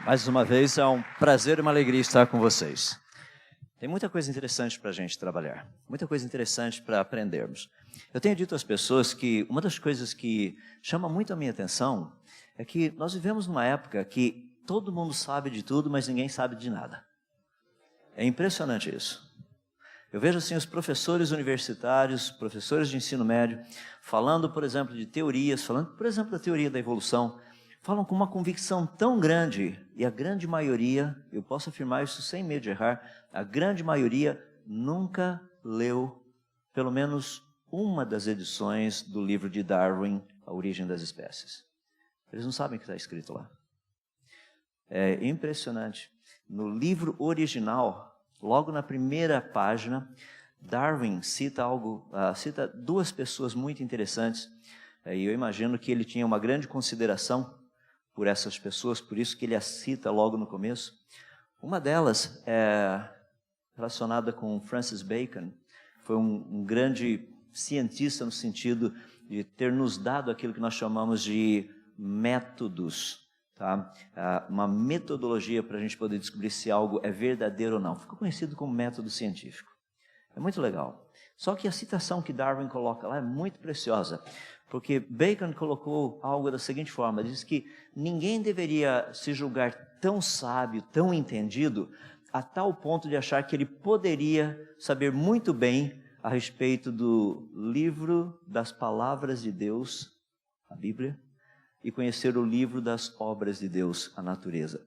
Mais uma vez, é um prazer e uma alegria estar com vocês. Tem muita coisa interessante para a gente trabalhar, muita coisa interessante para aprendermos. Eu tenho dito às pessoas que uma das coisas que chama muito a minha atenção é que nós vivemos numa época que todo mundo sabe de tudo, mas ninguém sabe de nada. É impressionante isso. Eu vejo assim os professores universitários, professores de ensino médio, falando, por exemplo, de teorias, falando, por exemplo, da teoria da evolução, falam com uma convicção tão grande, e a grande maioria, eu posso afirmar isso sem medo de errar, a grande maioria nunca leu pelo menos uma das edições do livro de Darwin, A Origem das Espécies. Eles não sabem o que está escrito lá. É impressionante. No livro original, logo na primeira página, Darwin cita duas pessoas muito interessantes, e eu imagino que ele tinha uma grande consideração por essas pessoas, por isso que ele as cita logo no começo. Uma delas é relacionada com Francis Bacon, foi um grande cientista no sentido de ter nos dado aquilo que nós chamamos de métodos, tá? Uma metodologia para a gente poder descobrir se algo é verdadeiro ou não. Ficou conhecido como método científico. É muito legal. Só que a citação que Darwin coloca lá é muito preciosa, porque Bacon colocou algo da seguinte forma, diz que ninguém deveria se julgar tão sábio, tão entendido, a tal ponto de achar que ele poderia saber muito bem a respeito do livro das palavras de Deus, a Bíblia, e conhecer o livro das obras de Deus, a natureza.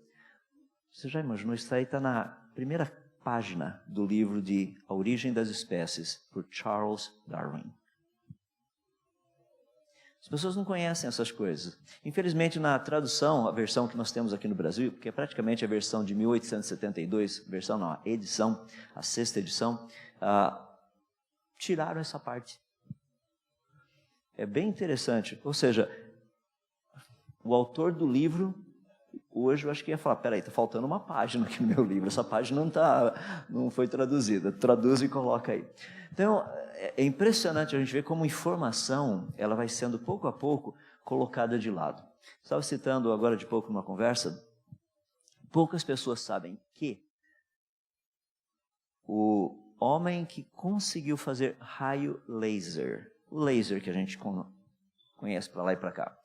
Você já imaginou? Isso aí está na primeira página do livro de A Origem das Espécies, por Charles Darwin. As pessoas não conhecem essas coisas. Infelizmente, na tradução, a versão que nós temos aqui no Brasil, que é praticamente a versão de 1872, a edição, a sexta edição, tiraram essa parte. É bem interessante. Ou seja, o autor do livro, hoje eu acho que ia falar, peraí, está faltando uma página aqui no meu livro, essa página não foi traduzida, traduz e coloca aí. Então, é impressionante a gente ver como informação, ela vai sendo pouco a pouco colocada de lado. Estava citando agora de pouco numa conversa, poucas pessoas sabem que o homem que conseguiu fazer raio laser, o laser que a gente conhece para lá e para cá.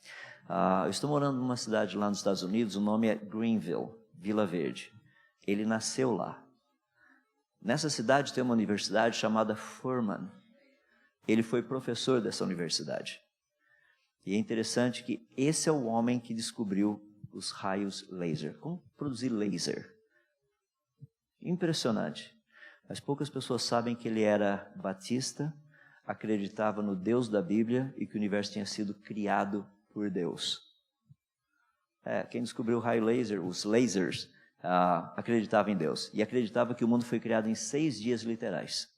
Eu estou morando numa cidade lá nos Estados Unidos, o nome é Greenville, Vila Verde. Ele nasceu lá. Nessa cidade tem uma universidade chamada Furman. Ele foi professor dessa universidade. E é interessante que esse é o homem que descobriu os raios laser. Como produzir laser? Impressionante. Mas poucas pessoas sabem que ele era batista, acreditava no Deus da Bíblia e que o universo tinha sido criado por Deus. Quem descobriu o raio laser, os lasers, acreditava em Deus. E acreditava que o mundo foi criado em 6 dias literais.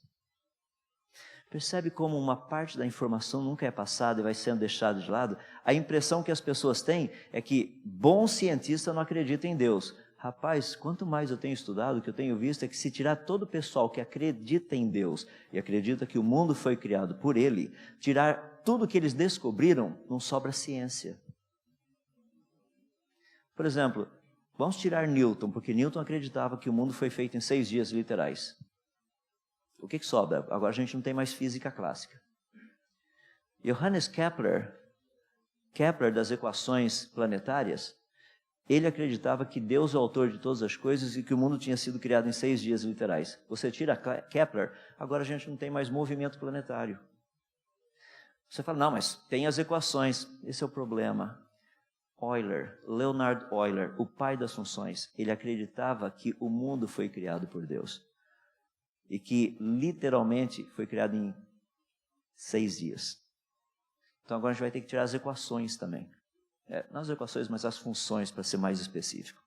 Percebe como uma parte da informação nunca é passada e vai sendo deixada de lado? A impressão que as pessoas têm é que bom cientista não acredita em Deus. Rapaz, quanto mais eu tenho estudado, o que eu tenho visto é que se tirar todo o pessoal que acredita em Deus e acredita que o mundo foi criado por Ele, tirar tudo que eles descobriram, não sobra ciência. Por exemplo, vamos tirar Newton, porque Newton acreditava que o mundo foi feito em 6 dias literais. O que sobra? Agora a gente não tem mais física clássica. Johannes Kepler das equações planetárias, ele acreditava que Deus é o autor de todas as coisas e que o mundo tinha sido criado em 6 dias literais. Você tira Kepler, agora a gente não tem mais movimento planetário. Você fala, não, mas tem as equações. Esse é o problema. Leonard Euler, o pai das funções, ele acreditava que o mundo foi criado por Deus. E que literalmente foi criado em 6 dias. Então agora a gente vai ter que tirar as equações também. Não as equações, mas as funções, para ser mais específico.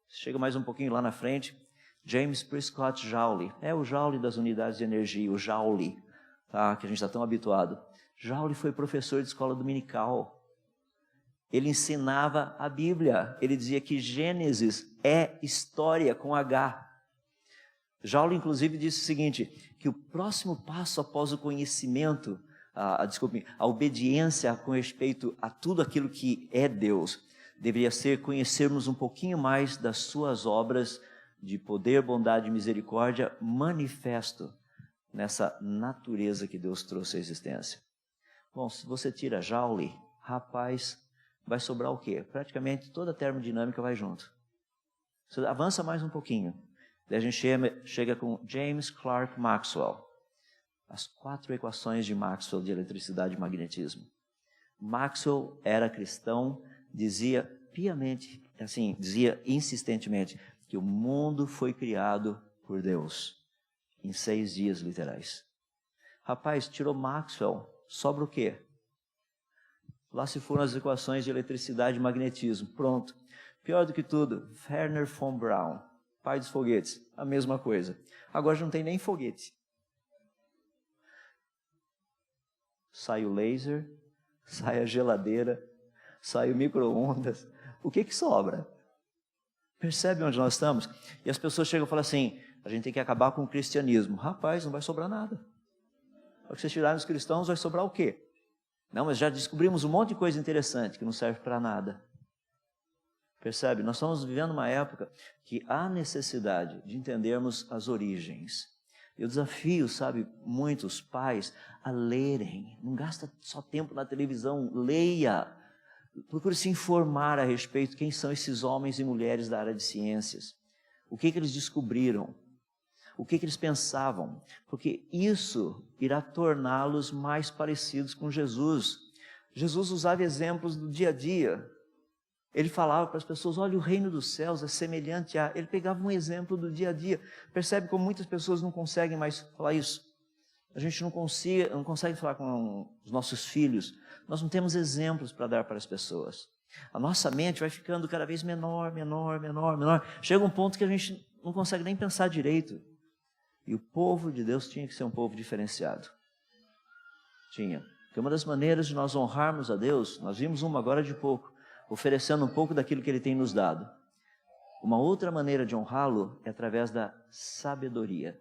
Chega mais um pouquinho lá na frente, James Prescott Joule. É o Joule das unidades de energia, o Joule, tá? Que a gente está tão habituado. Joule foi professor de escola dominical. Ele ensinava a Bíblia. Ele dizia que Gênesis é história com H. Joule, inclusive, disse o seguinte, que o próximo passo após o conhecimento, a obediência com respeito a tudo aquilo que é Deus, deveria ser conhecermos um pouquinho mais das suas obras de poder, bondade e misericórdia manifesto nessa natureza que Deus trouxe à existência. Bom, se você tira Joule, rapaz, vai sobrar o quê? Praticamente toda a termodinâmica vai junto. Você avança mais um pouquinho. Daí a gente chega com James Clerk Maxwell. As 4 equações de Maxwell de eletricidade e magnetismo. Maxwell era cristão, dizia piamente, assim, dizia insistentemente, que o mundo foi criado por Deus, em 6 dias literais. Rapaz, tirou Maxwell, sobra o quê? Lá se foram as equações de eletricidade e magnetismo, pronto. Pior do que tudo, Wernher von Braun, pai dos foguetes, a mesma coisa. Agora já não tem nem foguete. Sai o laser, sai a geladeira, sai o micro-ondas. O que sobra? Percebe onde nós estamos? E as pessoas chegam e falam assim, a gente tem que acabar com o cristianismo. Rapaz, não vai sobrar nada. O que vocês tirarem os cristãos, vai sobrar o quê? Não, mas já descobrimos um monte de coisa interessante que não serve para nada. Percebe? Nós estamos vivendo uma época que há necessidade de entendermos as origens. Eu desafio, sabe, muitos pais a lerem. Não gasta só tempo na televisão, leia. Procure se informar a respeito de quem são esses homens e mulheres da área de ciências. O que eles descobriram. O que eles pensavam. Porque isso irá torná-los mais parecidos com Jesus. Jesus usava exemplos do dia a dia. Ele falava para as pessoas, olha, o reino dos céus é semelhante a... Ele pegava um exemplo do dia a dia. Percebe como muitas pessoas não conseguem mais falar isso? A gente não consegue falar com os nossos filhos. Nós não temos exemplos para dar para as pessoas. A nossa mente vai ficando cada vez menor. Chega um ponto que a gente não consegue nem pensar direito. E o povo de Deus tinha que ser um povo diferenciado. Tinha. Porque uma das maneiras de nós honrarmos a Deus, nós vimos uma agora de pouco, oferecendo um pouco daquilo que Ele tem nos dado. Uma outra maneira de honrá-lo é através da sabedoria.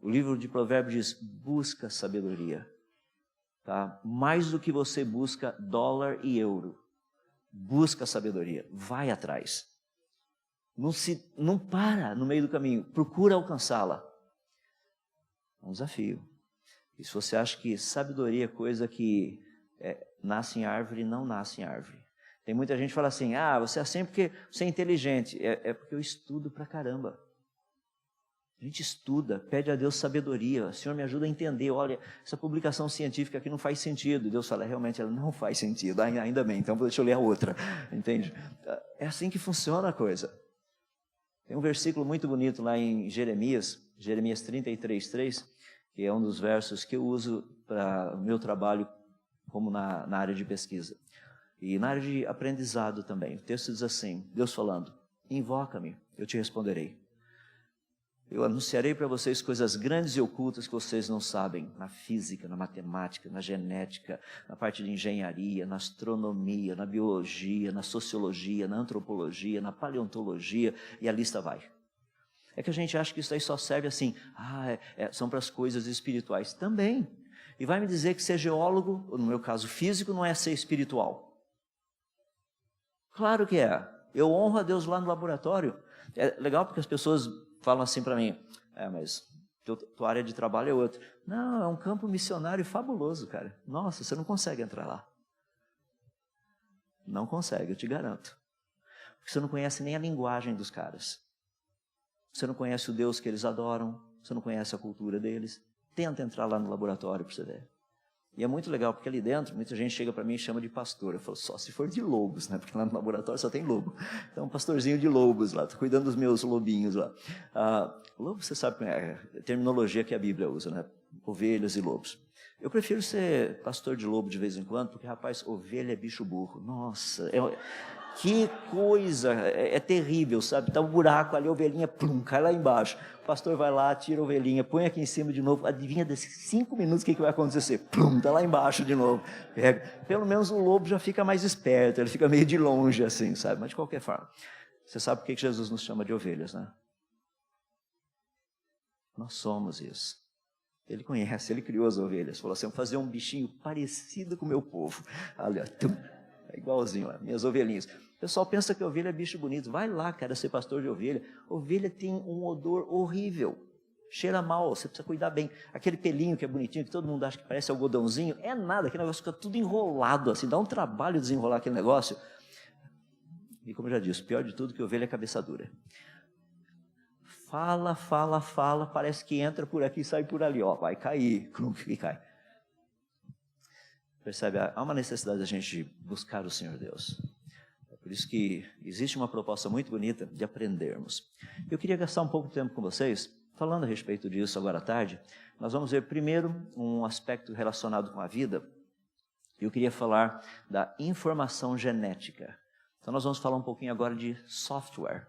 O livro de Provérbios diz, busca sabedoria. Tá? Mais do que você busca dólar e euro. Busca sabedoria. Vai atrás. Não para no meio do caminho. Procura alcançá-la. É um desafio. E se você acha que sabedoria é coisa que nasce em árvore, não nasce em árvore. Tem muita gente que fala assim, você é assim porque você é inteligente. É porque eu estudo pra caramba. A gente estuda, pede a Deus sabedoria. Senhor, me ajuda a entender. Olha, essa publicação científica aqui não faz sentido. Deus fala, realmente ela não faz sentido. Ainda bem, então deixa eu ler a outra. Entende? É assim que funciona a coisa. Tem um versículo muito bonito lá em Jeremias 33:3, que é um dos versos que eu uso para o meu trabalho como na área de pesquisa. E na área de aprendizado também. O texto diz assim, Deus falando, invoca-me, eu te responderei. Eu anunciarei para vocês coisas grandes e ocultas que vocês não sabem, na física, na matemática, na genética, na parte de engenharia, na astronomia, na biologia, na sociologia, na antropologia, na paleontologia, e a lista vai. É que a gente acha que isso aí só serve assim, são para as coisas espirituais. Também. E vai me dizer que ser geólogo, no meu caso físico, não é ser espiritual. Claro que é. Eu honro a Deus lá no laboratório. É legal porque as pessoas falam assim para mim, mas tua área de trabalho é outra. Não, é um campo missionário fabuloso, cara. Nossa, você não consegue entrar lá. Não consegue, eu te garanto. Porque você não conhece nem a linguagem dos caras. Você não conhece o Deus que eles adoram. Você não conhece a cultura deles. Tenta entrar lá no laboratório para você ver. E é muito legal, porque ali dentro, muita gente chega para mim e chama de pastor. Eu falo, só se for de lobos, né? Porque lá no laboratório só tem lobo. Então, um pastorzinho de lobos lá, estou cuidando dos meus lobinhos lá. Lobo, você sabe, é a terminologia que a Bíblia usa, né? Ovelhas e lobos. Eu prefiro ser pastor de lobo de vez em quando, porque, rapaz, ovelha é bicho burro. Nossa, que coisa, é terrível, sabe? Tá um buraco ali, a ovelhinha, plum, cai lá embaixo. O pastor vai lá, tira a ovelhinha, põe aqui em cima de novo. Adivinha, desses 5 minutos, o que vai acontecer? Plum, tá lá embaixo de novo. Pega. Pelo menos o lobo já fica mais esperto, ele fica meio de longe assim, sabe? Mas de qualquer forma, você sabe por que Jesus nos chama de ovelhas, né? Nós somos isso. Ele conhece, ele criou as ovelhas. Falou assim, vou fazer um bichinho parecido com o meu povo. Ali, ó, É igualzinho, minhas ovelhinhas. O pessoal pensa que ovelha é bicho bonito. Vai lá, cara, ser pastor de ovelha. Ovelha tem um odor horrível. Cheira mal, você precisa cuidar bem. Aquele pelinho que é bonitinho, que todo mundo acha que parece algodãozinho, é nada, aquele negócio fica tudo enrolado, assim, dá um trabalho desenrolar aquele negócio. E como eu já disse, o pior de tudo é que ovelha é cabeça dura. Fala, fala, fala, parece que entra por aqui e sai por ali, ó, vai cair, e cai. Percebe? Há uma necessidade da gente buscar o Senhor Deus. É por isso que existe uma proposta muito bonita de aprendermos. Eu queria gastar um pouco de tempo com vocês, falando a respeito disso agora à tarde. Nós vamos ver primeiro um aspecto relacionado com a vida. Eu queria falar da informação genética. Então nós vamos falar um pouquinho agora de software.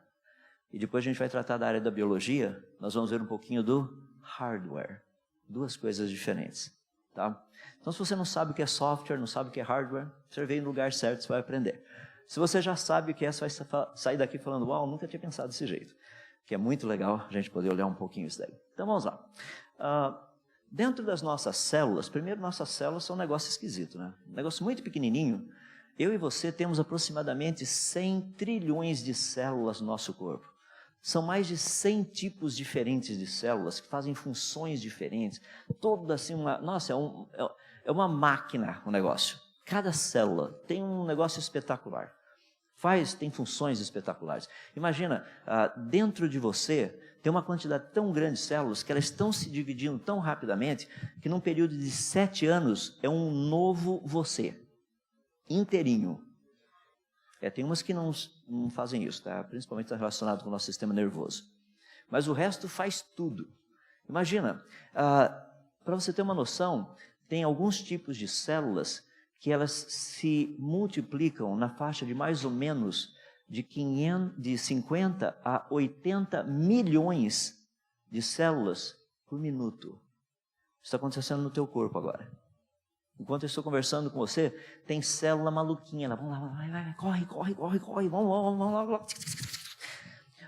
E depois a gente vai tratar da área da biologia, nós vamos ver um pouquinho do hardware. Duas coisas diferentes, tá? Então, se você não sabe o que é software, não sabe o que é hardware, você veio no lugar certo, você vai aprender. Se você já sabe o que é, você vai sair daqui falando, uau, nunca tinha pensado desse jeito. Que é muito legal a gente poder olhar um pouquinho isso daí. Então, vamos lá. Dentro das nossas células, primeiro, nossas células são um negócio esquisito, né? Um negócio muito pequenininho. Eu e você temos aproximadamente 100 trilhões de células no nosso corpo. São mais de 100 tipos diferentes de células que fazem funções diferentes. Toda assim, é uma máquina o negócio. Cada célula tem um negócio espetacular. Tem funções espetaculares. Imagina, dentro de você tem uma quantidade tão grande de células que elas estão se dividindo tão rapidamente que num período de 7 anos é um novo você, inteirinho. Tem umas que não fazem isso, tá? Principalmente está relacionado com o nosso sistema nervoso. Mas o resto faz tudo. Imagina, para você ter uma noção, tem alguns tipos de células que elas se multiplicam na faixa de mais ou menos de 50 a 80 milhões de células por minuto. Isso está acontecendo no teu corpo agora. Enquanto eu estou conversando com você, tem célula maluquinha lá. Vamos lá, vai, corre, vamos lá.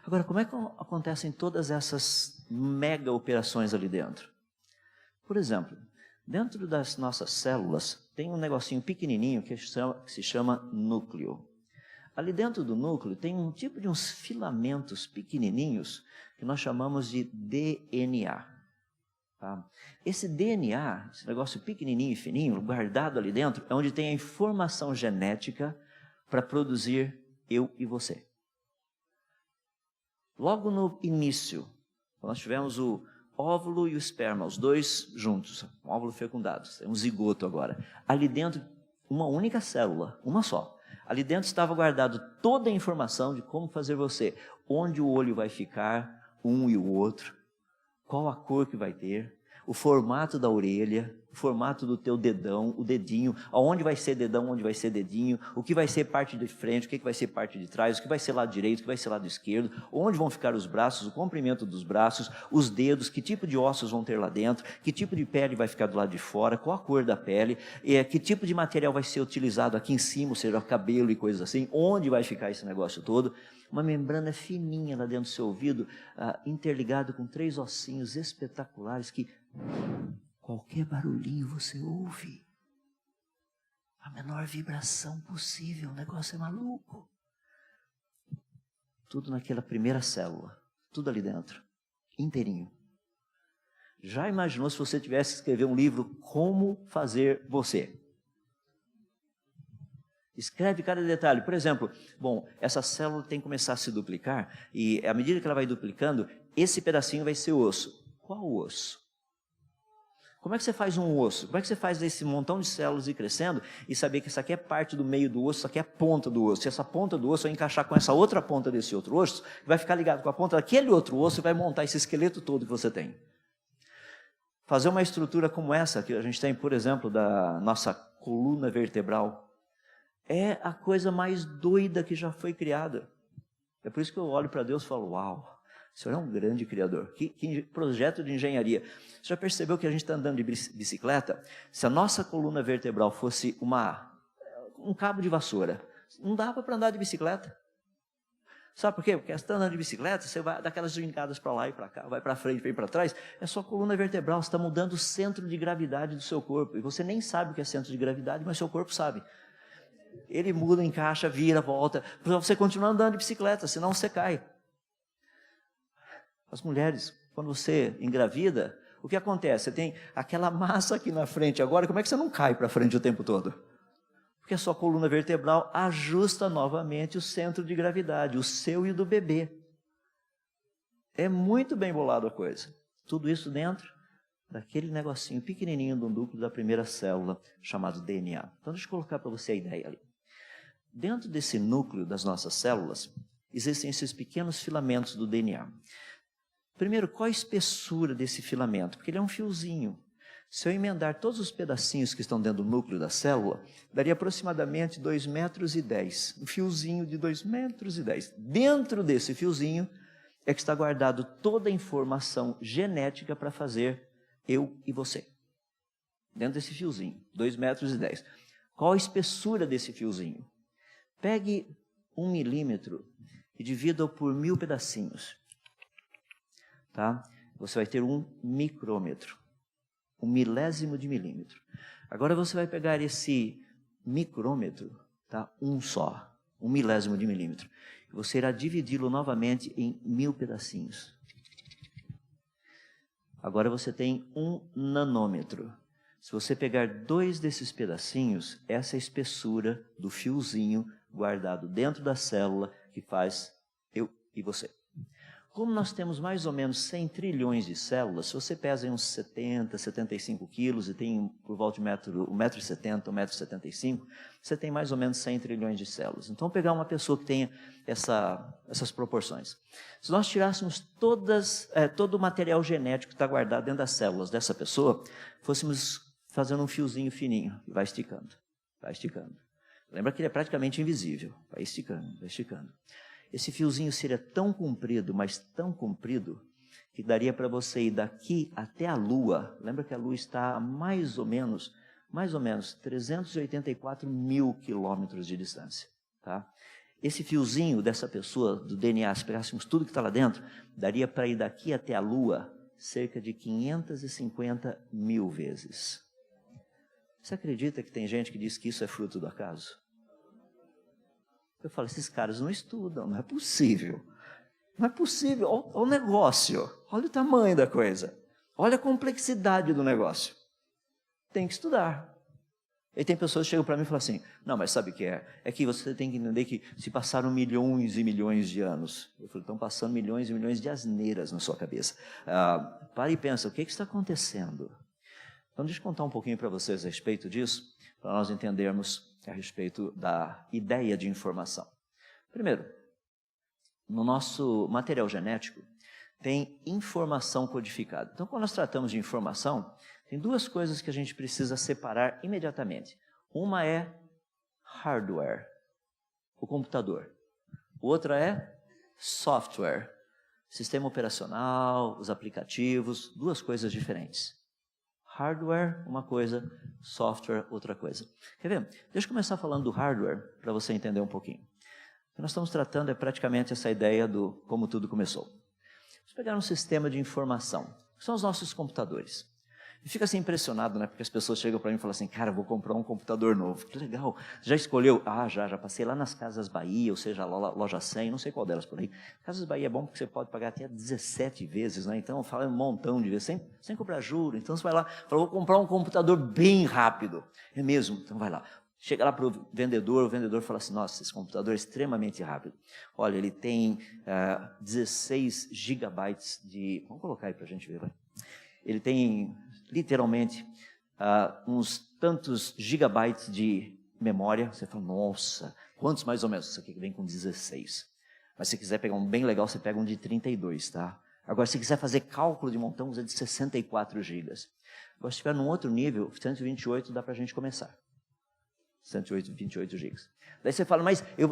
Agora, como é que acontecem todas essas mega operações ali dentro? Por exemplo, dentro das nossas células, tem um negocinho pequenininho que se chama núcleo. Ali dentro do núcleo tem um tipo de uns filamentos pequenininhos que nós chamamos de DNA. Tá? Esse DNA, esse negócio pequenininho e fininho, guardado ali dentro, é onde tem a informação genética para produzir eu e você. Logo no início, nós tivemos o óvulo e o esperma, os dois juntos, um óvulo fecundado, é um zigoto agora. Ali dentro, uma única célula, uma só. Ali dentro estava guardado toda a informação de como fazer você, onde o olho vai ficar, um e o outro, qual a cor que vai ter, o formato da orelha, o formato do teu dedão, o dedinho, aonde vai ser dedão, onde vai ser dedinho, o que vai ser parte de frente, o que vai ser parte de trás, o que vai ser lado direito, o que vai ser lado esquerdo, onde vão ficar os braços, o comprimento dos braços, os dedos, que tipo de ossos vão ter lá dentro, que tipo de pele vai ficar do lado de fora, qual a cor da pele, que tipo de material vai ser utilizado aqui em cima, ou seja, cabelo e coisas assim, onde vai ficar esse negócio todo. Uma membrana fininha lá dentro do seu ouvido, interligado com 3 ossinhos espetaculares que qualquer barulhinho você ouve. A menor vibração possível, o negócio é maluco. Tudo naquela primeira célula, tudo ali dentro, inteirinho. Já imaginou se você tivesse que escrever um livro, Como Fazer Você? Escreve cada detalhe. Por exemplo, essa célula tem que começar a se duplicar e à medida que ela vai duplicando, esse pedacinho vai ser osso. Qual osso? Como é que você faz um osso? Como é que você faz esse montão de células ir crescendo e saber que isso aqui é parte do meio do osso, isso aqui é a ponta do osso? E essa ponta do osso vai encaixar com essa outra ponta desse outro osso, vai ficar ligado com a ponta daquele outro osso e vai montar esse esqueleto todo que você tem. Fazer uma estrutura como essa que a gente tem, por exemplo, da nossa coluna vertebral, é a coisa mais doida que já foi criada. É por isso que eu olho para Deus e falo, uau, o Senhor é um grande criador. Que projeto de engenharia. Você já percebeu que a gente está andando de bicicleta? Se a nossa coluna vertebral fosse um cabo de vassoura, não dava para andar de bicicleta. Sabe por quê? Porque você está andando de bicicleta, você vai dar aquelas gincadas para lá e para cá, vai para frente, vem para trás, é só coluna vertebral, você está mudando o centro de gravidade do seu corpo. E você nem sabe o que é centro de gravidade, mas seu corpo sabe. Ele muda, encaixa, vira, volta, para você continuar andando de bicicleta, senão você cai. As mulheres, quando você engravida, o que acontece? Você tem aquela massa aqui na frente agora, como é que você não cai para frente o tempo todo? Porque a sua coluna vertebral ajusta novamente o centro de gravidade, o seu e o do bebê. É muito bem bolado a coisa. Tudo isso dentro daquele negocinho pequenininho do núcleo da primeira célula, chamado DNA. Então, deixa eu colocar para você a ideia ali. Dentro desse núcleo das nossas células, existem esses pequenos filamentos do DNA. Primeiro, qual a espessura desse filamento? Porque ele é um fiozinho. Se eu emendar todos os pedacinhos que estão dentro do núcleo da célula, daria aproximadamente 2,10 metros. Um fiozinho de 2,10 metros. Dentro desse fiozinho é que está guardado toda a informação genética para fazer eu e você. Dentro desse fiozinho, 2,10 metros. Qual a espessura desse fiozinho? Pegue 1 milímetro e divida-o por 1000 pedacinhos. Tá? Você vai ter 1 micrômetro, 1 milésimo de milímetro. Agora você vai pegar esse micrômetro, tá? Um só, 1 milésimo de milímetro. Você irá dividi-lo novamente em 1000 pedacinhos. Agora você tem 1 nanômetro. Se você pegar 2 desses pedacinhos, essa é a espessura do fiozinho guardado dentro da célula que faz eu e você. Como nós temos mais ou menos 100 trilhões de células, se você pesa uns 70, 75 quilos e tem por volta de 1,70 m, 1,75 m, você tem mais ou menos 100 trilhões de células. Então, pegar uma pessoa que tenha essas proporções. Se nós tirássemos todo o material genético que está guardado dentro das células dessa pessoa, fôssemos fazendo um fiozinho fininho, e vai esticando, vai esticando. Lembra que ele é praticamente invisível, vai esticando, vai esticando. Esse fiozinho seria tão comprido, mas tão comprido, que daria para você ir daqui até a Lua. Lembra que a Lua está a mais ou menos 384 mil quilômetros de distância. Tá? Esse fiozinho dessa pessoa, do DNA, se pegássemos tudo que está lá dentro, daria para ir daqui até a Lua cerca de 550 mil vezes. Você acredita que tem gente que diz que isso é fruto do acaso? Eu falo, esses caras não estudam, não é possível. Não é possível, olha o negócio, olha o tamanho da coisa, olha a complexidade do negócio. Tem que estudar. E tem pessoas que chegam para mim e falam assim, não, mas sabe o que é? É que você tem que entender que se passaram milhões e milhões de anos. Eu falo, estão passando milhões e milhões de asneiras na sua cabeça. Para e pensa, o que está acontecendo? Então, deixa eu contar um pouquinho para vocês a respeito disso, para nós entendermos a respeito da ideia de informação. Primeiro, no nosso material genético, tem informação codificada. Então, quando nós tratamos de informação, tem duas coisas que a gente precisa separar imediatamente. Uma é hardware, o computador. Outra é software, sistema operacional, os aplicativos, duas coisas diferentes. Hardware, uma coisa, software, outra coisa. Quer ver? Deixa eu começar falando do hardware, para você entender um pouquinho. O que nós estamos tratando é praticamente essa ideia do como tudo começou. Vamos pegar um sistema de informação, que são os nossos computadores. E fica assim impressionado, né? Porque as pessoas chegam para mim e falam assim, cara, vou comprar um computador novo. Que legal. Já escolheu? Ah, já passei lá nas Casas Bahia, ou seja, loja 100, não sei qual delas por aí. Casas Bahia é bom porque você pode pagar até 17 vezes, né? Então, fala um montão de vezes, sem cobrar juro. Então, você vai lá, fala, vou comprar um computador bem rápido. É mesmo? Então, vai lá. Chega lá para o vendedor fala assim, nossa, esse computador é extremamente rápido. Olha, ele tem 16 gigabytes de... Vamos colocar aí para a gente ver, vai. Ele tem, literalmente, uns tantos gigabytes de memória. Você fala, nossa, quantos mais ou menos? Isso aqui vem com 16. Mas se quiser pegar um bem legal, você pega um de 32, tá? Agora, se quiser fazer cálculo de montão, usa de 64 gigas. Agora, se estiver num outro nível, 128 dá para a gente começar. 128 gigas. Daí você fala, mas eu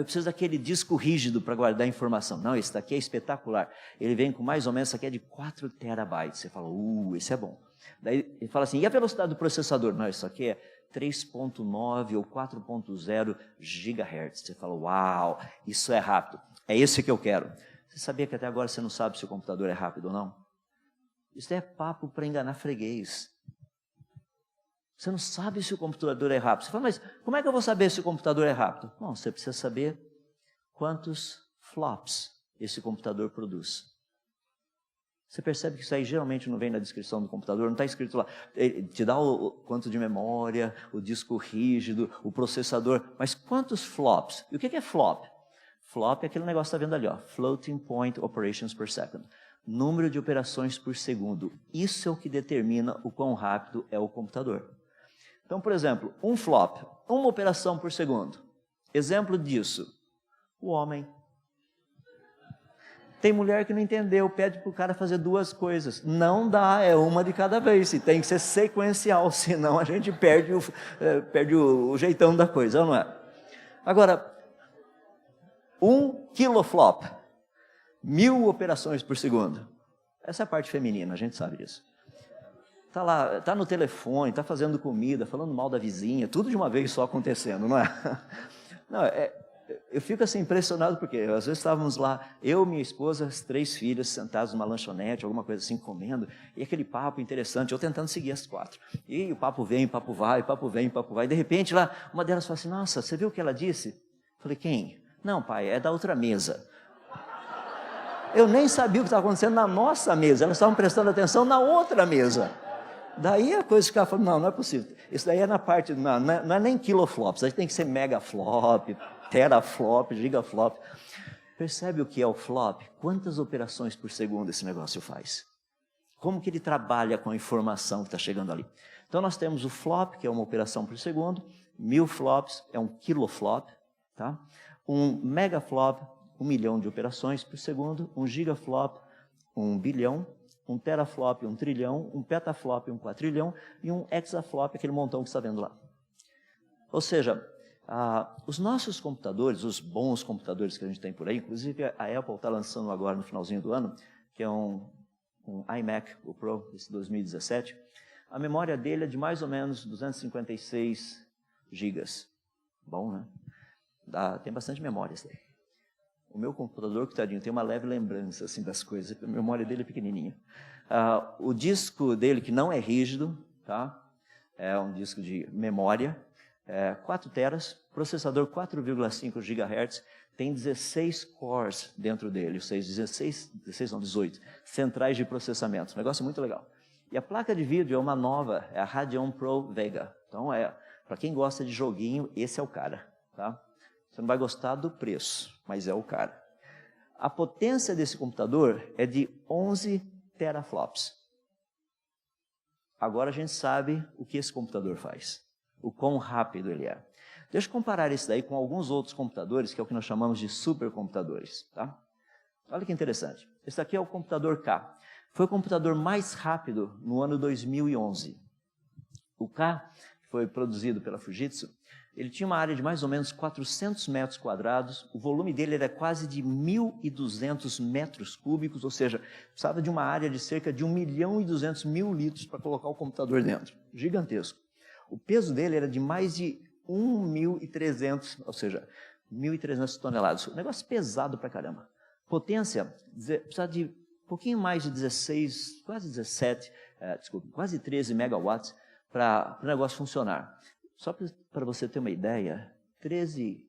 preciso daquele disco rígido para guardar a informação. Não, esse daqui é espetacular. Ele vem com mais ou menos, isso aqui é de 4 terabytes. Você fala, esse é bom. Daí ele fala assim, e a velocidade do processador? Não, isso aqui é 3.9 ou 4.0 gigahertz. Você fala, uau, isso é rápido. É esse que eu quero. Você sabia que até agora você não sabe se o computador é rápido ou não? Isso é papo para enganar freguês. Você não sabe se o computador é rápido. Você fala, mas como é que eu vou saber se o computador é rápido? Bom, você precisa saber quantos flops esse computador produz. Você percebe que isso aí geralmente não vem na descrição do computador, não está escrito lá. Ele te dá o quanto de memória, o disco rígido, o processador, mas quantos flops? E o que é flop? Flop é aquele negócio que está vendo ali, ó, Floating Point Operations per Second. Número de operações por segundo. Isso é o que determina o quão rápido é o computador. Então, por exemplo, um flop, uma operação por segundo. Exemplo disso, o homem. Tem mulher que não entendeu, pede para o cara fazer duas coisas. Não dá, é uma de cada vez. E tem que ser sequencial, senão a gente perde o jeitão da coisa, não é? Agora, 1 kiloflop, 1000 operações por segundo. Essa é a parte feminina, a gente sabe disso. Está lá, está no telefone, está fazendo comida, falando mal da vizinha, tudo de uma vez só acontecendo, não é? Não, eu fico assim impressionado porque às vezes estávamos lá, eu, minha esposa, as 3 filhas sentados numa lanchonete, alguma coisa assim, comendo, e aquele papo interessante, eu tentando seguir as 4. E o papo vem, papo vai, papo vem, papo vai. E de repente lá, uma delas fala assim, nossa, você viu o que ela disse? Eu falei, quem? Não, pai, é da outra mesa. Eu nem sabia o que estava acontecendo na nossa mesa, elas estavam prestando atenção na outra mesa. Daí a coisa ficava falando, não é possível. Isso daí é na parte, não é nem kiloflops, aí tem que ser megaflop, teraflop, gigaflop. Percebe o que é o flop? Quantas operações por segundo esse negócio faz? Como que ele trabalha com a informação que está chegando ali? Então nós temos o flop, que é uma operação por segundo, 1000 flops é um kiloflop, tá? Um megaflop, 1 milhão de operações por segundo, um gigaflop, 1 bilhão, um teraflop, 1 trilhão, um petaflop, 1 quatrilhão, e um hexaflop, aquele montão que você está vendo lá. Ou seja, os nossos computadores, os bons computadores que a gente tem por aí, inclusive a Apple está lançando agora no finalzinho do ano, que é um iMac, o Pro, esse 2017, a memória dele é de mais ou menos 256 gigas. Bom, né? Tem bastante memória esse daí. O meu computador, coitadinho, tem uma leve lembrança assim, das coisas, a memória dele é pequenininha. O disco dele, que não é rígido, tá? É um disco de memória, 4 teras, processador 4,5 GHz, tem 16 cores dentro dele, ou seja, 18 centrais de processamento, um negócio muito legal. E a placa de vídeo é uma nova, é a Radeon Pro Vega. Então, para quem gosta de joguinho, esse é o cara, tá? Você não vai gostar do preço, mas é o cara. A potência desse computador é de 11 teraflops. Agora a gente sabe o que esse computador faz, o quão rápido ele é. Deixa eu comparar isso daí com alguns outros computadores, que é o que nós chamamos de supercomputadores, tá? Olha que interessante. Esse aqui é o computador K. Foi o computador mais rápido no ano 2011. O K, que foi produzido pela Fujitsu, ele tinha uma área de mais ou menos 400 metros quadrados, o volume dele era quase de 1.200 metros cúbicos, ou seja, precisava de uma área de cerca de 1.200.000 litros para colocar o computador dentro. Gigantesco. O peso dele era de mais de 1.300, ou seja, 1.300 toneladas. Um negócio pesado pra caramba. Potência, precisava de um pouquinho mais de 16, quase 17, quase 13 megawatts para o negócio funcionar. Só para você ter uma ideia, 13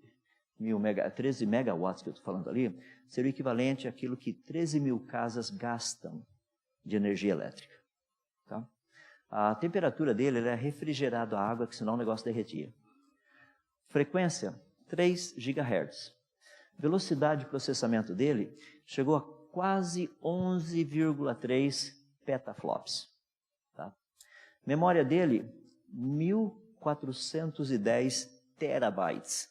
megawatts que eu estou falando ali, seria o equivalente àquilo que 13 mil casas gastam de energia elétrica. Tá? A temperatura dele era refrigerado a água, que senão o negócio derretia. Frequência, 3 GHz. Velocidade de processamento dele chegou a quase 11,3 petaflops. Tá? Memória dele, 1.410 terabytes.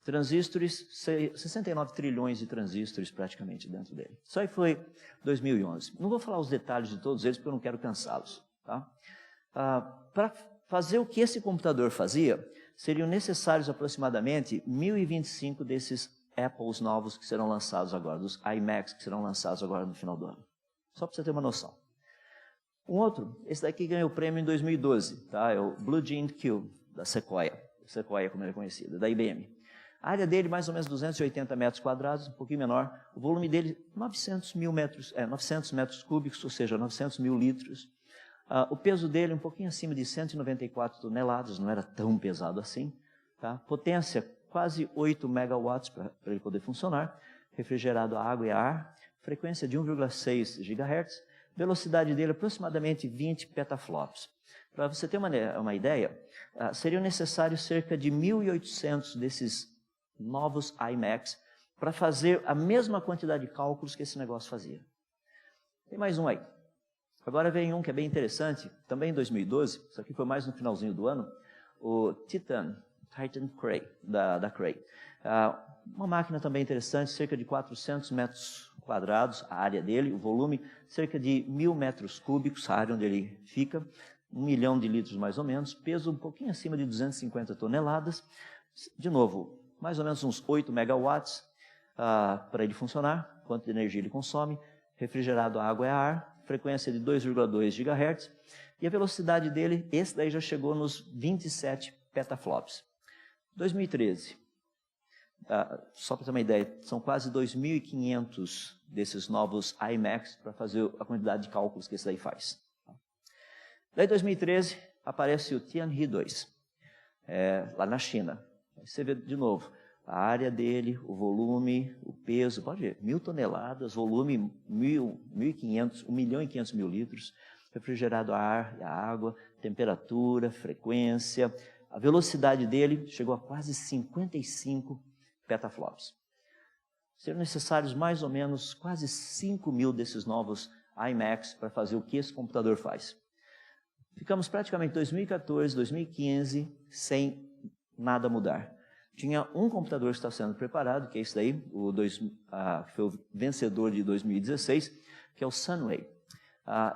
Transistores, 69 trilhões de transistores praticamente dentro dele. Isso aí foi 2011. Não vou falar os detalhes de todos eles, porque eu não quero cansá-los. Tá? Para fazer o que esse computador fazia, seriam necessários aproximadamente 1.025 desses Apples novos que serão lançados agora, dos iMacs que serão lançados agora no final do ano. Só para você ter uma noção. Um outro, esse daqui ganhou o prêmio em 2012, tá? É o Blue Gene Q, da Sequoia, como ele é conhecido, da IBM. A área dele, mais ou menos 280 metros quadrados, um pouquinho menor. O volume dele, 900 metros cúbicos, ou seja, 900 mil litros. O peso dele um pouquinho acima de 194 toneladas, não era tão pesado assim. Tá? Potência, quase 8 megawatts para ele poder funcionar. Refrigerado a água e a ar. Frequência de 1,6 GHz. Velocidade dele aproximadamente 20 petaflops. Para você ter uma ideia, seriam necessários cerca de 1.800 desses novos iMacs para fazer a mesma quantidade de cálculos que esse negócio fazia. Tem mais um aí. Agora vem um que é bem interessante, também em 2012, isso aqui foi mais no finalzinho do ano, o Titan Cray, da Cray. Uma máquina também interessante, cerca de 400 metros quadrados, a área dele, o volume, cerca de 1.000 metros cúbicos, a área onde ele fica, 1 milhão de litros mais ou menos, peso um pouquinho acima de 250 toneladas, de novo, mais ou menos uns 8 megawatts para ele funcionar, quanto de energia ele consome, refrigerado a água e a ar, frequência de 2,2 GHz, e a velocidade dele, esse daí já chegou nos 27 petaflops. 2013, só para ter uma ideia, são quase 2.500 desses novos iMacs para fazer a quantidade de cálculos que esse daí faz. Daí, em 2013, aparece o Tianhe 2, lá na China. Você vê de novo, a área dele, o volume, o peso, pode ver, 1.000 toneladas, volume 1.500.000 litros, refrigerado a ar e a água, temperatura, frequência, a velocidade dele chegou a quase 55 petaflops. Seriam necessários mais ou menos quase 5.000 desses novos iMacs para fazer o que esse computador faz. Ficamos praticamente 2014, 2015, sem nada mudar. Tinha um computador que está sendo preparado, que é esse daí, que foi o vencedor de 2016, que é o Sunway.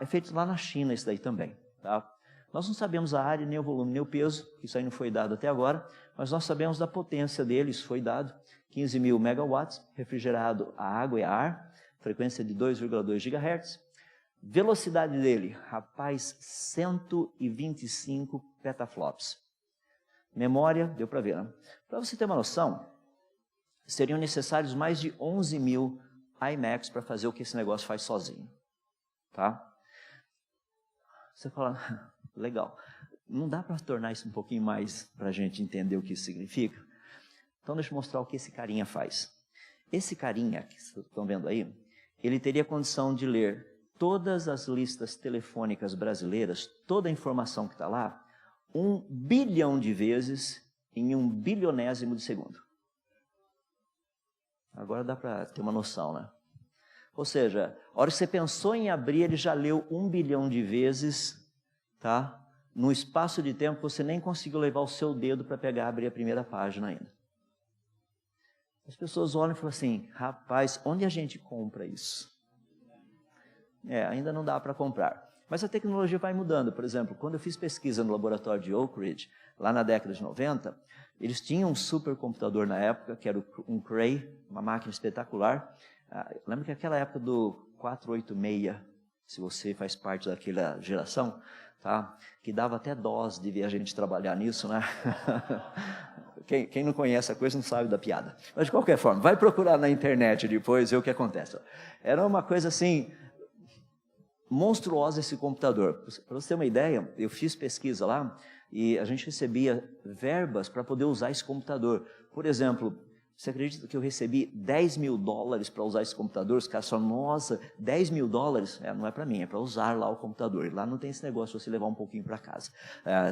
É feito lá na China esse daí também. Tá? Nós não sabemos a área, nem o volume, nem o peso, que isso aí não foi dado até agora, mas nós sabemos da potência dele, isso foi dado, 15.000 megawatts, refrigerado a água e a ar, frequência de 2,2 GHz, velocidade dele, rapaz, 125 petaflops. Memória, deu para ver, né? Para você ter uma noção, seriam necessários mais de 11.000 iMacs para fazer o que esse negócio faz sozinho. Tá? Você fala, legal, não dá para tornar isso um pouquinho mais para a gente entender o que isso significa? Então deixa eu mostrar o que esse carinha faz. Esse carinha, que vocês estão vendo aí, ele teria condição de ler todas as listas telefônicas brasileiras, toda a informação que está lá, 1 bilhão de vezes em 1 bilionésimo de segundo. Agora dá para ter uma noção, né? Ou seja, a hora que você pensou em abrir, ele já leu 1 bilhão de vezes, tá? Num espaço de tempo você nem conseguiu levar o seu dedo para pegar e abrir a primeira página ainda. As pessoas olham e falam assim, rapaz, onde a gente compra isso? Ainda não dá para comprar. Mas a tecnologia vai mudando. Por exemplo, quando eu fiz pesquisa no laboratório de Oak Ridge, lá na década de 90, eles tinham um supercomputador na época, que era um Cray, uma máquina espetacular. Lembra que aquela época do 486, se você faz parte daquela geração, tá? Que dava até dose de ver a gente trabalhar nisso, né? Quem não conhece a coisa não sabe da piada. Mas de qualquer forma, vai procurar na internet depois ver o que acontece. Era uma coisa assim, monstruosa esse computador. Para você ter uma ideia, eu fiz pesquisa lá e a gente recebia verbas para poder usar esse computador. Por exemplo, você acredita que eu recebi $10.000 para usar esse computador? Os caras falam, nossa, $10.000? Não é para mim, é para usar lá o computador. Lá não tem esse negócio de você levar um pouquinho para casa.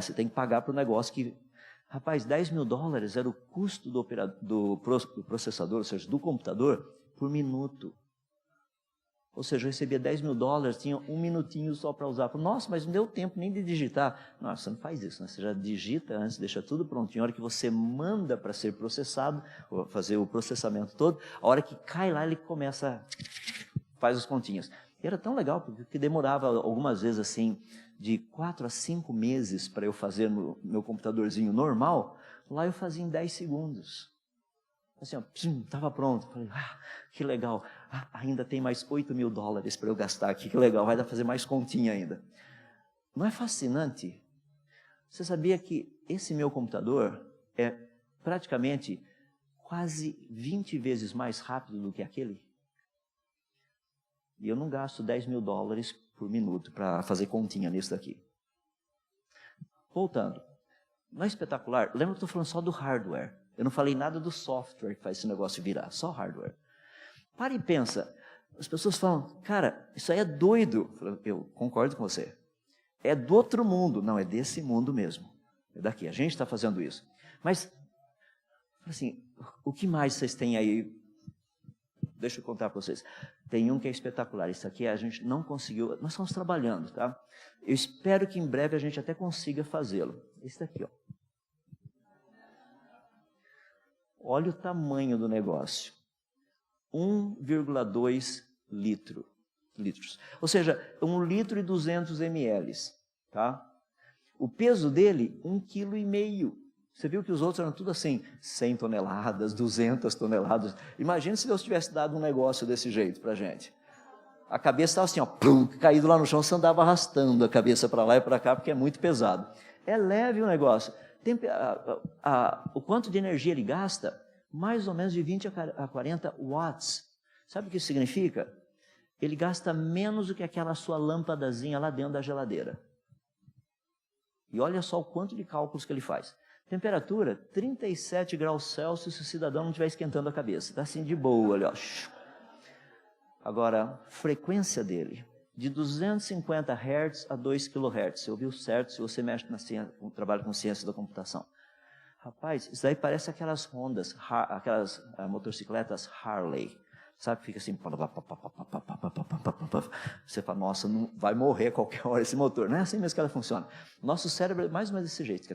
Você tem que pagar para o negócio que... Rapaz, $10.000 era o custo do processador, ou seja, do computador, por minuto. Ou seja, eu recebia $10.000, tinha 1 minutinho só para usar. Nossa, mas não deu tempo nem de digitar. Não, você não faz isso, né? Você já digita antes, deixa tudo prontinho. A hora que você manda para ser processado, ou fazer o processamento todo, a hora que cai lá, ele começa, faz os continhos. E era tão legal, porque demorava algumas vezes assim, de 4 a 5 meses para eu fazer no meu computadorzinho normal, lá eu fazia em 10 segundos. Assim, estava pronto. Falei, que legal. Ainda tem mais $8.000 para eu gastar aqui, que legal, vai dar para fazer mais continha ainda. Não é fascinante? Você sabia que esse meu computador é praticamente quase 20 vezes mais rápido do que aquele? E eu não gasto $10.000 por minuto para fazer continha nisso daqui. Voltando. Não é espetacular? Lembra que eu estou falando só do hardware. Eu não falei nada do software que faz esse negócio virar, só hardware. Para e pensa. As pessoas falam, cara, isso aí é doido. Eu concordo com você. É do outro mundo. Não, é desse mundo mesmo. É daqui. A gente está fazendo isso. Mas, assim, o que mais vocês têm aí? Deixa eu contar para vocês. Tem um que é espetacular. Isso aqui a gente não conseguiu. Nós estamos trabalhando, tá? Eu espero que em breve a gente até consiga fazê-lo. Esse daqui, ó. Olha o tamanho do negócio. 1,2 litros. Ou seja, 1 litro e 200 ml. Tá? O peso dele, 1,5 kg. Você viu que os outros eram tudo assim, 100 toneladas, 200 toneladas. Imagina se Deus tivesse dado um negócio desse jeito para a gente. A cabeça estava assim, ó, plum, caído lá no chão, você andava arrastando a cabeça para lá e para cá, porque é muito pesado. É leve o negócio. O quanto de energia ele gasta? Mais ou menos de 20 a 40 watts. Sabe o que isso significa? Ele gasta menos do que aquela sua lâmpadazinha lá dentro da geladeira. E olha só o quanto de cálculos que ele faz. Temperatura, 37 graus Celsius se o cidadão não estiver esquentando a cabeça. Está assim de boa, olha. Agora, frequência dele, de 250 Hz a 2 kHz. Você ouviu certo se você mexe na ciência, trabalha com ciência da computação. Rapaz, isso daí parece aquelas Hondas, aquelas motocicletas Harley. Sabe que fica assim... Você fala, nossa, não vai morrer a qualquer hora esse motor. Não é assim mesmo que ela funciona. Nosso cérebro é mais ou menos desse jeito.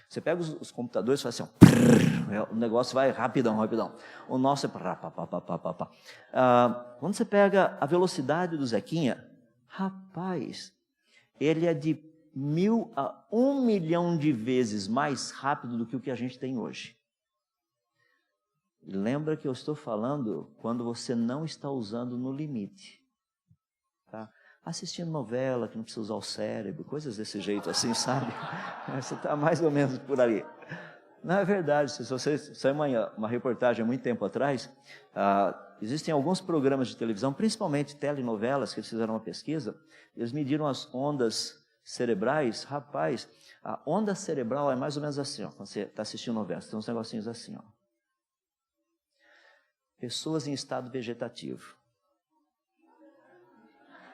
Você pega os computadores e faz assim, ó, o negócio vai rapidão. O nosso é... Quando você pega a velocidade do Zequinha, rapaz, ele é de 1.000 a 1 milhão de vezes mais rápido do que o que a gente tem hoje. E lembra que eu estou falando quando você não está usando no limite. Tá? Assistindo novela, que não precisa usar o cérebro, coisas desse jeito assim, sabe? Você está mais ou menos por ali. Não é verdade, se você saiu uma reportagem há muito tempo atrás, existem alguns programas de televisão, principalmente telenovelas, que eles fizeram uma pesquisa, eles mediram as ondas cerebrais. Rapaz, a onda cerebral é mais ou menos assim, ó, quando você está assistindo novela, tem uns negocinhos assim, ó. Pessoas em estado vegetativo.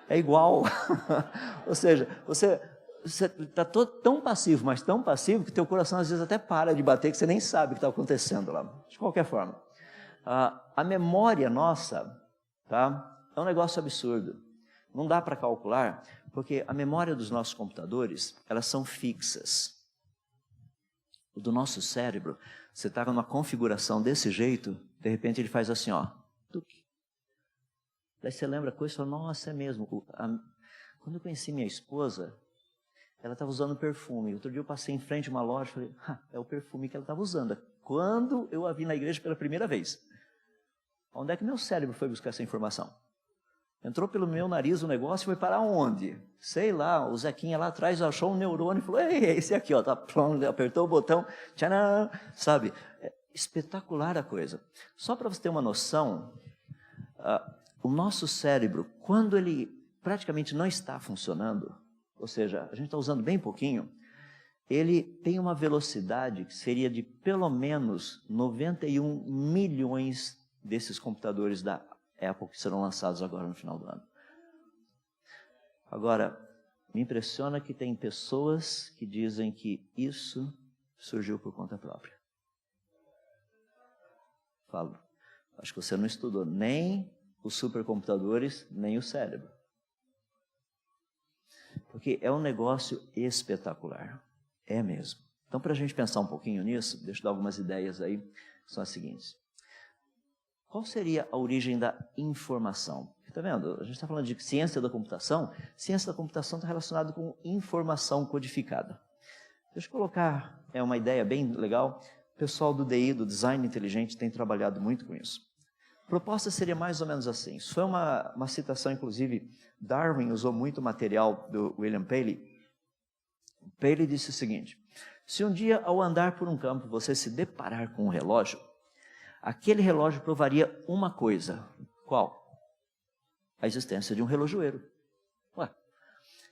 É igual. Ou seja, você está tão passivo, mas tão passivo, que teu coração às vezes até para de bater, que você nem sabe o que está acontecendo lá. De qualquer forma, a memória nossa, tá, é um negócio absurdo. Não dá para calcular, porque a memória dos nossos computadores, elas são fixas. O do nosso cérebro, você está numa configuração desse jeito, de repente ele faz assim, ó. Daí você lembra a coisa e fala, nossa, é mesmo. Quando eu conheci minha esposa, ela estava usando perfume. Outro dia eu passei em frente a uma loja e falei, é o perfume que ela estava usando. Quando eu a vi na igreja pela primeira vez. Onde é que meu cérebro foi buscar essa informação? Entrou pelo meu nariz o negócio e foi parar onde? Sei lá, o Zequinha lá atrás achou um neurônio e falou, ei, é esse aqui, ó, tá pronto, apertou o botão, tcharam, sabe? É espetacular a coisa. Só para você ter uma noção, o nosso cérebro, quando ele praticamente não está funcionando, ou seja, a gente está usando bem pouquinho, ele tem uma velocidade que seria de pelo menos 91 milhões desses computadores da Apple que serão lançados agora no final do ano. Agora, me impressiona que tem pessoas que dizem que isso surgiu por conta própria. Falo, acho que você não estudou nem os supercomputadores, nem o cérebro. Porque é um negócio espetacular. É mesmo. Então, para a gente pensar um pouquinho nisso, deixa eu dar algumas ideias aí, que são as seguintes. Qual seria a origem da informação? Está vendo? A gente está falando de ciência da computação. Ciência da computação está relacionada com informação codificada. Deixa eu colocar uma ideia bem legal. O pessoal do DI, do Design Inteligente, tem trabalhado muito com isso. A proposta seria mais ou menos assim. Isso foi uma citação, inclusive, Darwin usou muito material do William Paley. Paley disse o seguinte, se um dia, ao andar por um campo, você se deparar com um relógio, aquele relógio provaria uma coisa. Qual? A existência de um relojoeiro. Ué.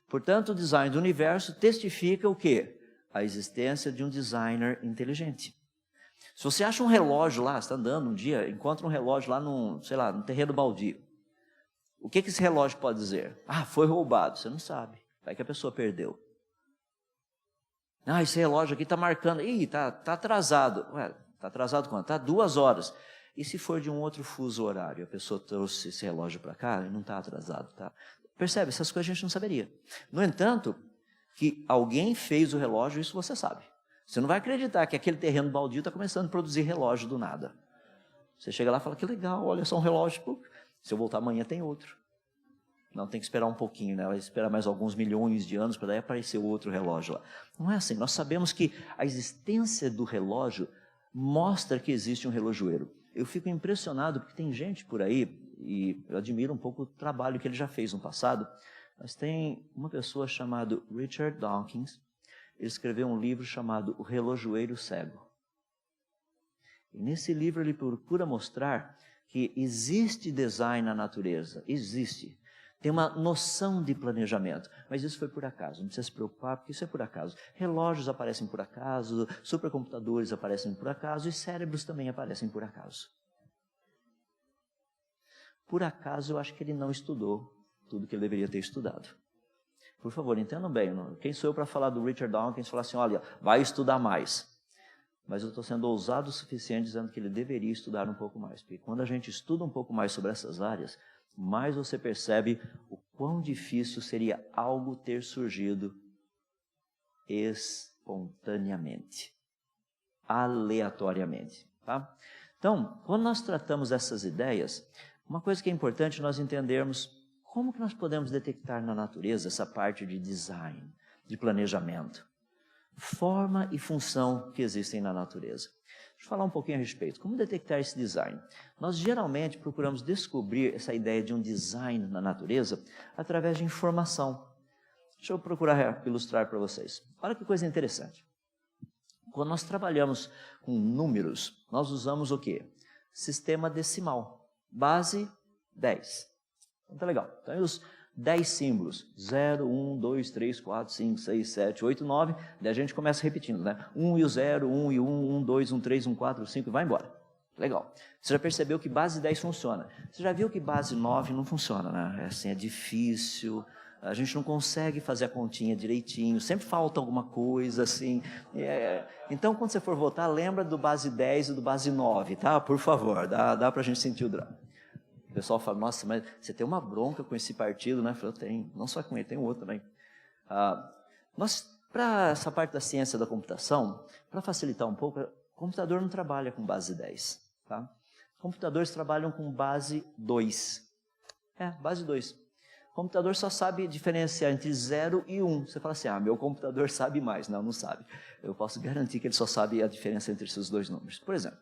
Portanto, o design do universo testifica o quê? A existência de um designer inteligente. Se você acha um relógio lá, você está andando um dia, encontra um relógio lá num terreno baldio. O que esse relógio pode dizer? Ah, foi roubado. Você não sabe. Vai que a pessoa perdeu. Ah, esse relógio aqui está marcando. Ih, está atrasado. Ué, está atrasado quanto? Está 2 horas. E se for de um outro fuso horário? A pessoa trouxe esse relógio para cá e não está atrasado. Tá? Percebe? Essas coisas a gente não saberia. No entanto, que alguém fez o relógio, isso você sabe. Você não vai acreditar que aquele terreno baldio está começando a produzir relógio do nada. Você chega lá e fala, que legal, olha só um relógio. Pô, se eu voltar amanhã tem outro. Não, tem que esperar um pouquinho, né? Vai esperar mais alguns milhões de anos para daí aparecer outro relógio lá. Não é assim. Nós sabemos que a existência do relógio mostra que existe um relojoeiro. Eu fico impressionado porque tem gente por aí, e eu admiro um pouco o trabalho que ele já fez no passado, mas tem uma pessoa chamada Richard Dawkins. Ele escreveu um livro chamado O Relojoeiro Cego. E nesse livro ele procura mostrar que existe design na natureza, existe. Tem uma noção de planejamento, mas isso foi por acaso, não precisa se preocupar, porque isso é por acaso. Relógios aparecem por acaso, supercomputadores aparecem por acaso e cérebros também aparecem por acaso. Por acaso eu acho que ele não estudou tudo que ele deveria ter estudado. Por favor, entendam bem, quem sou eu para falar do Richard Dawkins e falar assim, olha, vai estudar mais. Mas eu estou sendo ousado o suficiente dizendo que ele deveria estudar um pouco mais. Porque quando a gente estuda um pouco mais sobre essas áreas, mais você percebe o quão difícil seria algo ter surgido espontaneamente, aleatoriamente. Tá? Então, quando nós tratamos essas ideias, uma coisa que é importante nós entendermos como que nós podemos detectar na natureza essa parte de design, de planejamento, forma e função que existem na natureza. Deixa eu falar um pouquinho a respeito. Como detectar esse design? Nós geralmente procuramos descobrir essa ideia de um design na natureza através de informação. Deixa eu procurar ilustrar para vocês. Olha que coisa interessante. Quando nós trabalhamos com números, nós usamos o quê? Sistema decimal. Base 10. Então tá legal. Então os 10 símbolos. 0, 1, 2, 3, 4, 5, 6, 7, 8, 9. Daí a gente começa repetindo, né? 1 e o 0, 1 e 1, 1, 2, 1, 3, 1, 4, 5 e vai embora. Legal. Você já percebeu que base 10 funciona. Você já viu que base 9 não funciona, né? É assim, é difícil. A gente não consegue fazer a continha direitinho. Sempre falta alguma coisa, assim. Então, quando você for votar, lembra do base 10 e do base 9, tá? Por favor, dá pra gente sentir o drama. O pessoal fala, nossa, mas você tem uma bronca com esse partido, né? Eu falo, tem, não só com ele, tem outro também. Para essa parte da ciência da computação, para facilitar um pouco, o computador não trabalha com base 10. Tá? Computadores trabalham com base 2. Base 2. O computador só sabe diferenciar entre 0 e 1. Você fala assim, meu computador sabe mais. Não, não sabe. Eu posso garantir que ele só sabe a diferença entre esses dois números. Por exemplo,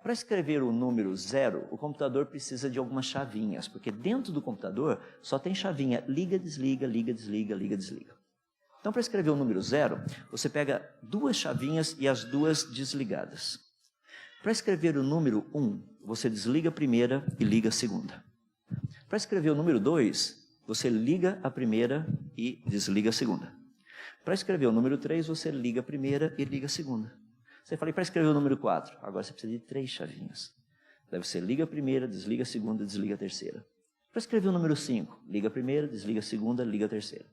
para escrever o número 0, o computador precisa de algumas chavinhas, porque dentro do computador só tem chavinha liga, desliga, liga, desliga, liga, desliga. Então, para escrever o número 0, você pega 2 chavinhas e as 2 desligadas. Para escrever o número 1, você desliga a primeira e liga a segunda. Para escrever o número 2, você liga a primeira e desliga a segunda. Para escrever o número 3, você liga a primeira e liga a segunda. Você fala, para escrever o número 4, agora você precisa de 3 chavinhas. Daí você liga a primeira, desliga a segunda, desliga a terceira. Para escrever o número 5, liga a primeira, desliga a segunda, liga a terceira.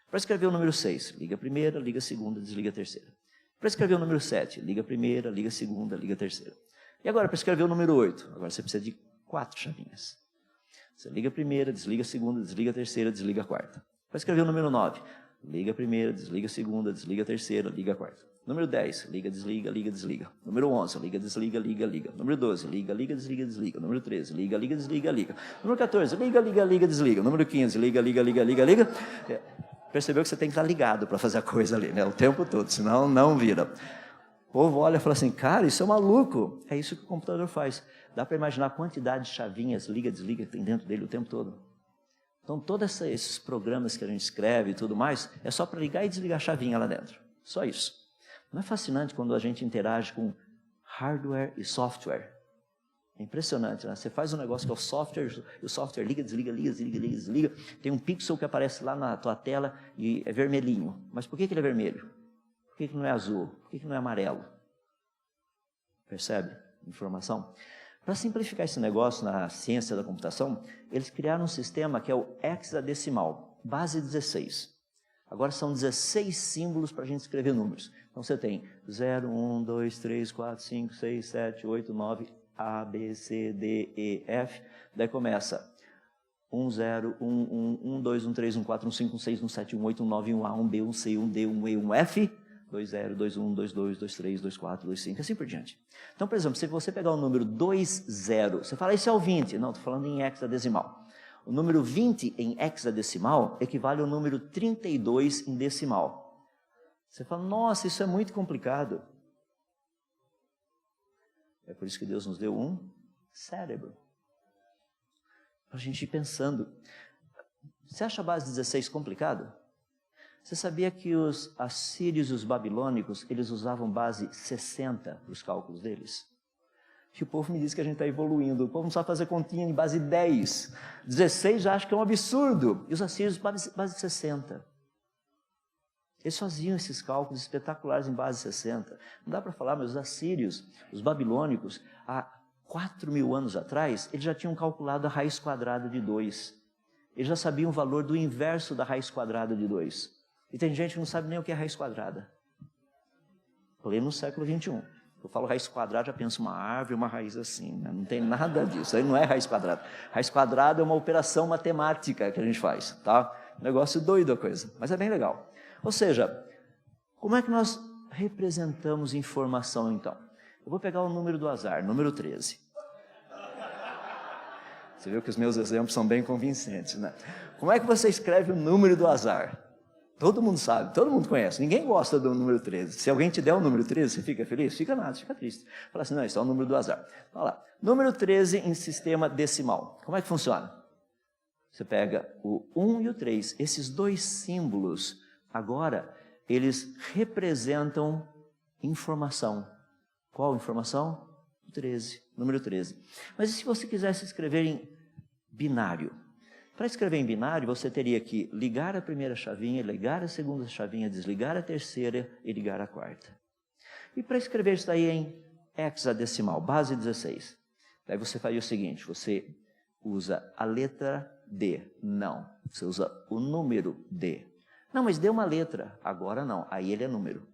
Para escrever o número 6, liga a primeira, liga a segunda, desliga a terceira. Para escrever o número 7, liga a primeira, liga a segunda, liga a terceira. E agora, para escrever o número 8, agora você precisa de 4 chavinhas. Você liga a primeira, desliga a segunda, desliga a terceira, desliga a quarta. Para escrever o número 9, liga a primeira, desliga a segunda, desliga a terceira, liga a quarta. Número 10, liga, desliga, liga, desliga. Número 11, liga, desliga, liga, liga. Número 12, liga, liga, desliga, desliga. Número 13, liga, liga, desliga, liga. Número 14, liga, liga, liga, desliga. Número 15, liga, liga, liga, liga, liga. Percebeu que você tem que estar ligado para fazer a coisa ali, né? O tempo todo, senão não vira. O povo olha e fala assim, cara, isso é maluco. É isso que o computador faz. Dá para imaginar a quantidade de chavinhas, liga, desliga, que tem dentro dele o tempo todo. Então, todos esses programas que a gente escreve e tudo mais, é só para ligar e desligar a chavinha lá dentro. Só isso. Não é fascinante quando a gente interage com hardware e software? É impressionante, né? Você faz um negócio que é o software, e o software liga, desliga, liga, desliga, liga, desliga. Tem um pixel que aparece lá na tua tela e é vermelhinho. Mas por que ele é vermelho? Por que não é azul? Por que não é amarelo? Percebe? Informação. Para simplificar esse negócio na ciência da computação, eles criaram um sistema que é o hexadecimal, base 16. Agora são 16 símbolos para a gente escrever números. Então você tem 0, 1, 2, 3, 4, 5, 6, 7, 8, 9, A, B, C, D, E, F. Daí começa 1, 0, 1, 1, 1, 2, 1, 3, 1, 4, 1, 5, 1, 6, 1, 7, 1, 8, 1, 9, 1, A, 1, B, 1, C, 1, D, 1, E, 1, F. 2, 0, 2, 1, 2, 2, 2, 3, 2, 4, 2, 5, assim por diante. Então, por exemplo, se você pegar o número 2, 0, você fala, isso é o 20. Não, estou falando em hexadecimal. O número 20 em hexadecimal equivale ao número 32 em decimal. Você fala, nossa, isso é muito complicado. É por isso que Deus nos deu um cérebro. Para a gente ir pensando. Você acha a base 16 complicado? Você sabia que os assírios e os babilônicos, eles usavam base 60 para os cálculos deles? E o povo me diz que a gente está evoluindo. O povo não sabe fazer continha em base 10. 16 já acha que é um absurdo. E os assírios, base 60. Eles faziam esses cálculos espetaculares em base 60. Não dá para falar, mas os assírios, os babilônicos, há 4.000 anos atrás, eles já tinham calculado a raiz quadrada de 2. Eles já sabiam o valor do inverso da raiz quadrada de 2. E tem gente que não sabe nem o que é raiz quadrada. Pleno século XXI. Eu falo raiz quadrada, já penso uma árvore, uma raiz assim. Né? Não tem nada disso, aí não é raiz quadrada. Raiz quadrada é uma operação matemática que a gente faz, tá? Negócio doido a coisa, mas é bem legal. Ou seja, como é que nós representamos informação então? Eu vou pegar o número do azar, número 13. Você viu que os meus exemplos são bem convincentes, né? Como é que você escreve o número do azar? Todo mundo sabe, todo mundo conhece. Ninguém gosta do número 13. Se alguém te der o número 13, você fica feliz? Fica nada, fica triste. Fala assim, não, isso é o número do azar. Olha lá, número 13 em sistema decimal. Como é que funciona? Você pega o 1 e o 3. Esses dois símbolos, agora, eles representam informação. Qual informação? O 13, número 13. Mas e se você quisesse escrever em binário? Para escrever em binário, você teria que ligar a primeira chavinha, ligar a segunda chavinha, desligar a terceira e ligar a quarta. E para escrever isso daí em hexadecimal, base 16, daí você faria o seguinte, você usa a letra D. Não, você usa o número D. Não, mas D é uma letra. Agora não, aí ele é número.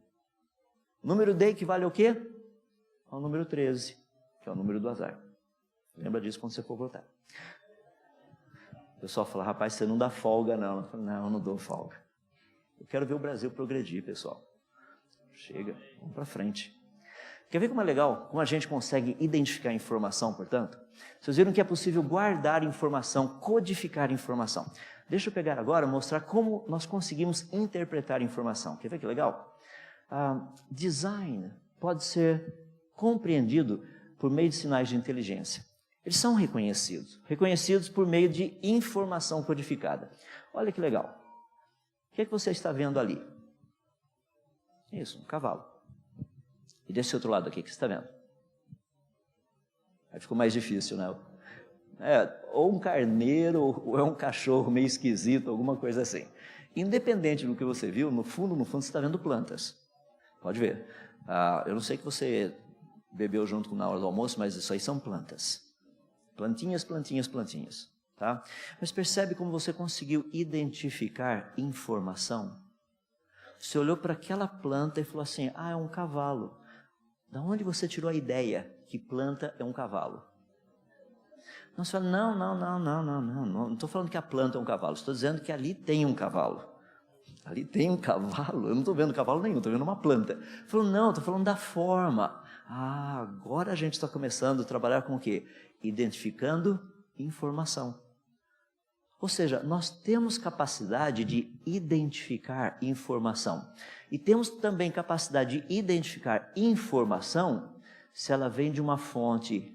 Número D equivale ao quê? Ao número 13, que é o número do azar. Lembra disso quando você for votar. O pessoal fala, rapaz, você não dá folga não. Eu falo, não, eu não dou folga. Eu quero ver o Brasil progredir, pessoal. Chega, vamos para frente. Quer ver como é legal? Como a gente consegue identificar informação, portanto? Vocês viram que é possível guardar informação, codificar informação. Deixa eu pegar agora e mostrar como nós conseguimos interpretar informação. Quer ver que legal? Design pode ser compreendido por meio de sinais de inteligência. Eles são reconhecidos por meio de informação codificada. Olha que legal. O que é que você está vendo ali? Isso, um cavalo. E desse outro lado aqui, o que você está vendo? Aí ficou mais difícil, né? Ou um carneiro, ou é um cachorro meio esquisito, alguma coisa assim. Independente do que você viu, no fundo você está vendo plantas. Pode ver. Eu não sei que você bebeu junto na hora do almoço, mas isso aí são plantas. Plantinhas, plantinhas, plantinhas. Tá? Mas percebe como você conseguiu identificar informação? Você olhou para aquela planta e falou assim, é um cavalo. Da onde você tirou a ideia que planta é um cavalo? Não, você fala, não estou falando que a planta é um cavalo, estou dizendo que ali tem um cavalo. Ali tem um cavalo? Eu não estou vendo cavalo nenhum, estou vendo uma planta. Falou, não, estou falando da forma. Agora a gente está começando a trabalhar com o quê? Identificando informação. Ou seja, nós temos capacidade de identificar informação. E temos também capacidade de identificar informação se ela vem de uma fonte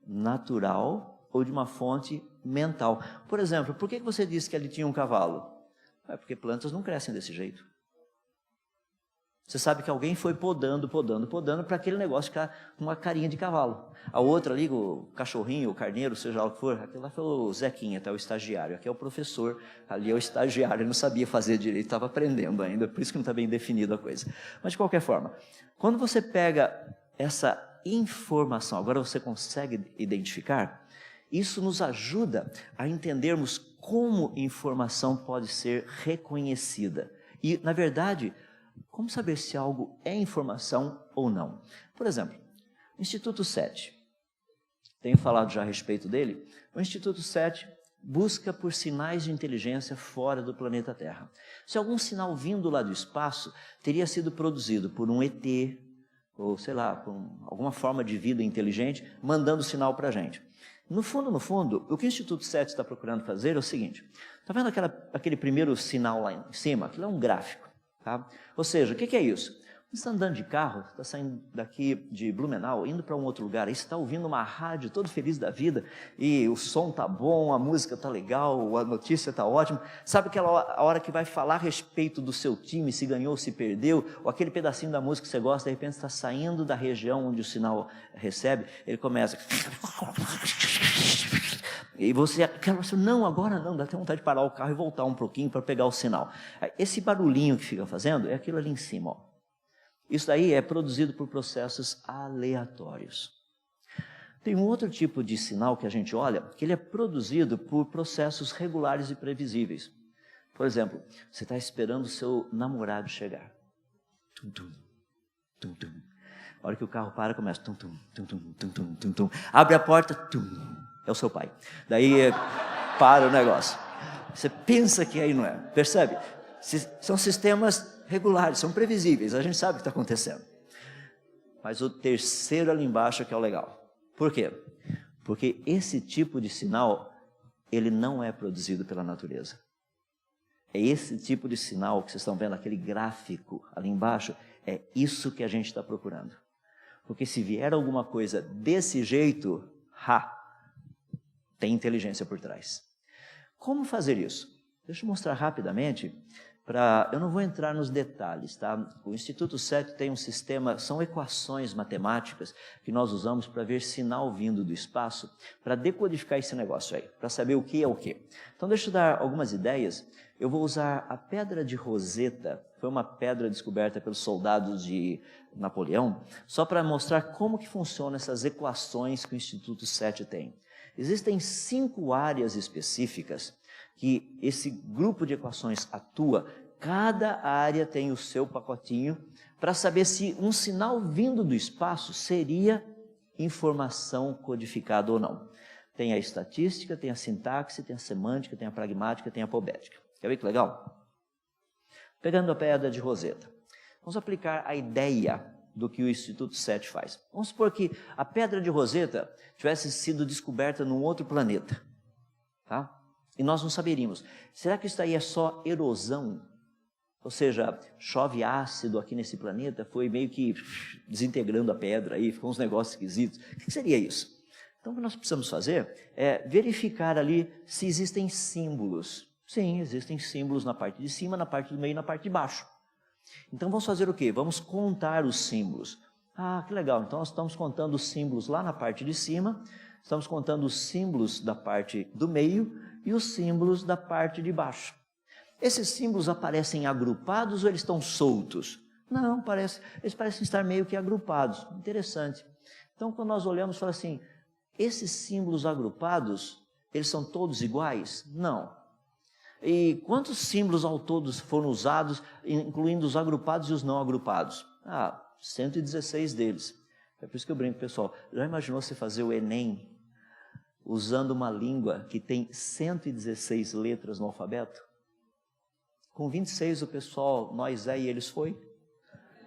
natural ou de uma fonte mental. Por exemplo, por que você disse que ali tinha um cavalo? Porque plantas não crescem desse jeito. Você sabe que alguém foi podando para aquele negócio ficar com uma carinha de cavalo. A outra ali, o cachorrinho, o carneiro, seja lá o que for, aquele lá foi o Zequinha, tá, o estagiário. Aqui é o professor, ali é o estagiário, ele não sabia fazer direito, estava aprendendo ainda, por isso que não está bem definido a coisa. Mas de qualquer forma, quando você pega essa informação, agora você consegue identificar, isso nos ajuda a entendermos como informação pode ser reconhecida. E, na verdade, como saber se algo é informação ou não? Por exemplo, o Instituto 7. Tenho falado já a respeito dele. O Instituto 7 busca por sinais de inteligência fora do planeta Terra. Se algum sinal vindo lá do espaço teria sido produzido por um ET, ou sei lá, por alguma forma de vida inteligente, mandando sinal para a gente. No fundo, o que o Instituto 7 está procurando fazer é o seguinte. Está vendo aquele primeiro sinal lá em cima? Aquilo é um gráfico. Tá? Ou seja, o que é isso? Você está andando de carro, está saindo daqui de Blumenau, indo para um outro lugar, aí você está ouvindo uma rádio todo feliz da vida, e o som está bom, a música está legal, a notícia está ótima. Sabe aquela hora que vai falar a respeito do seu time, se ganhou, se perdeu, ou aquele pedacinho da música que você gosta, de repente está saindo da região onde o sinal recebe, ele começa... E você quer não, agora não, dá até vontade de parar o carro e voltar um pouquinho para pegar o sinal. Esse barulhinho que fica fazendo é aquilo ali em cima. Ó. Isso daí é produzido por processos aleatórios. Tem um outro tipo de sinal que a gente olha, que ele é produzido por processos regulares e previsíveis. Por exemplo, você está esperando o seu namorado chegar. Tum, tum, tum, tum. A hora que o carro para, começa tum, tum, tum, tum, tum, tum, tum, tum. Abre a porta, tum. É o seu pai. Daí para o negócio. Você pensa que aí não é. Percebe? São sistemas regulares, são previsíveis. A gente sabe o que está acontecendo. Mas o terceiro ali embaixo que é o legal. Por quê? Porque esse tipo de sinal, ele não é produzido pela natureza. É esse tipo de sinal que vocês estão vendo, aquele gráfico ali embaixo, é isso que a gente está procurando. Porque se vier alguma coisa desse jeito, tem inteligência por trás. Como fazer isso? Deixa eu mostrar rapidamente, eu não vou entrar nos detalhes, tá? O Instituto 7 tem um sistema, são equações matemáticas que nós usamos para ver sinal vindo do espaço, para decodificar esse negócio aí, para saber o que é o que. Então deixa eu dar algumas ideias. Eu vou usar a pedra de Roseta, foi uma pedra descoberta pelos soldados de Napoleão, só para mostrar como que funcionam essas equações que o Instituto 7 tem. Existem 5 áreas específicas que esse grupo de equações atua. Cada área tem o seu pacotinho para saber se um sinal vindo do espaço seria informação codificada ou não. Tem a estatística, tem a sintaxe, tem a semântica, tem a pragmática, tem a apologética. Quer ver que legal? Pegando a pedra de Roseta, vamos aplicar a ideia do que o Instituto 7 faz. Vamos supor que a pedra de Roseta tivesse sido descoberta num outro planeta, tá? E nós não saberíamos. Será que isso aí é só erosão? Ou seja, chove ácido aqui nesse planeta, foi meio que desintegrando a pedra aí, ficou uns negócios esquisitos. O que seria isso? Então o que nós precisamos fazer é verificar ali se existem símbolos. Sim, existem símbolos na parte de cima, na parte do meio e na parte de baixo. Então vamos fazer o quê? Vamos contar os símbolos. Ah, que legal, então nós estamos contando os símbolos lá na parte de cima, estamos contando os símbolos da parte do meio e os símbolos da parte de baixo. Esses símbolos aparecem agrupados ou eles estão soltos? Não, eles parecem estar meio que agrupados. Interessante. Então quando nós olhamos, fala assim, esses símbolos agrupados, eles são todos iguais? Não. E quantos símbolos ao todo foram usados, incluindo os agrupados e os não agrupados? 116 deles. É por isso que eu brinco, pessoal. Já imaginou você fazer o Enem usando uma língua que tem 116 letras no alfabeto? Com 26 o pessoal, nós e eles foi.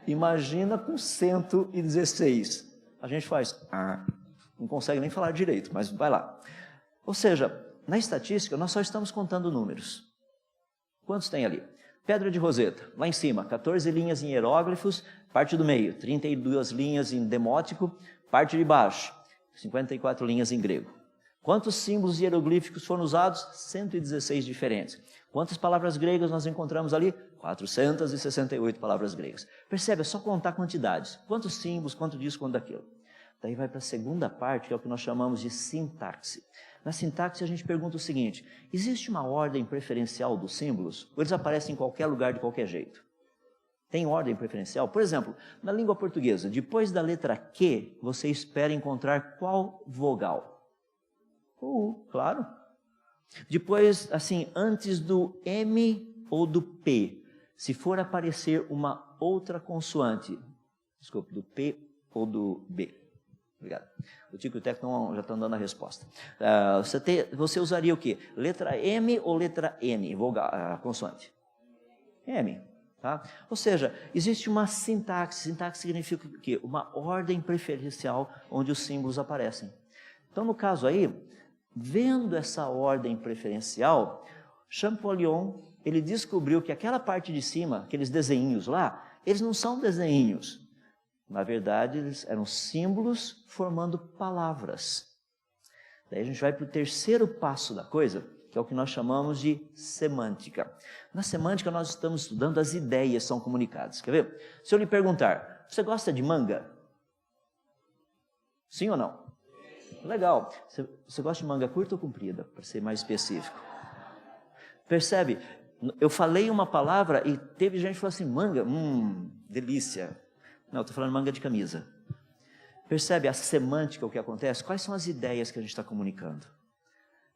Imagina com 116. A gente faz, não consegue nem falar direito, mas vai lá. Ou seja, na estatística, nós só estamos contando números. Quantos tem ali? Pedra de Roseta, lá em cima, 14 linhas em hieróglifos, parte do meio, 32 linhas em demótico, parte de baixo, 54 linhas em grego. Quantos símbolos hieroglíficos foram usados? 116 diferentes. Quantas palavras gregas nós encontramos ali? 468 palavras gregas. Percebe, é só contar quantidades. Quantos símbolos, quanto disso, quanto daquilo. Daí vai para a segunda parte, que é o que nós chamamos de sintaxe. Na sintaxe a gente pergunta o seguinte: existe uma ordem preferencial dos símbolos? Ou eles aparecem em qualquer lugar de qualquer jeito? Tem ordem preferencial? Por exemplo, na língua portuguesa, depois da letra Q, você espera encontrar qual vogal? O U, claro. Depois, assim, antes do M ou do P, se for aparecer uma outra consoante, desculpe, do P ou do B. Obrigado. O Tico e o Teco já estão dando a resposta. Você usaria o quê? Letra M ou letra N, vogal, consoante? M. Tá? Ou seja, existe uma sintaxe. Sintaxe significa o quê? Uma ordem preferencial onde os símbolos aparecem. Então, no caso aí, vendo essa ordem preferencial, Champollion, ele descobriu que aquela parte de cima, aqueles desenhinhos lá, eles não são desenhinhos. Na verdade, eles eram símbolos formando palavras. Daí a gente vai para o terceiro passo da coisa, que é o que nós chamamos de semântica. Na semântica, nós estamos estudando as ideias que são comunicadas. Quer ver? Se eu lhe perguntar, você gosta de manga? Sim ou não? Legal. Você gosta de manga curta ou comprida, para ser mais específico? Percebe? Eu falei uma palavra e teve gente que falou assim, manga, delícia. Não, eu estou falando manga de camisa. Percebe a semântica, o que acontece? Quais são as ideias que a gente está comunicando?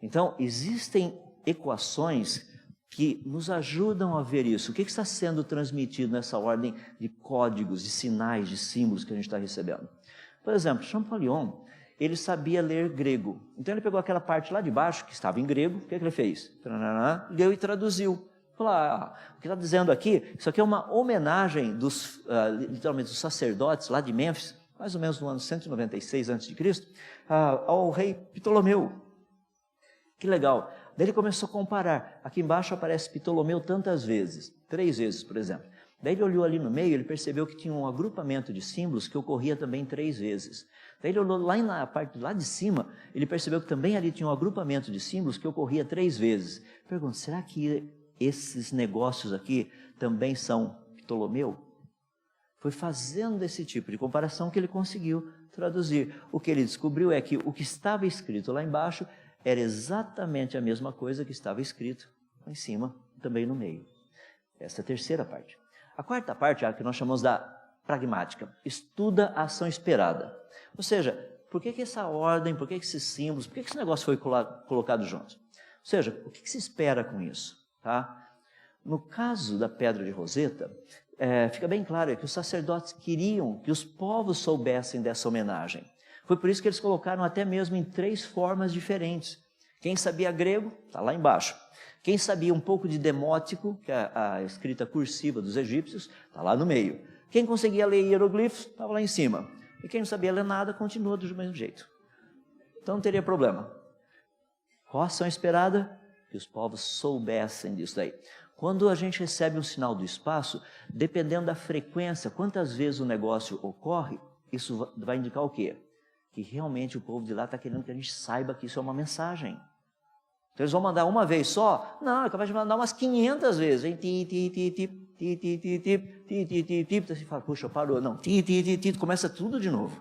Então, existem equações que nos ajudam a ver isso. O que está sendo transmitido nessa ordem de códigos, de sinais, de símbolos que a gente está recebendo? Por exemplo, Champollion, ele sabia ler grego. Então, ele pegou aquela parte lá de baixo, que estava em grego, o que ele fez? Leu e traduziu. Falou, o que está dizendo aqui, isso aqui é uma homenagem literalmente, dos sacerdotes lá de Mênfis, mais ou menos no ano 196 a.C., ao rei Ptolomeu. Que legal. Daí ele começou a comparar. Aqui embaixo aparece Ptolomeu tantas vezes, 3 vezes, por exemplo. Daí ele olhou ali no meio, ele percebeu que tinha um agrupamento de símbolos que ocorria também 3 vezes. Daí ele olhou lá na parte lá de cima, ele percebeu que também ali tinha um agrupamento de símbolos que ocorria 3 vezes. Pergunta, será que esses negócios aqui também são Ptolomeu? Foi fazendo esse tipo de comparação que ele conseguiu traduzir. O que ele descobriu é que o que estava escrito lá embaixo era exatamente a mesma coisa que estava escrito lá em cima, também no meio. Essa é a terceira parte. A quarta parte é a que nós chamamos da pragmática. Estuda a ação esperada. Ou seja, por que essa ordem, por que esses símbolos, por que esse negócio foi colocado junto? Ou seja, o que se espera com isso? Tá? No caso da Pedra de Roseta, fica bem claro que os sacerdotes queriam que os povos soubessem dessa homenagem. Foi por isso que eles colocaram até mesmo em 3 formas diferentes. Quem sabia grego, está lá embaixo. Quem sabia um pouco de demótico, que é a escrita cursiva dos egípcios, está lá no meio. Quem conseguia ler hieroglifos, estava lá em cima. E quem não sabia ler nada, continua do mesmo jeito. Então não teria problema. Qual a ação esperada? Que os povos soubessem disso daí. Quando a gente recebe um sinal do espaço, dependendo da frequência, quantas vezes o negócio ocorre, isso vai indicar o quê? Que realmente o povo de lá está querendo que a gente saiba que isso é uma mensagem. Então eles vão mandar uma vez só? Não, é capaz de mandar umas 500 vezes. Vem você fala, puxa, parou. Não, começa tudo de novo.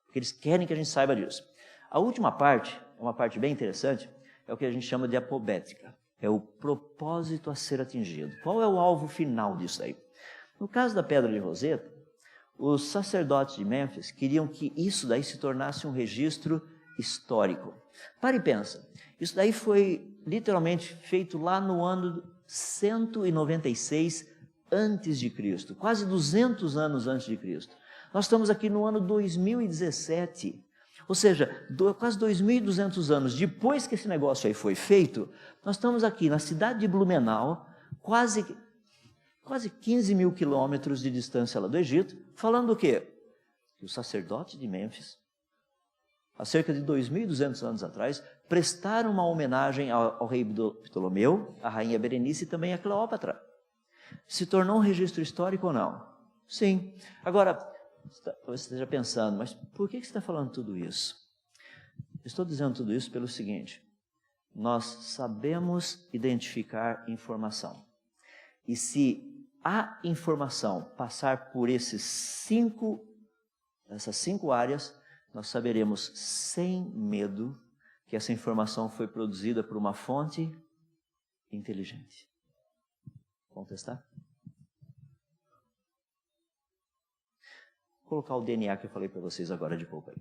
Porque eles querem que a gente saiba disso. A última parte, uma parte bem interessante, é o que a gente chama de apobética. É o propósito a ser atingido. Qual é o alvo final disso aí? No caso da Pedra de Roseta, os sacerdotes de Mênfis queriam que isso daí se tornasse um registro histórico. Para e pensa, isso daí foi literalmente feito lá no ano 196 a.C., quase 200 anos antes de Cristo. Nós estamos aqui no ano 2017, ou seja, quase 2.200 anos depois que esse negócio aí foi feito, nós estamos aqui na cidade de Blumenau, quase 15 mil quilômetros de distância lá do Egito, falando o quê? Que os sacerdotes de Mênfis, há cerca de 2.200 anos atrás, prestaram uma homenagem ao rei Ptolomeu, à rainha Berenice e também a Cleópatra. Se tornou um registro histórico ou não? Sim. Agora, você esteja pensando, mas por que você está falando tudo isso? Estou dizendo tudo isso pelo seguinte: nós sabemos identificar informação. E se a informação passar por essas 5 áreas, nós saberemos sem medo que essa informação foi produzida por uma fonte inteligente. Vamos testar? Vou colocar o DNA que eu falei para vocês agora de pouco aí.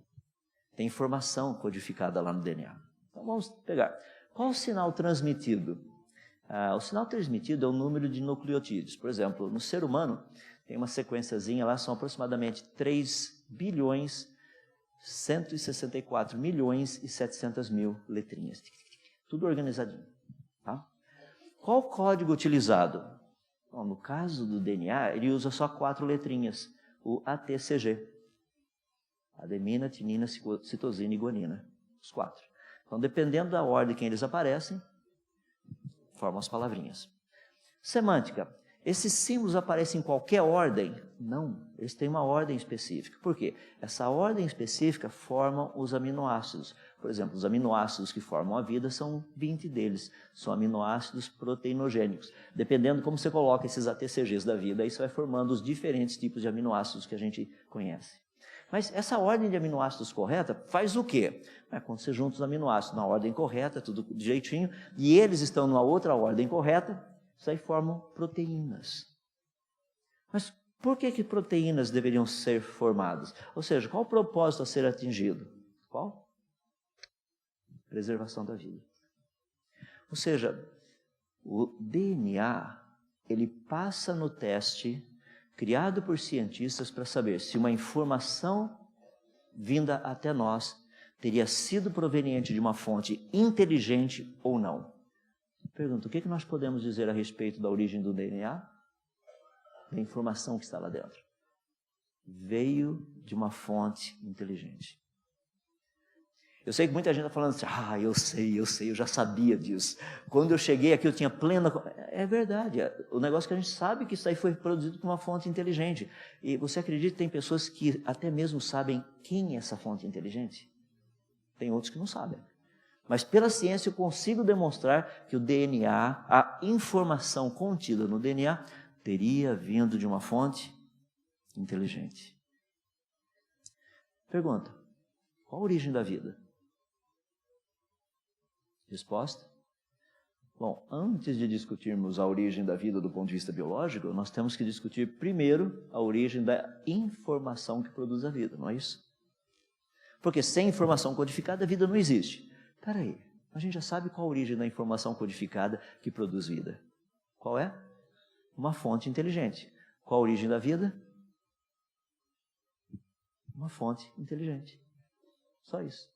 Tem informação codificada lá no DNA. Então vamos pegar. Qual o sinal transmitido? O sinal transmitido é o número de nucleotídeos. Por exemplo, no ser humano, tem uma sequenciazinha lá, são aproximadamente 3.164.700.000 letrinhas. Tudo organizadinho. Tá? Qual o código utilizado? Bom, no caso do DNA, ele usa só 4 letrinhas. O ATCG. Adenina, timina, citosina e guanina. Os 4. Então, dependendo da ordem que eles aparecem, formam as palavrinhas. Semântica. Esses símbolos aparecem em qualquer ordem? Não, eles têm uma ordem específica. Por quê? Essa ordem específica forma os aminoácidos. Por exemplo, os aminoácidos que formam a vida são 20 deles. São aminoácidos proteinogênicos. Dependendo de como você coloca esses ATCGs da vida, aí você vai formando os diferentes tipos de aminoácidos que a gente conhece. Mas essa ordem de aminoácidos correta faz o quê? Quando você junta os aminoácidos na ordem correta, tudo direitinho, e eles estão numa outra ordem correta, isso aí formam proteínas. Mas por que proteínas deveriam ser formadas? Ou seja, qual o propósito a ser atingido? Qual? Preservação da vida. Ou seja, o DNA, ele passa no teste criado por cientistas para saber se uma informação vinda até nós teria sido proveniente de uma fonte inteligente ou não. Pergunta, o que nós podemos dizer a respeito da origem do DNA? Da informação que está lá dentro. Veio de uma fonte inteligente. Eu sei que muita gente está falando assim, eu sei, eu já sabia disso. Quando eu cheguei aqui eu tinha plena... É verdade, o negócio que a gente sabe que isso aí foi produzido por uma fonte inteligente. E você acredita que tem pessoas que até mesmo sabem quem é essa fonte inteligente? Tem outros que não sabem. Mas pela ciência eu consigo demonstrar que o DNA, a informação contida no DNA, teria vindo de uma fonte inteligente. Pergunta, qual a origem da vida? Resposta? Bom, antes de discutirmos a origem da vida do ponto de vista biológico, nós temos que discutir primeiro a origem da informação que produz a vida, não é isso? Porque sem informação codificada a vida não existe. Espera aí, a gente já sabe qual a origem da informação codificada que produz vida. Qual é? Uma fonte inteligente. Qual a origem da vida? Uma fonte inteligente. Só isso.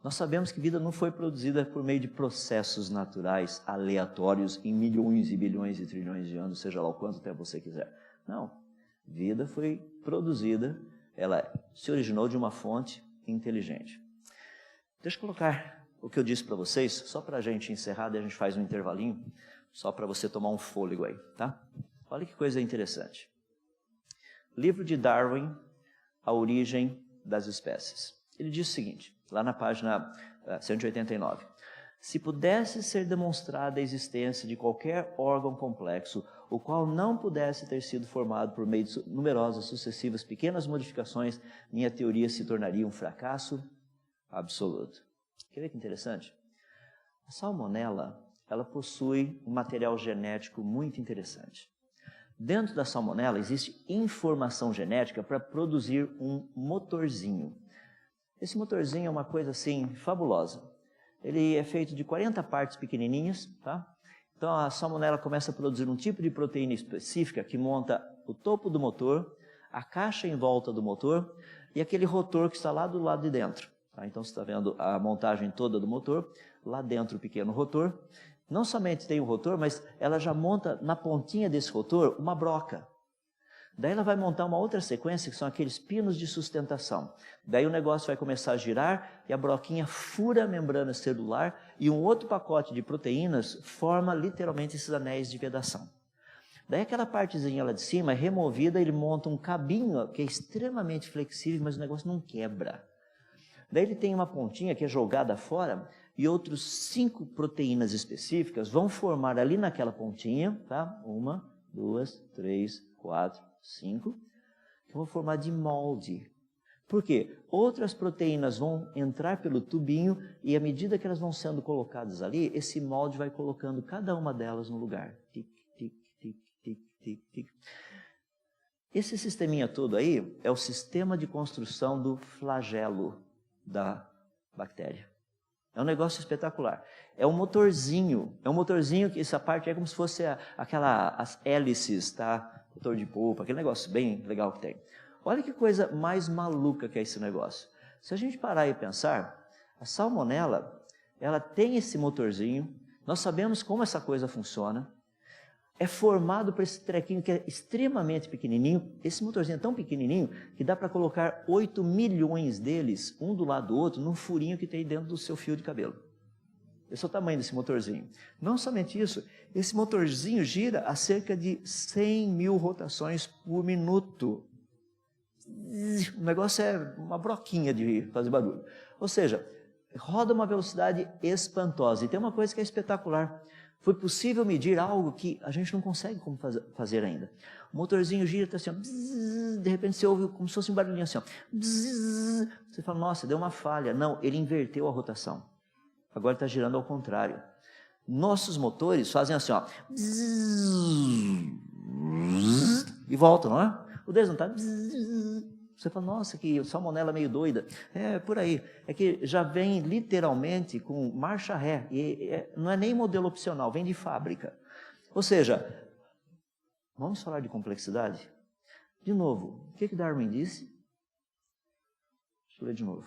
Nós sabemos que vida não foi produzida por meio de processos naturais aleatórios em milhões e bilhões e trilhões de anos, seja lá o quanto tempo você quiser. Não. Vida foi produzida, ela se originou de uma fonte inteligente. Deixa eu colocar o que eu disse para vocês, só para a gente encerrar, daí a gente faz um intervalinho, só para você tomar um fôlego aí, tá? Olha que coisa interessante. Livro de Darwin, A Origem das Espécies. Ele diz o seguinte, lá na página 189. Se pudesse ser demonstrada a existência de qualquer órgão complexo, o qual não pudesse ter sido formado por meio de numerosas sucessivas pequenas modificações, minha teoria se tornaria um fracasso absoluto. Quer ver que interessante? A salmonela, ela possui um material genético muito interessante. Dentro da salmonela existe informação genética para produzir um motorzinho. Esse motorzinho é uma coisa assim fabulosa. Ele é feito de 40 partes pequenininhas, tá? Então a salmonela começa a produzir um tipo de proteína específica que monta o topo do motor, a caixa em volta do motor e aquele rotor que está lá do lado de dentro. Tá? Então você está vendo a montagem toda do motor, lá dentro o pequeno rotor. Não somente tem o rotor, mas ela já monta na pontinha desse rotor uma broca. Daí ela vai montar uma outra sequência, que são aqueles pinos de sustentação. Daí o negócio vai começar a girar e a broquinha fura a membrana celular e um outro pacote de proteínas forma literalmente esses anéis de vedação. Daí aquela partezinha lá de cima é removida, ele monta um cabinho que é extremamente flexível, mas o negócio não quebra. Daí ele tem uma pontinha que é jogada fora e outros 5 proteínas específicas vão formar ali naquela pontinha, tá? 1, 2, 3, 4, 5, que eu vou formar de molde. Por quê? Outras proteínas vão entrar pelo tubinho e à medida que elas vão sendo colocadas ali, esse molde vai colocando cada uma delas no lugar. Tic, tic, tic, tic, tic, tic. Esse sisteminha todo aí é o sistema de construção do flagelo da bactéria. É um negócio espetacular. É um motorzinho que essa parte é como se fosse as hélices, tá? Motor de polpa, aquele negócio bem legal que tem. Olha que coisa mais maluca que é esse negócio. Se a gente parar e pensar, a salmonela, ela tem esse motorzinho, nós sabemos como essa coisa funciona, é formado por esse trequinho que é extremamente pequenininho. Esse motorzinho é tão pequenininho que dá para colocar 8 milhões deles, um do lado do outro, num furinho que tem dentro do seu fio de cabelo. Esse é o tamanho desse motorzinho. Não somente isso, esse motorzinho gira a cerca de 100 mil rotações por minuto. O negócio é uma broquinha de fazer barulho. Ou seja, roda uma velocidade espantosa. E tem uma coisa que é espetacular. Foi possível medir algo que a gente não consegue como fazer ainda. O motorzinho gira, está assim, ó, bzz, de repente você ouve como se fosse um barulhinho assim, ó, bzz, você fala, nossa, deu uma falha. Não, ele inverteu a rotação. Agora está girando ao contrário. Nossos motores fazem assim, ó, bzz, e voltam, não é? O deles não está, você fala, nossa, que salmonela meio doida. É, por aí. É que já vem literalmente com marcha ré. E não é nem modelo opcional, vem de fábrica. Ou seja, vamos falar de complexidade? De novo, o que Darwin disse? Deixa eu ler de novo.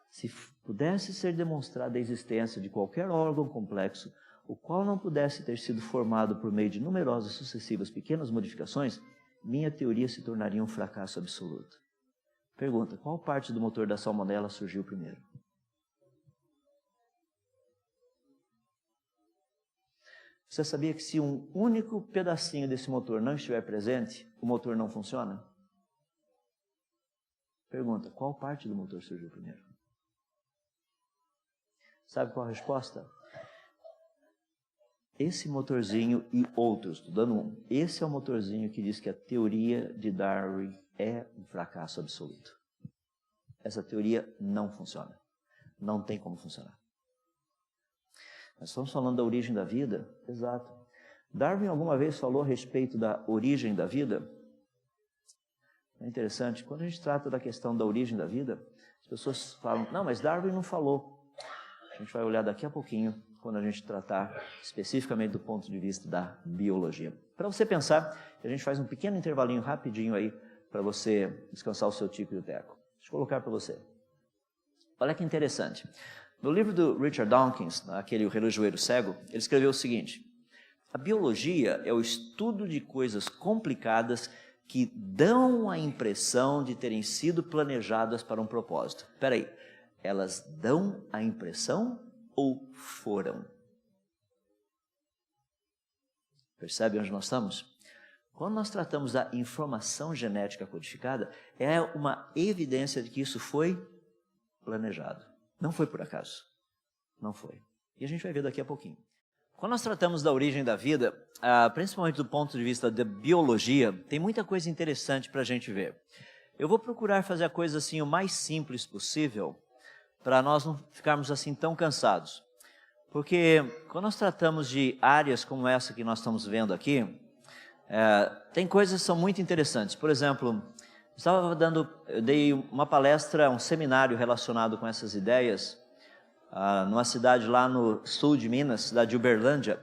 Se pudesse ser demonstrada a existência de qualquer órgão complexo, o qual não pudesse ter sido formado por meio de numerosas sucessivas pequenas modificações, minha teoria se tornaria um fracasso absoluto. Pergunta, qual parte do motor da salmonela surgiu primeiro? Você sabia que se um único pedacinho desse motor não estiver presente, o motor não funciona? Pergunta, qual parte do motor surgiu primeiro? Sabe qual a resposta? Esse motorzinho e outros, estou dando um. Esse é o motorzinho que diz que a teoria de Darwin é um fracasso absoluto. Essa teoria não funciona. Não tem como funcionar. Nós estamos falando da origem da vida? Exato. Darwin alguma vez falou a respeito da origem da vida? É interessante, quando a gente trata da questão da origem da vida, as pessoas falam, não, mas Darwin não falou. A gente vai olhar daqui a pouquinho, quando a gente tratar especificamente do ponto de vista da biologia. Para você pensar, a gente faz um pequeno intervalinho rapidinho aí, para você descansar o seu tico e o teco. Deixa eu colocar para você. Olha que interessante. No livro do Richard Dawkins, aquele O Relojoeiro Cego, ele escreveu o seguinte, a biologia é o estudo de coisas complicadas que dão a impressão de terem sido planejadas para um propósito. Espera aí, elas dão a impressão ou foram? Percebe onde nós estamos? Quando nós tratamos da informação genética codificada, é uma evidência de que isso foi planejado. Não foi por acaso. Não foi. E a gente vai ver daqui a pouquinho. Quando nós tratamos da origem da vida, principalmente do ponto de vista da biologia, tem muita coisa interessante para a gente ver. Eu vou procurar fazer a coisa assim o mais simples possível, para nós não ficarmos assim tão cansados. Porque quando nós tratamos de áreas como essa que nós estamos vendo aqui, tem coisas que são muito interessantes. Por exemplo, eu dei uma palestra, um seminário relacionado com essas ideias, numa cidade lá no sul de Minas, cidade de Uberlândia,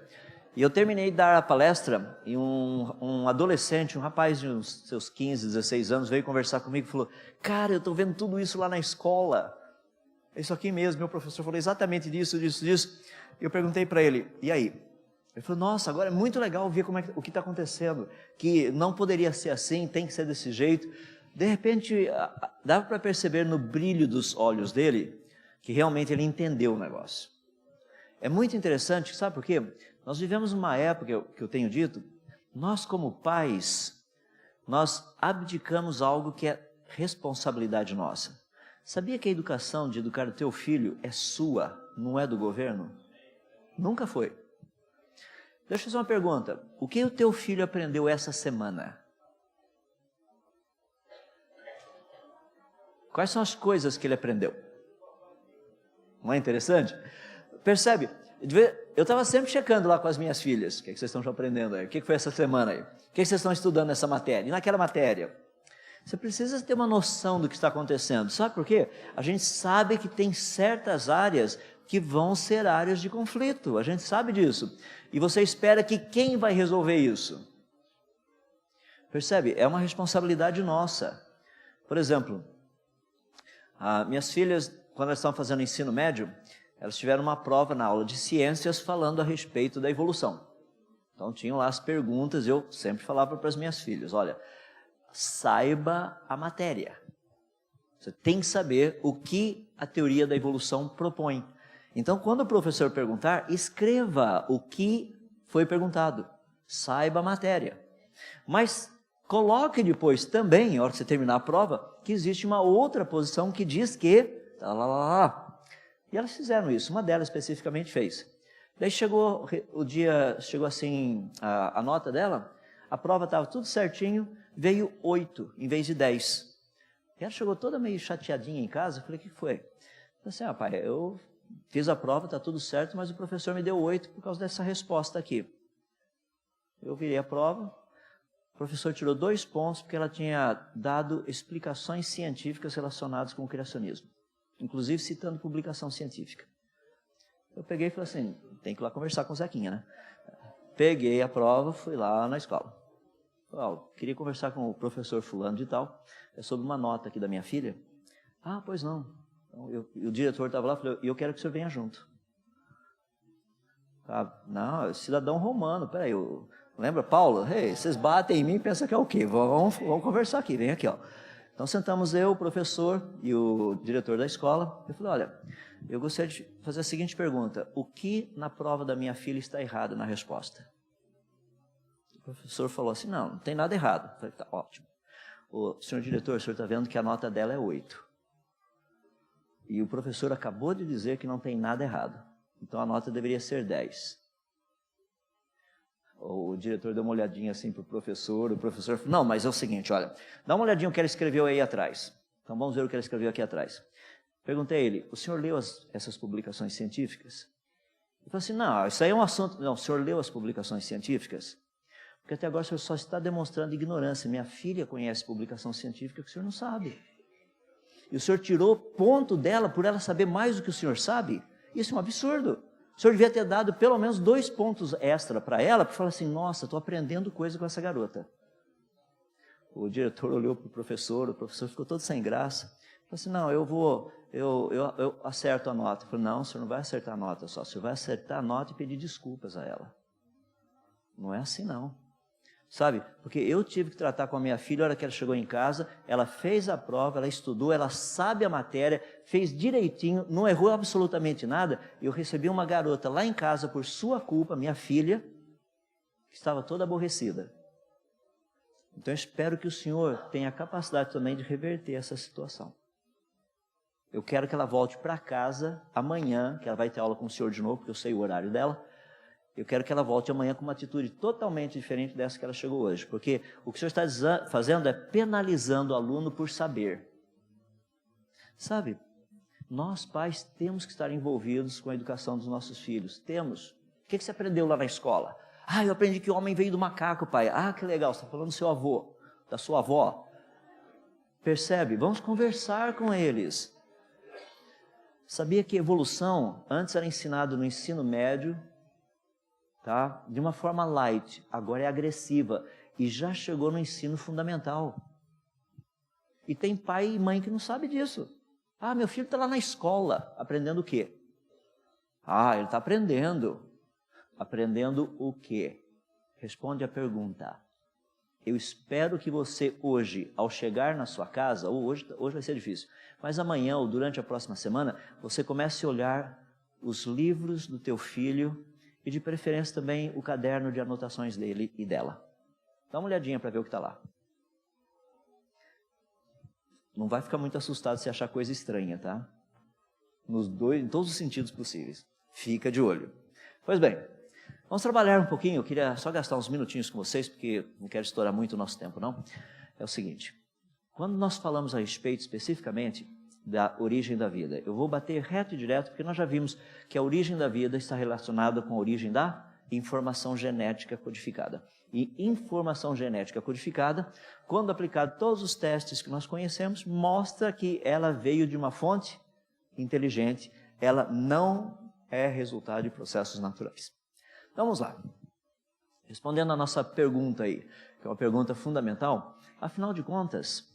e eu terminei de dar a palestra e um adolescente, um rapaz de uns seus 15, 16 anos, veio conversar comigo e falou, cara, eu estou vendo tudo isso lá na escola. Isso aqui mesmo, meu professor falou exatamente disso. Eu perguntei para ele, e aí? Ele falou, nossa, agora é muito legal ver o que está acontecendo, que não poderia ser assim, tem que ser desse jeito. De repente, dava para perceber no brilho dos olhos dele, que realmente ele entendeu o negócio. É muito interessante, sabe por quê? Nós vivemos uma época, que eu tenho dito, nós como pais, nós abdicamos algo que é responsabilidade nossa. Sabia que a educação de educar o teu filho é sua, não é do governo? Nunca foi. Deixa eu fazer uma pergunta. O que o teu filho aprendeu essa semana? Quais são as coisas que ele aprendeu? Não é interessante? Percebe? Eu estava sempre checando lá com as minhas filhas. O que vocês estão aprendendo aí? O que foi essa semana aí? O que vocês estão estudando nessa matéria? E naquela matéria? Você precisa ter uma noção do que está acontecendo. Sabe por quê? A gente sabe que tem certas áreas que vão ser áreas de conflito. A gente sabe disso. E você espera que quem vai resolver isso? Percebe? É uma responsabilidade nossa. Por exemplo, minhas filhas, quando elas estavam fazendo ensino médio, elas tiveram uma prova na aula de ciências falando a respeito da evolução. Então tinham lá as perguntas, eu sempre falava para as minhas filhas, olha, saiba a matéria. Você tem que saber o que a teoria da evolução propõe. Então, quando o professor perguntar, escreva o que foi perguntado. Saiba a matéria. Mas coloque depois também, na hora que você terminar a prova, que existe uma outra posição que diz que... E elas fizeram isso, uma delas especificamente fez. Daí chegou o dia, chegou assim, a nota dela, a prova estava tudo certinho, veio 8 em vez de 10. E ela chegou toda meio chateadinha em casa, eu falei, o que foi? Eu falei assim, pai, eu fiz a prova, está tudo certo, mas o professor me deu 8 por causa dessa resposta aqui. Eu virei a prova, o professor tirou 2 pontos porque ela tinha dado explicações científicas relacionadas com o criacionismo, inclusive citando publicação científica. Eu peguei e falei assim, tem que ir lá conversar com o Zequinha, né? Peguei a prova, fui lá na escola. Queria conversar com o professor fulano de tal, é sobre uma nota aqui da minha filha. Pois não. Então, o diretor estava lá e falou, eu quero que o senhor venha junto. Não, cidadão romano, peraí, lembra Paulo? Vocês batem em mim e pensam que é o quê? Vamos conversar aqui, vem aqui, ó. Então sentamos eu, o professor e o diretor da escola. Eu falei, olha, eu gostaria de fazer a seguinte pergunta, o que na prova da minha filha está errado na resposta? O professor falou assim, não tem nada errado. Eu falei, tá ótimo. Senhor diretor, o senhor está vendo que a nota dela é 8. E o professor acabou de dizer que não tem nada errado. Então a nota deveria ser 10. O diretor deu uma olhadinha assim para o professor falou, não, mas é o seguinte, olha, dá uma olhadinha o que ela escreveu aí atrás. Então vamos ver o que ela escreveu aqui atrás. Perguntei a ele, o senhor leu essas publicações científicas? Ele falou assim, não, isso aí é um assunto, não, o senhor leu as publicações científicas? Porque até agora o senhor só está demonstrando ignorância. Minha filha conhece publicação científica que o senhor não sabe. E o senhor tirou ponto dela por ela saber mais do que o senhor sabe? Isso é um absurdo. O senhor devia ter dado pelo menos 2 pontos extra para ela, para falar assim, nossa, estou aprendendo coisa com essa garota. O diretor olhou para o professor ficou todo sem graça. Falou assim, não, eu acerto a nota. Eu falei, não, o senhor não vai acertar a nota só, o senhor vai acertar a nota e pedir desculpas a ela. Não é assim não. Sabe, porque eu tive que tratar com a minha filha, a hora que ela chegou em casa, ela fez a prova, ela estudou, ela sabe a matéria, fez direitinho, não errou absolutamente nada, e eu recebi uma garota lá em casa por sua culpa, minha filha, que estava toda aborrecida. Então eu espero que o senhor tenha a capacidade também de reverter essa situação. Eu quero que ela volte para casa amanhã, que ela vai ter aula com o senhor de novo, porque eu sei o horário dela. Eu quero que ela volte amanhã com uma atitude totalmente diferente dessa que ela chegou hoje. Porque o que o senhor está fazendo é penalizando o aluno por saber. Sabe, nós pais temos que estar envolvidos com a educação dos nossos filhos. Temos. O que você aprendeu lá na escola? Eu aprendi que o homem veio do macaco, pai. Que legal, você está falando do seu avô, da sua avó. Percebe? Vamos conversar com eles. Sabia que evolução antes era ensinado no ensino médio, tá? De uma forma light, agora é agressiva e já chegou no ensino fundamental. E tem pai e mãe que não sabe disso. Meu filho está lá na escola, aprendendo o quê? Ele está aprendendo. Aprendendo o quê? Responde a pergunta. Eu espero que você hoje, ao chegar na sua casa, ou hoje vai ser difícil, mas amanhã ou durante a próxima semana, você comece a olhar os livros do teu filho e de preferência também o caderno de anotações dele e dela. Dá uma olhadinha para ver o que está lá. Não vai ficar muito assustado se achar coisa estranha, tá? Em todos os sentidos possíveis. Fica de olho. Pois bem, Vamos trabalhar um pouquinho, eu queria só gastar uns minutinhos com vocês, porque não quero estourar muito o nosso tempo, não. É o seguinte, quando nós falamos a respeito especificamente da origem da vida, eu vou bater reto e direto, porque nós já vimos que a origem da vida está relacionada com a origem da informação genética codificada. E informação genética codificada, quando aplicado todos os testes que nós conhecemos, mostra que ela veio de uma fonte inteligente, ela não é resultado de processos naturais. Então, vamos lá. Respondendo a nossa pergunta aí, que é uma pergunta fundamental, afinal de contas,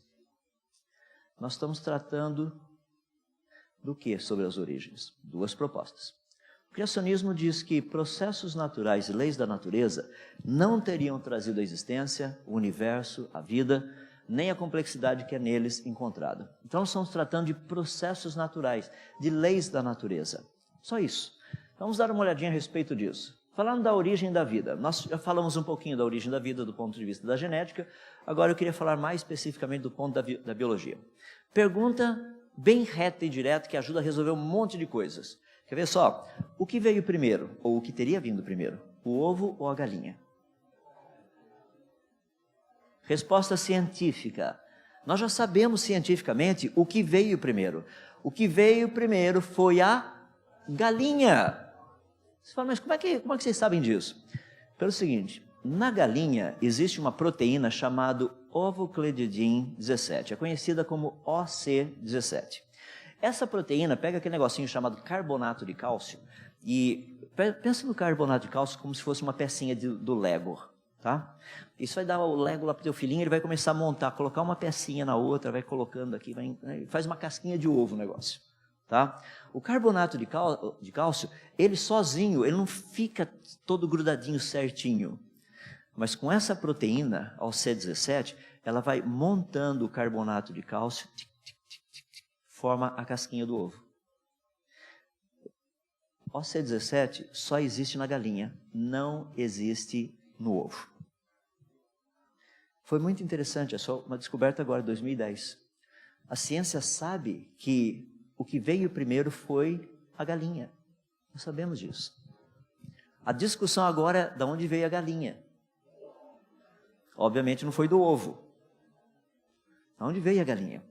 nós estamos tratando do que sobre as origens? Duas propostas. O criacionismo diz que processos naturais e leis da natureza não teriam trazido à existência o universo, a vida, nem a complexidade que é neles encontrada. Então, nós estamos tratando de processos naturais, de leis da natureza. Só isso. Vamos dar uma olhadinha a respeito disso. Falando da origem da vida, nós já falamos um pouquinho da origem da vida do ponto de vista da genética, agora eu queria falar mais especificamente do ponto da biologia. Pergunta bem reta e direta que ajuda a resolver um monte de coisas. Quer ver só? O que veio primeiro, ou o que teria vindo primeiro? O ovo ou a galinha? Resposta científica. Nós já sabemos cientificamente o que veio primeiro. O que veio primeiro foi a galinha. Você fala, mas como é que vocês sabem disso? Pelo seguinte, na galinha existe uma proteína chamada ovocledidin 17, é conhecida como OC17. Essa proteína pega aquele negocinho chamado carbonato de cálcio e pensa no carbonato de cálcio como se fosse uma pecinha do Lego, tá? Isso vai dar o Lego lá para o teu filhinho, ele vai começar a montar, colocar uma pecinha na outra, vai colocando aqui, faz uma casquinha de ovo o negócio. Tá? O carbonato de cálcio, ele sozinho, ele não fica todo grudadinho certinho. Mas com essa proteína, ao C17, ela vai montando o carbonato de cálcio, forma a casquinha do ovo. O C17 só existe na galinha, não existe no ovo. Foi muito interessante, é só uma descoberta agora, 2010. A ciência sabe que o que veio primeiro foi a galinha. Nós sabemos disso. A discussão agora é de onde veio a galinha. Obviamente não foi do ovo. De onde veio a galinha?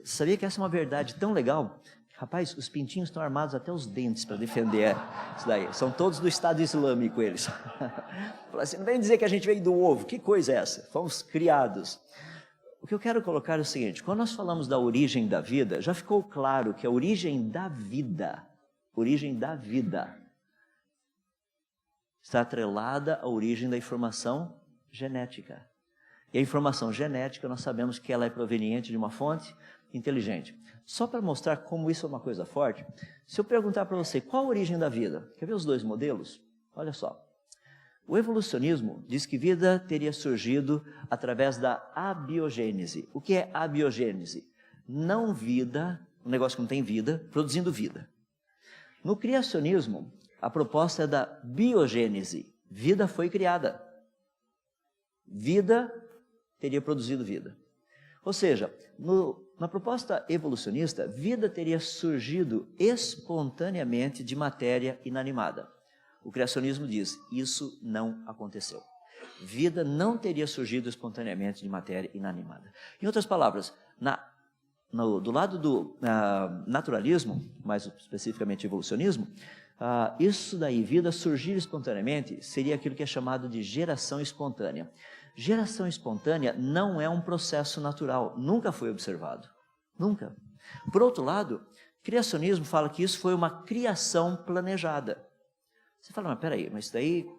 Sabia que essa é uma verdade tão legal? Rapaz, os pintinhos estão armados até os dentes para defender isso daí. São todos do Estado Islâmico eles. Fala assim, não vem dizer que a gente veio do ovo. Que coisa é essa? Fomos criados. O que eu quero colocar é o seguinte, quando nós falamos da origem da vida, já ficou claro que a origem da vida está atrelada à origem da informação genética. E a informação genética, nós sabemos que ela é proveniente de uma fonte inteligente. Só para mostrar como isso é uma coisa forte, se eu perguntar para você, qual a origem da vida? Quer ver os dois modelos? Olha só. O evolucionismo diz que vida teria surgido através da abiogênese. O que é abiogênese? Não vida, um negócio que não tem vida, produzindo vida. No criacionismo, a proposta é da biogênese. Vida foi criada. Vida teria produzido vida. Ou seja, na proposta evolucionista, vida teria surgido espontaneamente de matéria inanimada. O criacionismo diz, isso não aconteceu. Vida não teria surgido espontaneamente de matéria inanimada. Em outras palavras, do lado do naturalismo, mais especificamente evolucionismo, isso daí, vida surgir espontaneamente, seria aquilo que é chamado de geração espontânea. Geração espontânea não é um processo natural, nunca foi observado. Nunca. Por outro lado, criacionismo fala que isso foi uma criação planejada. Você fala, mas peraí, mas isso daí,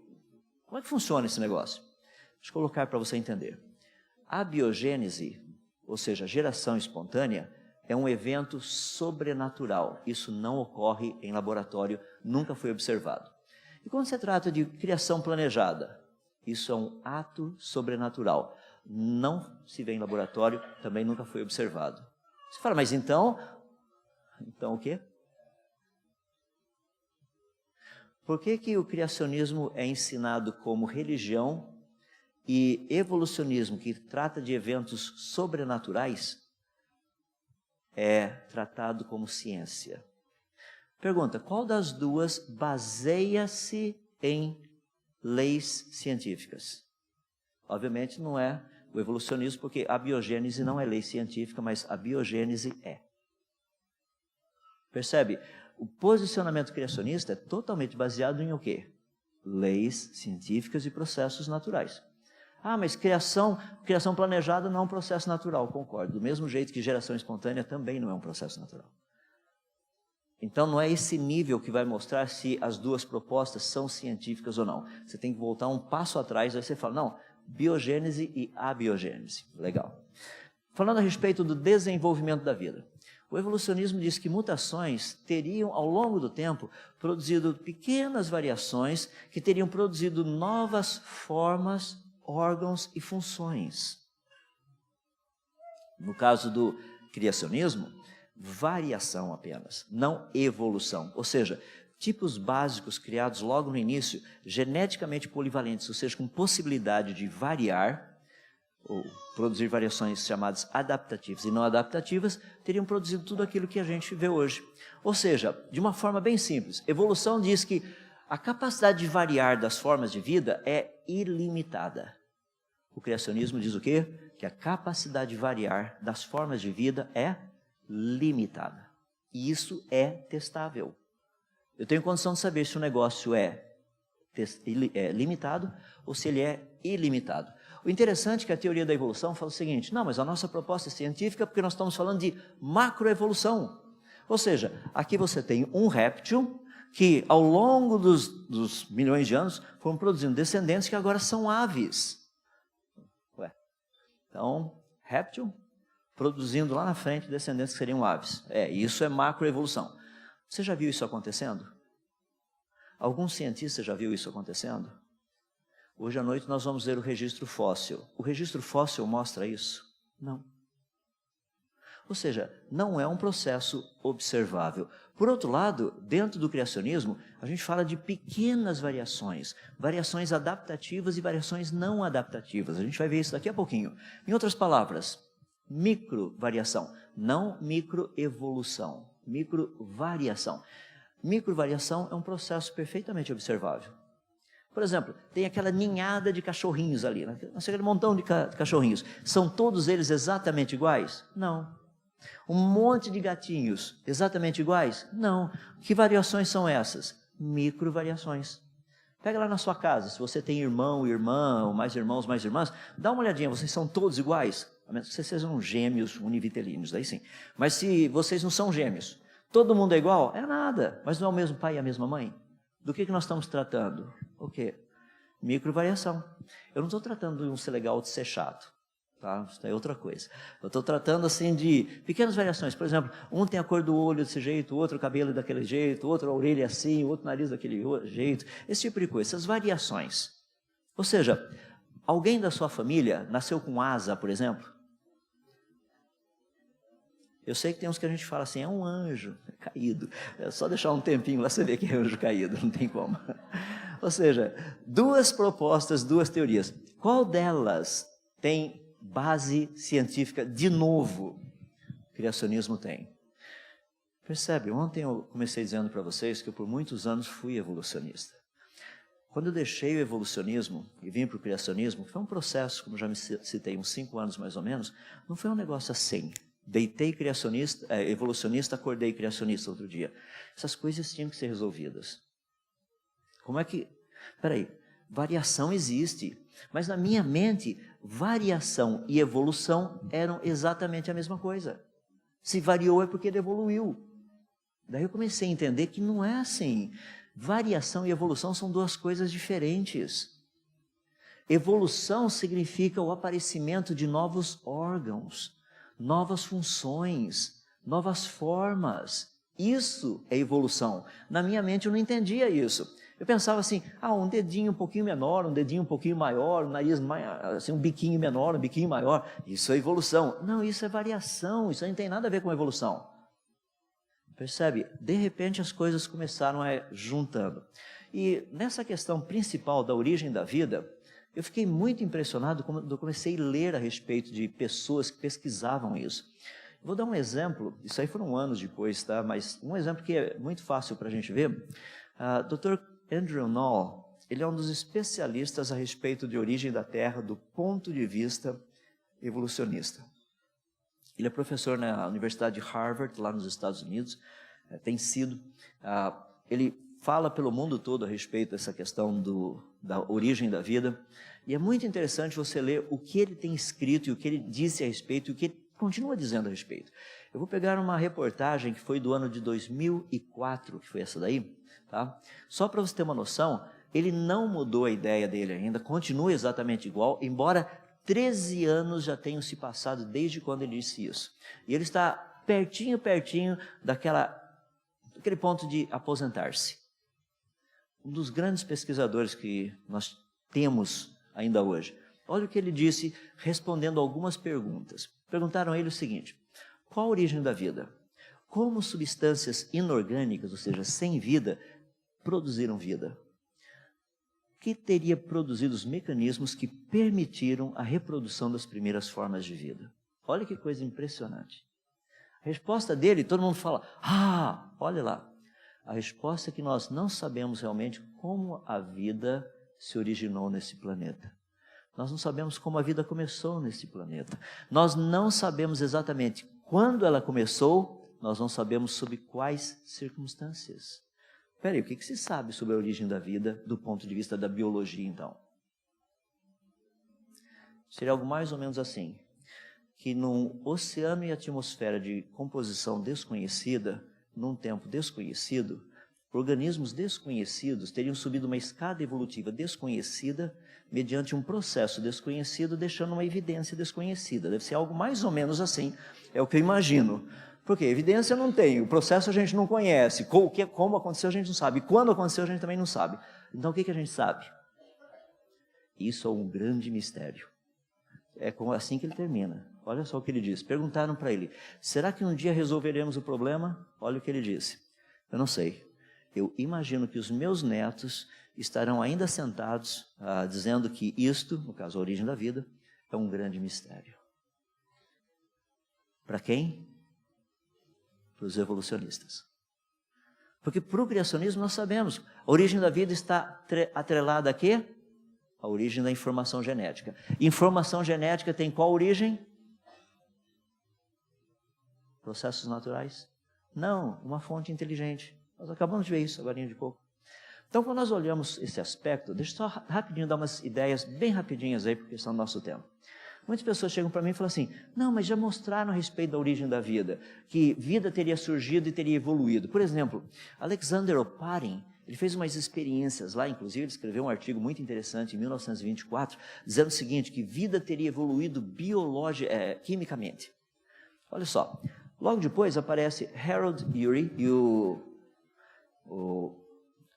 como é que funciona esse negócio? Deixa eu colocar para você entender. A biogênese, ou seja, geração espontânea, é um evento sobrenatural. Isso não ocorre em laboratório, nunca foi observado. E quando se trata de criação planejada, isso é um ato sobrenatural. Não se vê em laboratório, também nunca foi observado. Você fala, mas então o quê? Por que o criacionismo é ensinado como religião e evolucionismo, que trata de eventos sobrenaturais, é tratado como ciência? Pergunta, qual das duas baseia-se em leis científicas. Obviamente não é o evolucionismo, porque a biogênese não é lei científica, mas a biogênese é. Percebe? O posicionamento criacionista é totalmente baseado em o quê? Leis científicas e processos naturais. Ah, mas criação planejada não é um processo natural, concordo. Do mesmo jeito que geração espontânea também não é um processo natural. Então não é esse nível que vai mostrar se as duas propostas são científicas ou não. Você tem que voltar um passo atrás, aí você fala, não, biogênese e abiogênese. Legal. Falando a respeito do desenvolvimento da vida. O evolucionismo diz que mutações teriam, ao longo do tempo, produzido pequenas variações que teriam produzido novas formas, órgãos e funções. No caso do criacionismo, variação apenas, não evolução. Ou seja, tipos básicos criados logo no início, geneticamente polivalentes, ou seja, com possibilidade de variar, ou produzir variações chamadas adaptativas e não adaptativas, teriam produzido tudo aquilo que a gente vê hoje. Ou seja, de uma forma bem simples, evolução diz que a capacidade de variar das formas de vida é ilimitada. O criacionismo diz o quê? Que a capacidade de variar das formas de vida é limitada. E isso é testável. Eu tenho condição de saber se o negócio é limitado ou se ele é ilimitado. O interessante é que a teoria da evolução fala o seguinte, não, mas a nossa proposta é científica porque nós estamos falando de macroevolução. Ou seja, aqui você tem um réptil que ao longo dos milhões de anos foram produzindo descendentes que agora são aves. Ué, então, réptil produzindo lá na frente descendentes que seriam aves. Isso é macroevolução. Você já viu isso acontecendo? Algum cientista já viu isso acontecendo? Hoje à noite nós vamos ver o registro fóssil. O registro fóssil mostra isso? Não. Ou seja, não é um processo observável. Por outro lado, dentro do criacionismo, a gente fala de pequenas variações, variações adaptativas e variações não adaptativas. A gente vai ver isso daqui a pouquinho. Em outras palavras, microvariação, não microevolução, microvariação. Microvariação é um processo perfeitamente observável. Por exemplo, tem aquela ninhada de cachorrinhos ali, aquele montão de cachorrinhos. São todos eles exatamente iguais? Não. Um monte de gatinhos exatamente iguais? Não. Que variações são essas? Microvariações. Pega lá na sua casa, se você tem irmão, irmã, ou mais irmãos, mais irmãs, dá uma olhadinha, vocês são todos iguais? A menos que vocês sejam gêmeos univitelinos, daí sim. Mas se vocês não são gêmeos, todo mundo é igual? É nada, mas não é o mesmo pai e a mesma mãe? Do que nós estamos tratando? O quê? Microvariação. Eu não estou tratando de um ser legal ou de ser chato, tá? Isso é outra coisa. Eu estou tratando assim de pequenas variações. Por exemplo, um tem a cor do olho desse jeito, o outro o cabelo daquele jeito, o outro a orelha assim, o outro o nariz daquele jeito. Esse tipo de coisa, essas variações. Ou seja, alguém da sua família nasceu com asa, por exemplo? Eu sei que tem uns que a gente fala assim, é um anjo caído. É só deixar um tempinho lá você vê que é anjo caído, não tem como. Ou seja, duas propostas, duas teorias. Qual delas tem base científica de novo? O criacionismo tem. Percebe, ontem eu comecei dizendo para vocês que eu por muitos anos fui evolucionista. Quando eu deixei o evolucionismo e vim para o criacionismo, que foi um processo, como já me citei, uns 5 anos mais ou menos, não foi um negócio assim. Deitei evolucionista, acordei criacionista outro dia. Essas coisas tinham que ser resolvidas. Como é que... Peraí, variação existe, mas na minha mente, variação e evolução eram exatamente a mesma coisa. Se variou é porque ele evoluiu. Daí eu comecei a entender que não é assim. Variação e evolução são duas coisas diferentes. Evolução significa o aparecimento de novos órgãos, novas funções, novas formas. Isso é evolução. Na minha mente eu não entendia isso. Eu pensava assim, um dedinho um pouquinho menor, um dedinho um pouquinho maior, um nariz assim, um biquinho menor, um biquinho maior. Isso é evolução. Não, isso é variação, isso não tem nada a ver com evolução. Percebe? De repente as coisas começaram a juntando. E nessa questão principal da origem da vida, eu fiquei muito impressionado quando eu comecei a ler a respeito de pessoas que pesquisavam isso. Vou dar um exemplo, isso aí foram anos depois, tá? Mas um exemplo que é muito fácil para a gente ver. Dr. Andrew Null, ele é um dos especialistas a respeito de origem da Terra do ponto de vista evolucionista. Ele é professor na Universidade de Harvard, lá nos Estados Unidos, tem sido. Ele fala pelo mundo todo a respeito dessa questão da origem da vida. E é muito interessante você ler o que ele tem escrito e o que ele disse a respeito e o que ele continua dizendo a respeito. Eu vou pegar uma reportagem que foi do ano de 2004, que foi essa daí, tá? Só para você ter uma noção, ele não mudou a ideia dele ainda, continua exatamente igual, embora 13 anos já tenham se passado desde quando ele disse isso. E ele está pertinho daquele ponto de aposentar-se. Um dos grandes pesquisadores que nós temos ainda hoje. Olha o que ele disse respondendo algumas perguntas. Perguntaram a ele o seguinte: qual a origem da vida? Como substâncias inorgânicas, ou seja, sem vida, produziram vida? Que teria produzido os mecanismos que permitiram a reprodução das primeiras formas de vida? Olha que coisa impressionante. A resposta dele, todo mundo fala, olha lá. A resposta é que nós não sabemos realmente como a vida se originou nesse planeta. Nós não sabemos como a vida começou nesse planeta. Nós não sabemos exatamente quando ela começou, nós não sabemos sob quais circunstâncias. Espera aí, o que se sabe sobre a origem da vida do ponto de vista da biologia, então? Seria algo mais ou menos assim, que num oceano e atmosfera de composição desconhecida, num tempo desconhecido, organismos desconhecidos teriam subido uma escada evolutiva desconhecida mediante um processo desconhecido, deixando uma evidência desconhecida. Deve ser algo mais ou menos assim, é o que eu imagino. Porque evidência não tem, o processo a gente não conhece, como aconteceu a gente não sabe, quando aconteceu a gente também não sabe. Então o que a gente sabe? Isso é um grande mistério. É assim que ele termina. Olha só o que ele diz. Perguntaram para ele, será que um dia resolveremos o problema? Olha o que ele disse. Eu não sei. Eu imagino que os meus netos estarão ainda sentados, dizendo que isto, no caso a origem da vida, é um grande mistério. Para quem? Para os evolucionistas. Porque para o criacionismo nós sabemos, a origem da vida está atrelada a quê? A origem da informação genética. Informação genética tem qual origem? Processos naturais? Não, uma fonte inteligente. Nós acabamos de ver isso agora de pouco. Então, quando nós olhamos esse aspecto, deixa eu só rapidinho dar umas ideias bem rapidinhas aí, por questão do nosso tempo. Muitas pessoas chegam para mim e falam assim, não, mas já mostraram a respeito da origem da vida, que vida teria surgido e teria evoluído. Por exemplo, Alexander Oparin, ele fez umas experiências lá, inclusive ele escreveu um artigo muito interessante em 1924, dizendo o seguinte, que vida teria evoluído quimicamente. Olha só, logo depois aparece Harold Urey e o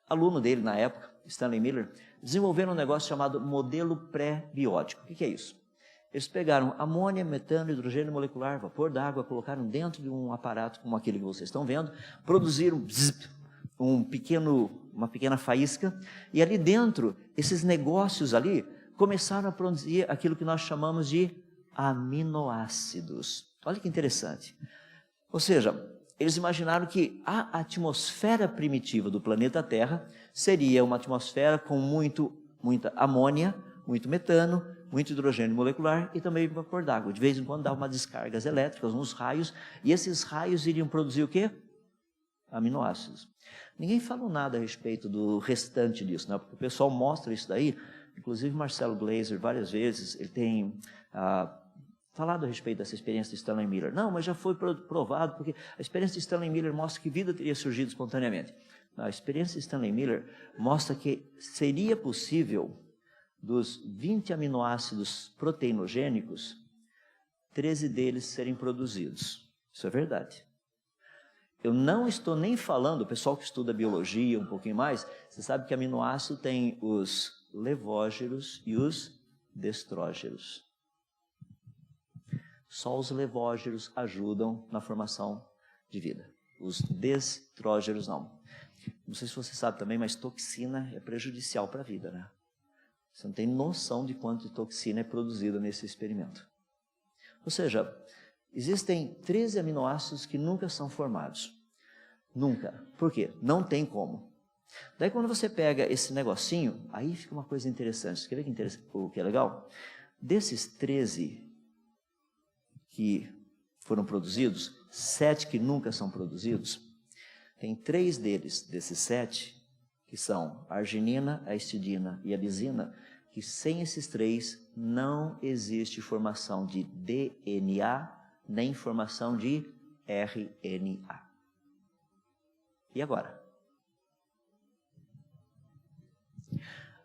aluno dele na época, Stanley Miller, desenvolveram um negócio chamado modelo pré-biótico. O que é isso? Eles pegaram amônia, metano, hidrogênio molecular, vapor d'água, colocaram dentro de um aparato como aquele que vocês estão vendo, produziram uma pequena faísca, e ali dentro, esses negócios ali, começaram a produzir aquilo que nós chamamos de aminoácidos. Olha que interessante. Ou seja, eles imaginaram que a atmosfera primitiva do planeta Terra seria uma atmosfera com muita amônia, muito metano, muito hidrogênio molecular e também vapor d'água. De vez em quando dava umas descargas elétricas, uns raios, e esses raios iriam produzir o quê? Aminoácidos. Ninguém falou nada a respeito do restante disso, né? Porque o pessoal mostra isso daí, inclusive Marcelo Gleiser, várias vezes, ele tem falado a respeito dessa experiência de Stanley Miller. Não, mas já foi provado, porque a experiência de Stanley Miller mostra que vida teria surgido espontaneamente. A experiência de Stanley Miller mostra que seria possível, dos 20 aminoácidos proteinogênicos, 13 deles serem produzidos. Isso é verdade. Eu não estou nem falando, o pessoal que estuda biologia um pouquinho mais, você sabe que aminoácido tem os levógeros e os destrógeros. Só os levógeros ajudam na formação de vida. Os destrógeros não. Não sei se você sabe também, mas toxina é prejudicial para a vida, né? Você não tem noção de quanto de toxina é produzida nesse experimento. Ou seja, existem 13 aminoácidos que nunca são formados. Nunca. Por quê? Não tem como. Daí quando você pega esse negocinho, aí fica uma coisa interessante. Você quer ver o que é legal? Desses 13 que foram produzidos, 7 que nunca são produzidos, tem 3 deles, desses 7, que são a arginina, a histidina e a lisina, que sem esses 3 não existe formação de DNA, nem formação de RNA. E agora?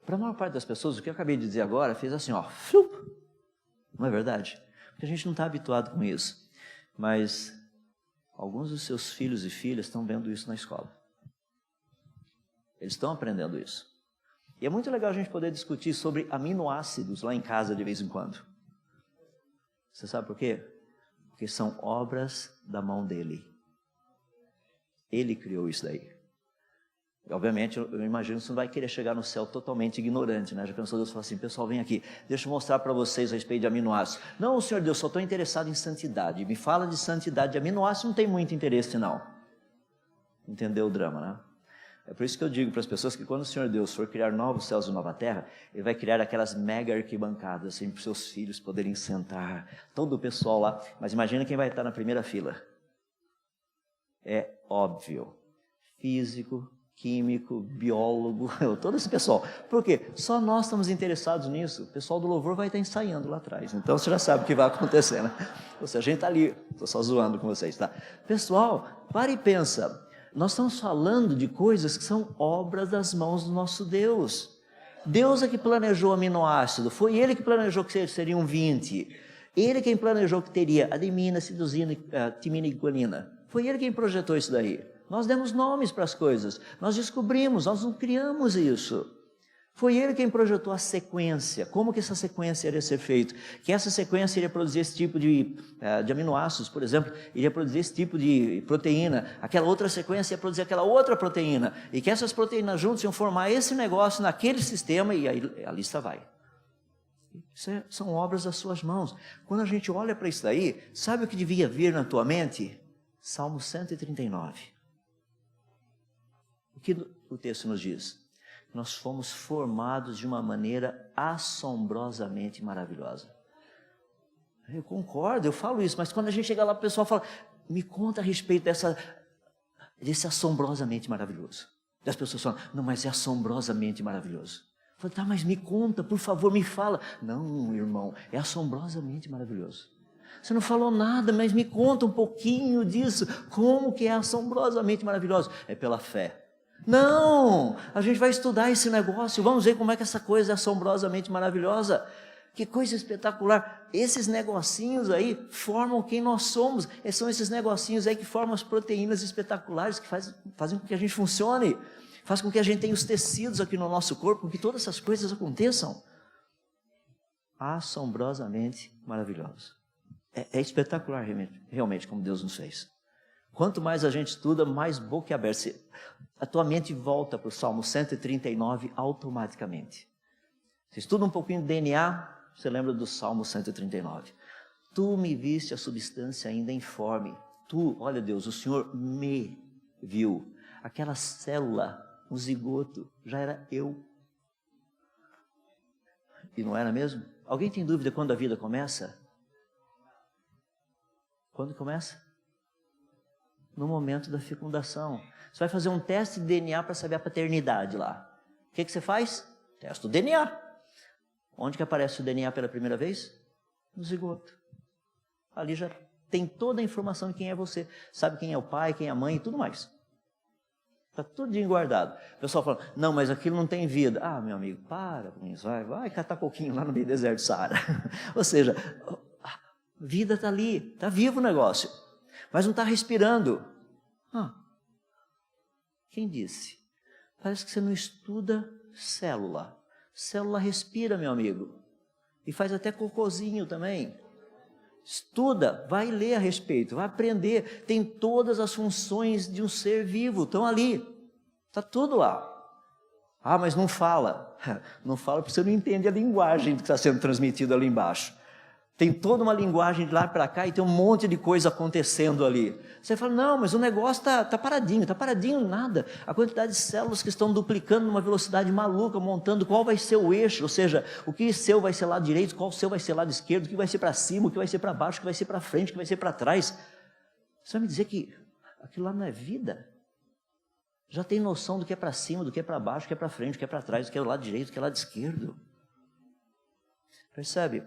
Para a maior parte das pessoas, o que eu acabei de dizer agora fez assim, ó, flup. Não é verdade? Porque a gente não está habituado com isso. Mas alguns dos seus filhos e filhas estão vendo isso na escola. Eles estão aprendendo isso. E é muito legal a gente poder discutir sobre aminoácidos lá em casa de vez em quando. Você sabe por quê? Porque são obras da mão dele. Ele criou isso daí. Obviamente, eu imagino que você não vai querer chegar no céu totalmente ignorante, né? Já pensou, Deus fala assim, pessoal, vem aqui, deixa eu mostrar para vocês a respeito de aminoácidos. Não, Senhor Deus, só estou interessado em santidade. Me fala de santidade, de aminoácidos não tem muito interesse, não. Entendeu o drama, né? É por isso que eu digo para as pessoas que quando o Senhor Deus for criar novos céus e nova terra, Ele vai criar aquelas mega arquibancadas, assim, para os seus filhos poderem sentar, todo o pessoal lá. Mas imagina quem vai estar na primeira fila. É óbvio. Físico, químico, biólogo, todo esse pessoal. Por quê? Só nós estamos interessados nisso. O pessoal do louvor vai estar ensaiando lá atrás. Então você já sabe o que vai acontecer, né? Ou seja, a gente está ali. Estou só zoando com vocês, tá? Pessoal, para e pensa. Nós estamos falando de coisas que são obras das mãos do nosso Deus. Deus é que planejou o aminoácido. Foi Ele que planejou que seriam 20. Ele quem planejou que teria adenina, citosina, timina e guanina. Foi Ele quem projetou isso daí. Nós demos nomes para as coisas, nós descobrimos, nós não criamos isso. Foi Ele quem projetou a sequência, como que essa sequência iria ser feita. Que essa sequência iria produzir esse tipo de aminoácidos, por exemplo, iria produzir esse tipo de proteína, aquela outra sequência ia produzir aquela outra proteína, e que essas proteínas juntas iam formar esse negócio naquele sistema, e aí a lista vai. Isso são obras das suas mãos. Quando a gente olha para isso daí, sabe o que devia vir na tua mente? Salmo 139. O que o texto nos diz? Nós fomos formados de uma maneira assombrosamente maravilhosa. Eu concordo, eu falo isso, mas quando a gente chega lá, o pessoal fala, me conta a respeito desse assombrosamente maravilhoso. E as pessoas falam, não, mas é assombrosamente maravilhoso. Eu falo, tá, mas me conta, por favor, me fala. Não, irmão, é assombrosamente maravilhoso. Você não falou nada, mas me conta um pouquinho disso. Como que é assombrosamente maravilhoso? É pela fé. Não, a gente vai estudar esse negócio, vamos ver como é que essa coisa é assombrosamente maravilhosa. Que coisa espetacular. Esses negocinhos aí formam quem nós somos. São esses negocinhos aí que formam as proteínas espetaculares que fazem com que a gente funcione. Faz com que a gente tenha os tecidos aqui no nosso corpo, com que todas essas coisas aconteçam. Assombrosamente maravilhoso. É espetacular realmente como Deus nos fez. Quanto mais a gente estuda, mais boca aberta. A tua mente volta para o Salmo 139 automaticamente. Você estuda um pouquinho de DNA, você lembra do Salmo 139. Tu me viste a substância ainda informe. Tu, olha Deus, o Senhor me viu. Aquela célula, um zigoto, já era eu. E não era mesmo? Alguém tem dúvida quando a vida começa? Quando começa? No momento da fecundação. Você vai fazer um teste de DNA para saber a paternidade lá. O que você faz? Testa o DNA. Onde que aparece o DNA pela primeira vez? No zigoto. Ali já tem toda a informação de quem é você. Sabe quem é o pai, quem é a mãe e tudo mais. Está tudo guardado. O pessoal fala, não, mas aquilo não tem vida. Ah, meu amigo, para com isso. Vai catar coquinho lá no meio do deserto do Saara. Ou seja, a vida está ali, está vivo o negócio. Mas não está respirando. Quem disse? Parece que você não estuda célula. Célula respira, meu amigo. E faz até cocôzinho também. Estuda, vai ler a respeito, vai aprender. Tem todas as funções de um ser vivo, estão ali. Está tudo lá. Ah, mas não fala. Não fala porque você não entende a linguagem que está sendo transmitida ali embaixo. Tem toda uma linguagem de lá para cá e tem um monte de coisa acontecendo ali. Você fala, não, mas o negócio está paradinho nada. A quantidade de células que estão duplicando numa velocidade maluca, montando qual vai ser o eixo, ou seja, o que seu vai ser lado direito, qual seu vai ser lado esquerdo, o que vai ser para cima, o que vai ser para baixo, o que vai ser para frente, o que vai ser para trás. Você vai me dizer que aquilo lá não é vida? Já tem noção do que é para cima, do que é para baixo, do que é para frente, do que é para trás, do que é o lado direito, do que é o lado esquerdo. Percebe?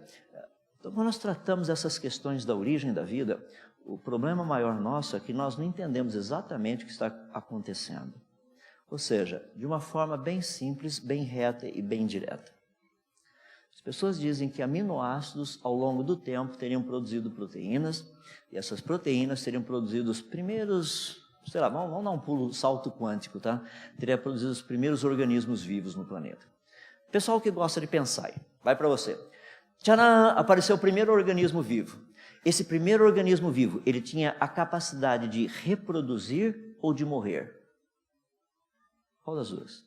Então, quando nós tratamos essas questões da origem da vida, o problema maior nosso é que nós não entendemos exatamente o que está acontecendo. Ou seja, de uma forma bem simples, bem reta e bem direta. As pessoas dizem que aminoácidos, ao longo do tempo, teriam produzido proteínas, e essas proteínas teriam produzido os primeiros, sei lá, vamos dar um salto quântico, tá? Teria produzido os primeiros organismos vivos no planeta. Pessoal que gosta de pensar aí, vai para você. Tcharam! Apareceu o primeiro organismo vivo. Esse primeiro organismo vivo, ele tinha a capacidade de reproduzir ou de morrer? Qual das duas?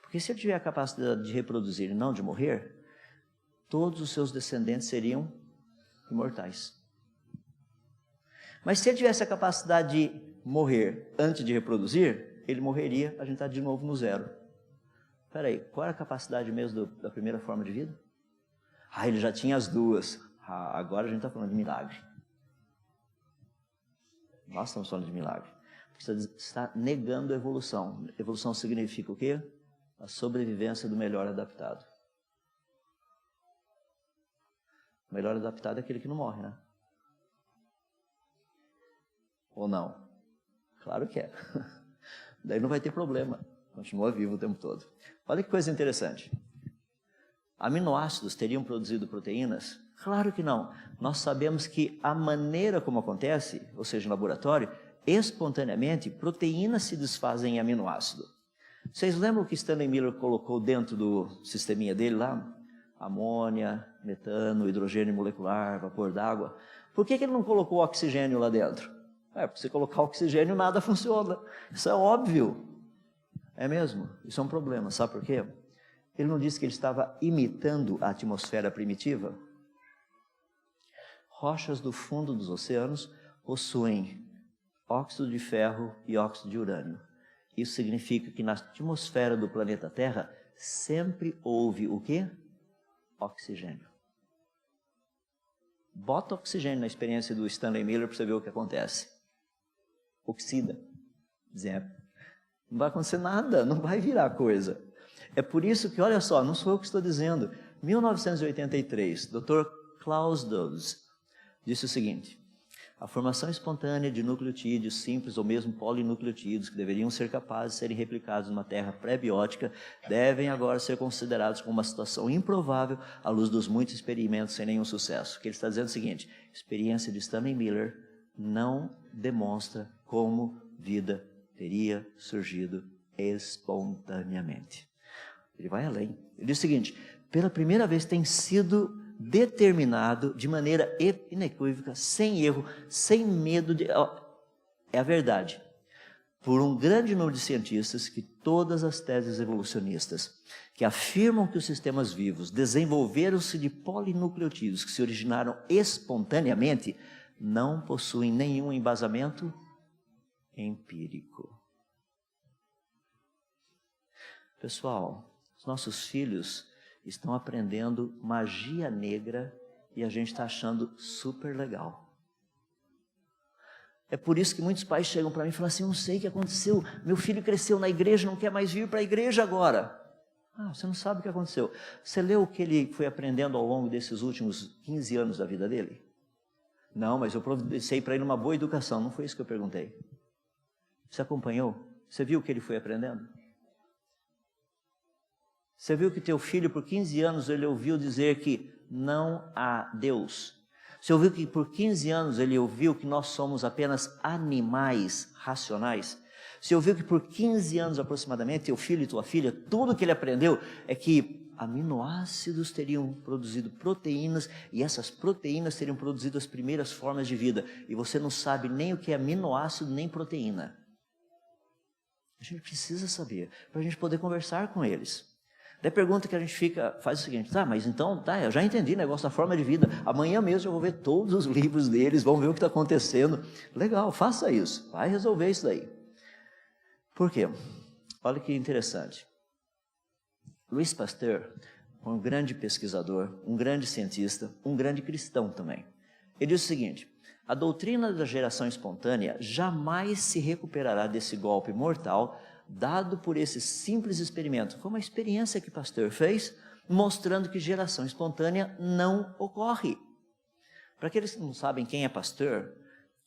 Porque se ele tiver a capacidade de reproduzir e não de morrer, todos os seus descendentes seriam imortais. Mas se ele tivesse a capacidade de morrer antes de reproduzir, ele morreria, a gente está de novo no zero. Espera aí, qual era a capacidade mesmo da primeira forma de vida? Ele já tinha as duas. Agora a gente está falando de milagre. Nós estamos falando de milagre. Porque você está negando a evolução. Evolução significa o quê? A sobrevivência do melhor adaptado. O melhor adaptado é aquele que não morre, né? Ou não? Claro que é. Daí não vai ter problema. Continua vivo o tempo todo. Olha que coisa interessante. Aminoácidos teriam produzido proteínas? Claro que não. Nós sabemos que a maneira como acontece, ou seja, no laboratório, espontaneamente, proteínas se desfazem em aminoácido. Vocês lembram que Stanley Miller colocou dentro do sisteminha dele lá? Amônia, metano, hidrogênio molecular, vapor d'água. Por que ele não colocou oxigênio lá dentro? Porque se colocar oxigênio, nada funciona. Isso é óbvio. É mesmo? Isso é um problema. Sabe por quê? Ele não disse que ele estava imitando a atmosfera primitiva? Rochas do fundo dos oceanos possuem óxido de ferro e óxido de urânio. Isso significa que na atmosfera do planeta Terra sempre houve o quê? Oxigênio. Bota oxigênio na experiência do Stanley Miller para você ver o que acontece. Oxida. Exemplo. Não vai acontecer nada, não vai virar coisa. É por isso que, olha só, não sou eu que estou dizendo. Em 1983, Dr. Klaus Dodds disse o seguinte: a formação espontânea de nucleotídeos simples ou mesmo polinucleotídeos que deveriam ser capazes de serem replicados numa terra pré-biótica devem agora ser considerados como uma situação improvável à luz dos muitos experimentos sem nenhum sucesso. O que ele está dizendo é o seguinte: a experiência de Stanley Miller não demonstra como vida teria surgido espontaneamente. Ele vai além. Ele diz o seguinte: pela primeira vez tem sido determinado de maneira inequívoca, sem erro, sem medo de... É a verdade. Por um grande número de cientistas que todas as teses evolucionistas que afirmam que os sistemas vivos desenvolveram-se de polinucleotídeos que se originaram espontaneamente não possuem nenhum embasamento empírico. Pessoal, os nossos filhos estão aprendendo magia negra e a gente está achando super legal. É por isso que muitos pais chegam para mim e falam assim: não sei o que aconteceu, meu filho cresceu na igreja, não quer mais vir para a igreja agora. Você não sabe o que aconteceu. Você leu o que ele foi aprendendo ao longo desses últimos 15 anos da vida dele? Não, mas eu providenciei para ele uma boa educação. Não foi isso que eu perguntei. Você acompanhou? Você viu o que ele foi aprendendo? Você viu que teu filho, por 15 anos, ele ouviu dizer que não há Deus. Você ouviu que por 15 anos ele ouviu que nós somos apenas animais racionais. Você ouviu que por 15 anos aproximadamente, teu filho e tua filha, tudo que ele aprendeu é que aminoácidos teriam produzido proteínas e essas proteínas teriam produzido as primeiras formas de vida. E você não sabe nem o que é aminoácido nem proteína. A gente precisa saber para a gente poder conversar com eles. Daí pergunta que a gente faz o seguinte, tá, mas então, tá, eu já entendi o negócio da forma de vida, amanhã mesmo eu vou ver todos os livros deles, vamos ver o que está acontecendo. Legal, faça isso, vai resolver isso daí. Por quê? Olha que interessante. Louis Pasteur, um grande pesquisador, um grande cientista, um grande cristão também. Ele diz o seguinte, a doutrina da geração espontânea jamais se recuperará desse golpe mortal dado por esse simples experimento. Foi uma experiência que Pasteur fez, mostrando que geração espontânea não ocorre. Para aqueles que não sabem quem é Pasteur,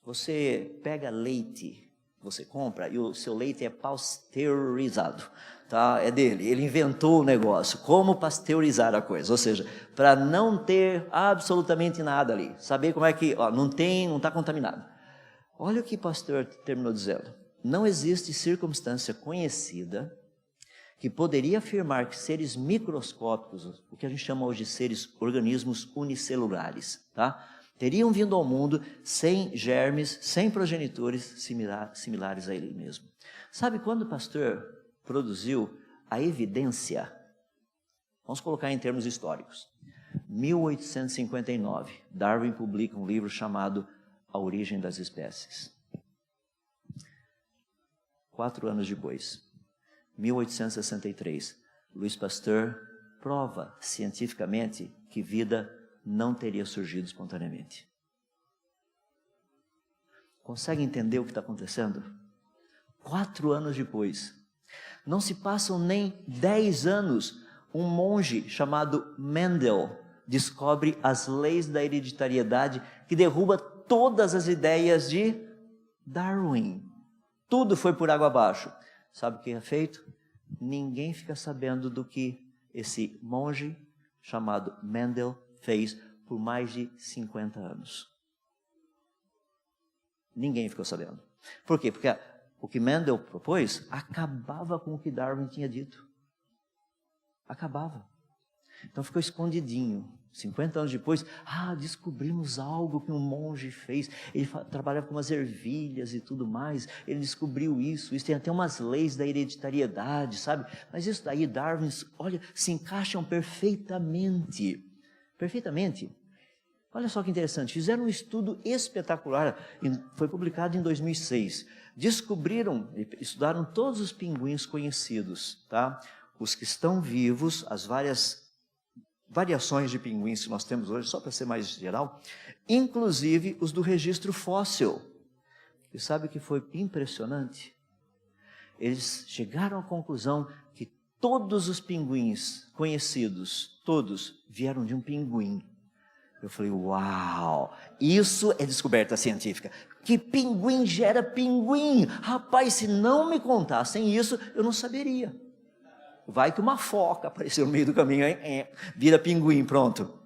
você pega leite, você compra, e o seu leite é pasteurizado, tá? É dele, ele inventou o negócio, como pasteurizar a coisa, ou seja, para não ter absolutamente nada ali, saber como é que, não está contaminado. Olha o que Pasteur terminou dizendo. Não existe circunstância conhecida que poderia afirmar que seres microscópicos, o que a gente chama hoje de seres organismos unicelulares, tá? Teriam vindo ao mundo sem germes, sem progenitores similares a ele mesmo. Sabe quando Pasteur produziu a evidência? Vamos colocar em termos históricos. 1859, Darwin publica um livro chamado A Origem das Espécies. 4 anos depois, 1863, Louis Pasteur prova cientificamente que vida não teria surgido espontaneamente. Consegue entender o que está acontecendo? 4 anos depois, não se passam nem 10 anos, um monge chamado Mendel descobre as leis da hereditariedade que derruba todas as ideias de Darwin. Tudo foi por água abaixo. Sabe o que é feito? Ninguém fica sabendo do que esse monge chamado Mendel fez por mais de 50 anos. Ninguém ficou sabendo. Por quê? Porque o que Mendel propôs acabava com o que Darwin tinha dito. Acabava. Então ficou escondidinho. 50 anos depois, descobrimos algo que um monge fez. Ele trabalhava com umas ervilhas e tudo mais. Ele descobriu isso tem até umas leis da hereditariedade, sabe? Mas isso daí, Darwin, olha, se encaixam perfeitamente. Perfeitamente. Olha só que interessante, fizeram um estudo espetacular, foi publicado em 2006. Estudaram todos os pinguins conhecidos, tá? Os que estão vivos, as várias variações de pinguins que nós temos hoje, só para ser mais geral, inclusive os do registro fóssil. E sabe o que foi impressionante? Eles chegaram à conclusão que todos os pinguins conhecidos, todos, vieram de um pinguim. Eu falei, uau, isso é descoberta científica. Que pinguim gera pinguim? Rapaz, se não me contassem isso, eu não saberia. Vai que uma foca apareceu no meio do caminho, vira pinguim, pronto.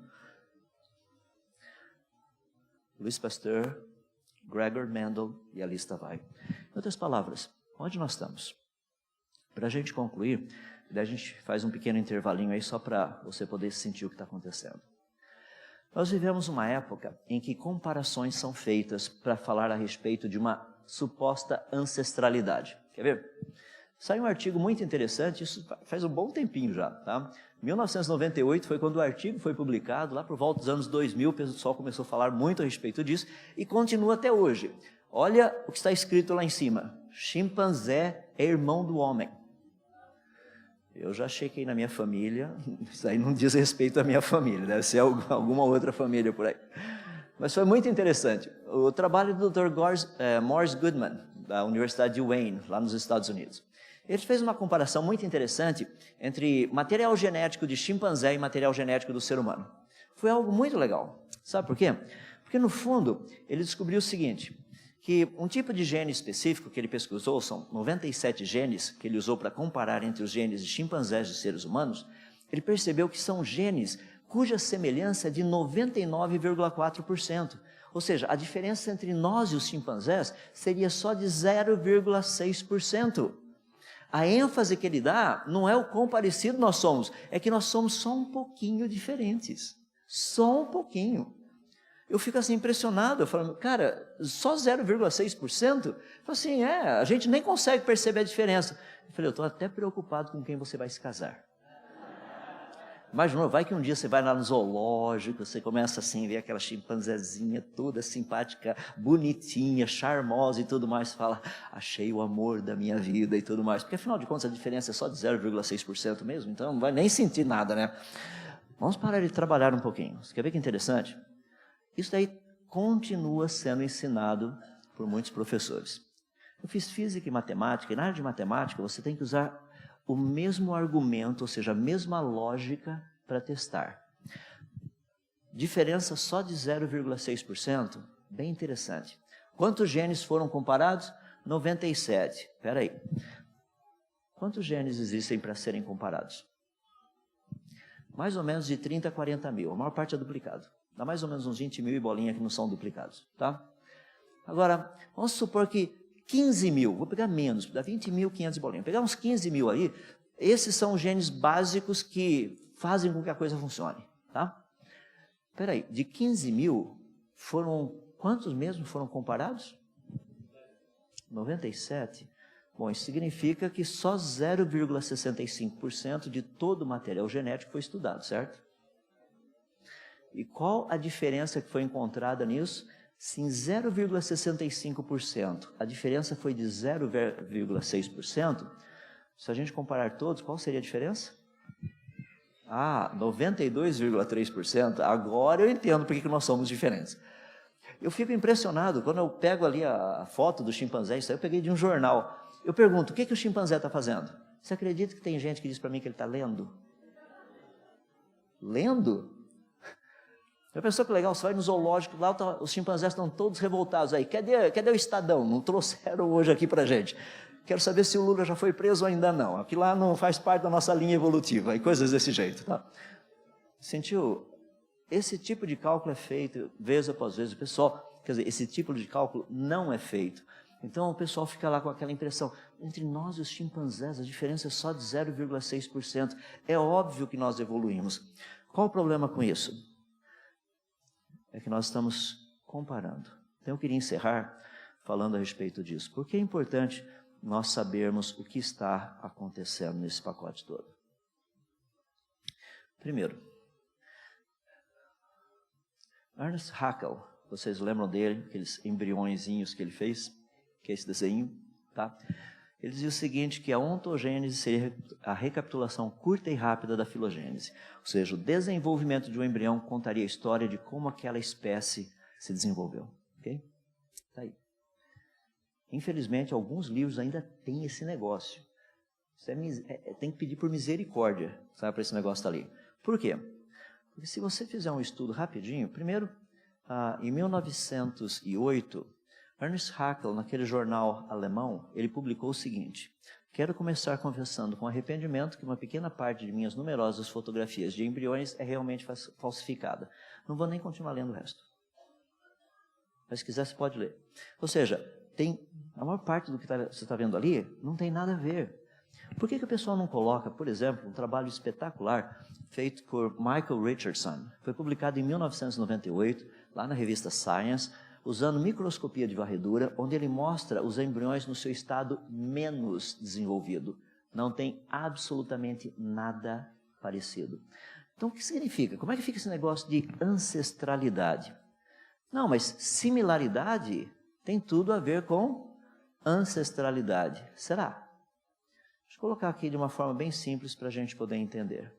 Louis Pasteur, Gregor Mendel e a lista vai. Em outras palavras, onde nós estamos? Para a gente concluir, daí a gente faz um pequeno intervalinho aí só para você poder sentir o que está acontecendo. Nós vivemos uma época em que comparações são feitas para falar a respeito de uma suposta ancestralidade. Quer ver? Saiu um artigo muito interessante, isso faz um bom tempinho já, tá? 1998 foi quando o artigo foi publicado, lá por volta dos anos 2000, o pessoal começou a falar muito a respeito disso, e continua até hoje. Olha o que está escrito lá em cima, chimpanzé é irmão do homem. Eu já chequei na minha família, isso aí não diz respeito à minha família, deve ser alguma outra família por aí. Mas foi muito interessante, o trabalho do Dr. Morris Goodman, da Universidade de Wayne, lá nos Estados Unidos. Ele fez uma comparação muito interessante entre material genético de chimpanzé e material genético do ser humano. Foi algo muito legal. Sabe por quê? Porque, no fundo, ele descobriu o seguinte, que um tipo de gene específico que ele pesquisou, são 97 genes que ele usou para comparar entre os genes de chimpanzés e seres humanos, ele percebeu que são genes cuja semelhança é de 99,4%. Ou seja, a diferença entre nós e os chimpanzés seria só de 0,6%. A ênfase que ele dá não é o quão parecido nós somos, é que nós somos só um pouquinho diferentes. Só um pouquinho. Eu fico assim impressionado, eu falo, cara, só 0,6%? Eu falo assim, a gente nem consegue perceber a diferença. Eu falei, eu estou até preocupado com quem você vai se casar. Imaginou, vai que um dia você vai lá no zoológico, você começa assim, ver aquela chimpanzezinha toda simpática, bonitinha, charmosa e tudo mais, fala, achei o amor da minha vida e tudo mais. Porque afinal de contas a diferença é só de 0,6% mesmo, então não vai nem sentir nada, né? Vamos parar de trabalhar um pouquinho. Você quer ver que interessante? Isso daí continua sendo ensinado por muitos professores. Eu fiz física e matemática, e na área de matemática você tem que usar o mesmo argumento, ou seja, a mesma lógica para testar. Diferença só de 0,6%, bem interessante. Quantos genes foram comparados? 97. Espera aí. Quantos genes existem para serem comparados? Mais ou menos de 30 a 40 mil, a maior parte é duplicado. Dá mais ou menos uns 20 mil e bolinha que não são duplicados, tá? Agora, vamos supor que 15 mil, vou pegar menos, dá 20.500 e bolinha. Pegar uns 15 mil aí, esses são os genes básicos que fazem com que a coisa funcione, tá? Espera aí, de 15 mil, quantos mesmo foram comparados? 97. Bom, isso significa que só 0,65% de todo o material genético foi estudado, certo? E qual a diferença que foi encontrada nisso? Se em 0,65% a diferença foi de 0,6%, se a gente comparar todos, qual seria a diferença? 92,3%. Agora eu entendo por que nós somos diferentes. Eu fico impressionado quando eu pego ali a foto do chimpanzé, isso aí eu peguei de um jornal. Eu pergunto, o que o chimpanzé está fazendo? Você acredita que tem gente que diz para mim que ele está lendo? Lendo? Já pensou que legal? Você vai no zoológico, lá os chimpanzés estão todos revoltados aí. Cadê o Estadão? Não trouxeram hoje aqui para a gente. Quero saber se o Lula já foi preso ou ainda não. Aquilo lá não faz parte da nossa linha evolutiva e coisas desse jeito, tá? Sentiu? Esse tipo de cálculo é feito vez após vez. O pessoal, quer dizer, esse tipo de cálculo não é feito. Então o pessoal fica lá com aquela impressão, entre nós e os chimpanzés a diferença é só de 0,6%. É óbvio que nós evoluímos. Qual o problema com isso? É que nós estamos comparando. Então eu queria encerrar falando a respeito disso, porque é importante nós sabermos o que está acontecendo nesse pacote todo. Primeiro, Ernest Haeckel, vocês lembram dele, aqueles embriõezinhos que ele fez, que é esse desenho, tá? Ele dizia o seguinte, que a ontogênese seria a recapitulação curta e rápida da filogênese. Ou seja, o desenvolvimento de um embrião contaria a história de como aquela espécie se desenvolveu. Ok? Tá aí. Infelizmente, alguns livros ainda têm esse negócio. Você tem que pedir por misericórdia, sabe, para esse negócio estar ali. Por quê? Porque se você fizer um estudo rapidinho, primeiro, em 1908, Ernest Haeckel, naquele jornal alemão, ele publicou o seguinte: quero começar confessando com arrependimento que uma pequena parte de minhas numerosas fotografias de embriões é realmente falsificada. Não vou nem continuar lendo o resto. Mas se quiser, você pode ler. Ou seja, a maior parte do que você está vendo ali não tem nada a ver. Por que o pessoal não coloca, por exemplo, um trabalho espetacular feito por Michael Richardson? Foi publicado em 1998, lá na revista Science, usando microscopia de varredura, onde ele mostra os embriões no seu estado menos desenvolvido. Não tem absolutamente nada parecido. Então, o que significa? Como é que fica esse negócio de ancestralidade? Não, mas similaridade tem tudo a ver com ancestralidade. Será? Deixa eu colocar aqui de uma forma bem simples para a gente poder entender.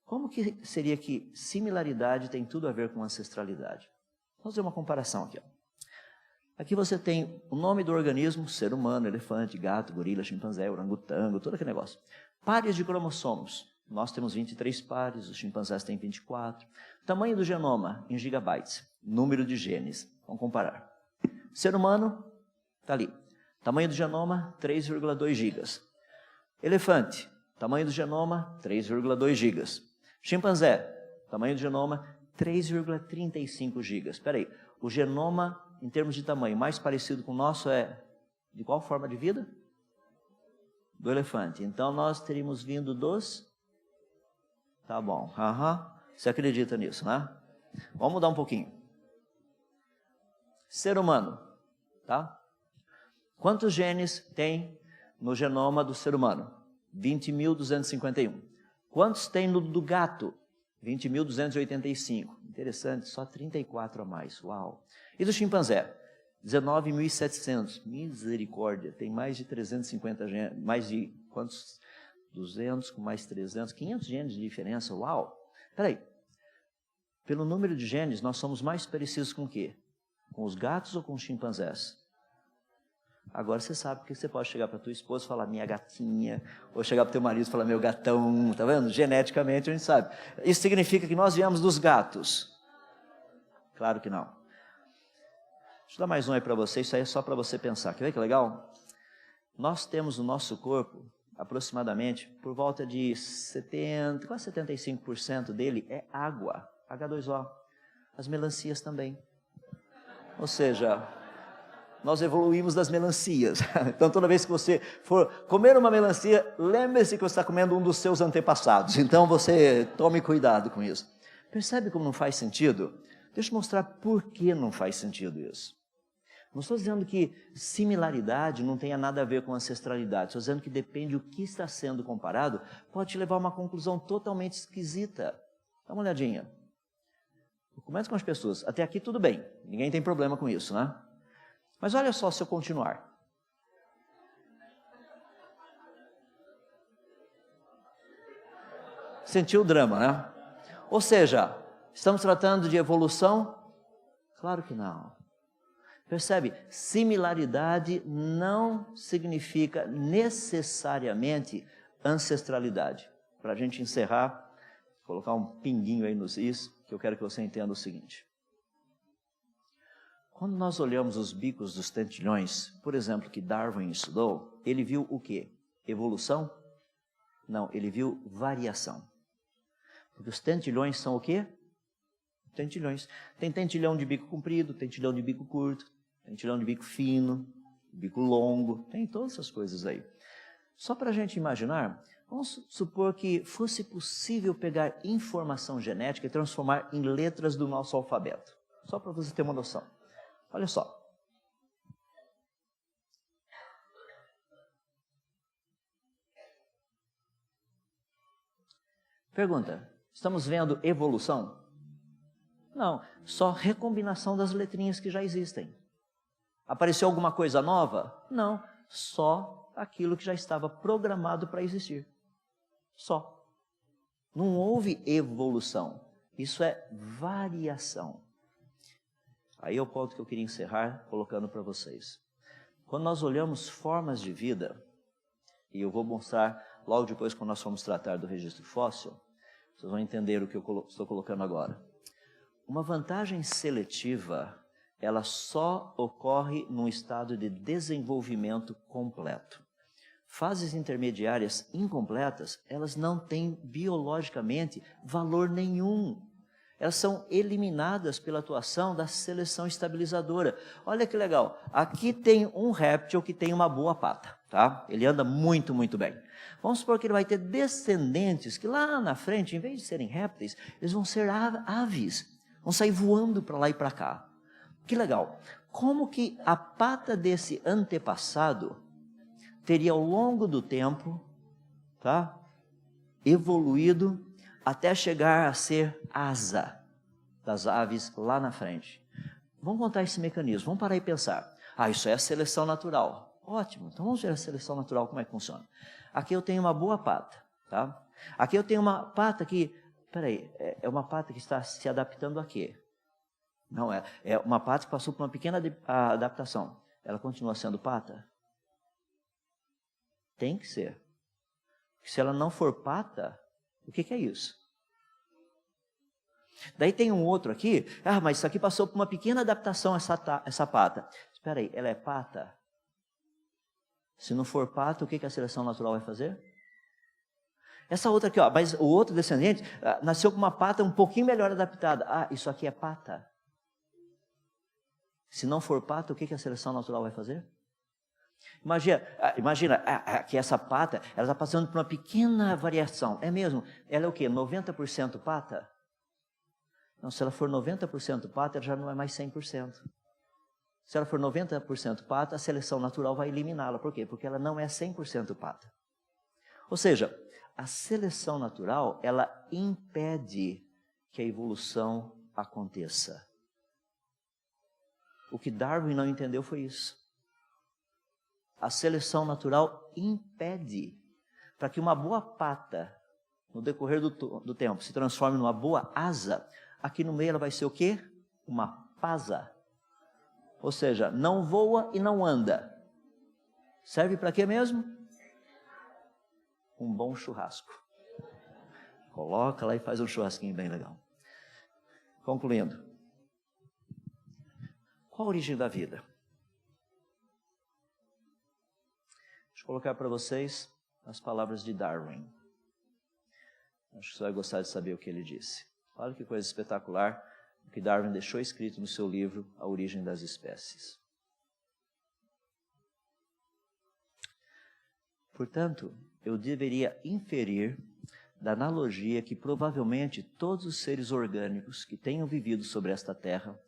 Como que seria que similaridade tem tudo a ver com ancestralidade? Vamos fazer uma comparação aqui. Aqui você tem o nome do organismo, ser humano, elefante, gato, gorila, chimpanzé, orangotango, todo aquele negócio. Pares de cromossomos. Nós temos 23 pares, os chimpanzés têm 24. Tamanho do genoma em gigabytes. Número de genes. Vamos comparar. Ser humano, está ali. Tamanho do genoma, 3,2 gigas. Elefante, tamanho do genoma, 3,2 gigas. Chimpanzé, tamanho do genoma, 3,35 gigas. Espera aí, o genoma, em termos de tamanho, mais parecido com o nosso é de qual forma de vida? Do elefante. Então, nós teríamos vindo dos... Tá bom, você acredita nisso, né? Vamos mudar um pouquinho. Ser humano, tá? Quantos genes tem no genoma do ser humano? 20.251. Quantos tem no do gato? 20.285. Interessante, só 34 a mais. Uau! E do chimpanzé? 19.700. Misericórdia, tem mais de 350 genes, mais de quantos? 200 com mais 300, 500 genes de diferença. Uau! Peraí, pelo número de genes, nós somos mais parecidos com o quê? Com os gatos ou com os chimpanzés? Agora você sabe que você pode chegar para tua esposa e falar minha gatinha, ou chegar para teu marido e falar meu gatão, tá vendo? Geneticamente a gente sabe. Isso significa que nós viemos dos gatos? Claro que não. Deixa eu dar mais um aí para você, isso aí é só para você pensar. Quer ver que legal? Nós temos no nosso corpo, aproximadamente, por volta de 70, quase 75% dele é água, H2O. As melancias também. Ou seja, nós evoluímos das melancias. Então, toda vez que você for comer uma melancia, lembre-se que você está comendo um dos seus antepassados. Então, você tome cuidado com isso. Percebe como não faz sentido? Deixa eu mostrar por que não faz sentido isso. Não estou dizendo que similaridade não tenha nada a ver com ancestralidade. Estou dizendo que depende do que está sendo comparado, pode te levar a uma conclusão totalmente esquisita. Dá uma olhadinha. Comenta com as pessoas. Até aqui tudo bem. Ninguém tem problema com isso, né? Mas olha só se eu continuar. Sentiu o drama, né? Ou seja, estamos tratando de evolução? Claro que não. Percebe? Similaridade não significa necessariamente ancestralidade. Para a gente encerrar, colocar um pinguinho aí nos is, que eu quero que você entenda o seguinte. Quando nós olhamos os bicos dos tentilhões, por exemplo, que Darwin estudou, ele viu o quê? Evolução? Não, ele viu variação. Porque os tentilhões são o quê? Tentilhões. Tem tentilhão de bico comprido, tentilhão de bico curto, tentilhão de bico fino, bico longo, tem todas essas coisas aí. Só para a gente imaginar, vamos supor que fosse possível pegar informação genética e transformar em letras do nosso alfabeto. Só para você ter uma noção. Olha só. Pergunta, estamos vendo evolução? Não, só recombinação das letrinhas que já existem. Apareceu alguma coisa nova? Não, só aquilo que já estava programado para existir. Só. Não houve evolução. Isso é variação. Aí é o ponto que eu queria encerrar colocando para vocês. Quando nós olhamos formas de vida, e eu vou mostrar logo depois quando nós formos tratar do registro fóssil, vocês vão entender o que eu estou colocando agora. Uma vantagem seletiva, ela só ocorre num estado de desenvolvimento completo. Fases intermediárias incompletas, elas não têm biologicamente valor nenhum. Elas são eliminadas pela atuação da seleção estabilizadora. Olha que legal, aqui tem um réptil que tem uma boa pata, tá? Ele anda muito, muito bem. Vamos supor que ele vai ter descendentes que lá na frente, em vez de serem répteis, eles vão ser aves. Vão sair voando para lá e para cá. Que legal. Como que a pata desse antepassado teria ao longo do tempo, tá, evoluído até chegar a ser asa das aves lá na frente? Vamos contar esse mecanismo, vamos parar e pensar. Isso é a seleção natural. Ótimo, então vamos ver a seleção natural, como é que funciona. Aqui eu tenho uma boa pata, tá? Aqui eu tenho uma pata que, peraí, é uma pata que está se adaptando a quê? Não, é uma pata que passou por uma pequena adaptação. Ela continua sendo pata? Tem que ser. Se ela não for pata, o que é isso? Daí tem um outro aqui, mas isso aqui passou por uma pequena adaptação, essa pata. Espera aí, ela é pata? Se não for pata, o que a seleção natural vai fazer? Essa outra aqui, mas o outro descendente nasceu com uma pata um pouquinho melhor adaptada. Isso aqui é pata? Se não for pata, o que a seleção natural vai fazer? Imagina que essa pata, ela está passando por uma pequena variação. É mesmo? Ela é o quê? 90% pata? Não, se ela for 90% pata, ela já não é mais 100%. Se ela for 90% pata, a seleção natural vai eliminá-la. Por quê? Porque ela não é 100% pata. Ou seja, a seleção natural, ela impede que a evolução aconteça. O que Darwin não entendeu foi isso. A seleção natural impede para que uma boa pata, no decorrer do tempo, se transforme numa boa asa. Aqui no meio ela vai ser o quê? Uma pasa. Ou seja, não voa e não anda. Serve para quê mesmo? Um bom churrasco. Coloca lá e faz um churrasquinho bem legal. Concluindo. Qual a origem da vida? Deixa eu colocar para vocês as palavras de Darwin. Acho que você vai gostar de saber o que ele disse. Olha que coisa espetacular o que Darwin deixou escrito no seu livro A Origem das Espécies. Portanto, eu deveria inferir da analogia que provavelmente todos os seres orgânicos que tenham vivido sobre esta terra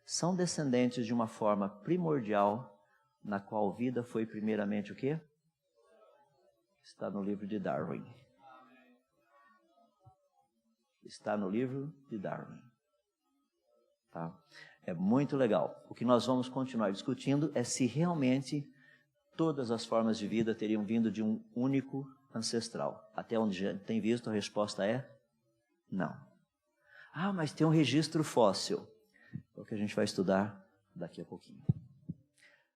são descendentes de uma forma primordial na qual vida foi primeiramente o quê? Está no livro de Darwin. Está no livro de Darwin. Tá? É muito legal. O que nós vamos continuar discutindo é se realmente todas as formas de vida teriam vindo de um único ancestral. Até onde já tem visto, a resposta é não. Ah, mas tem um registro fóssil. É o que a gente vai estudar daqui a pouquinho.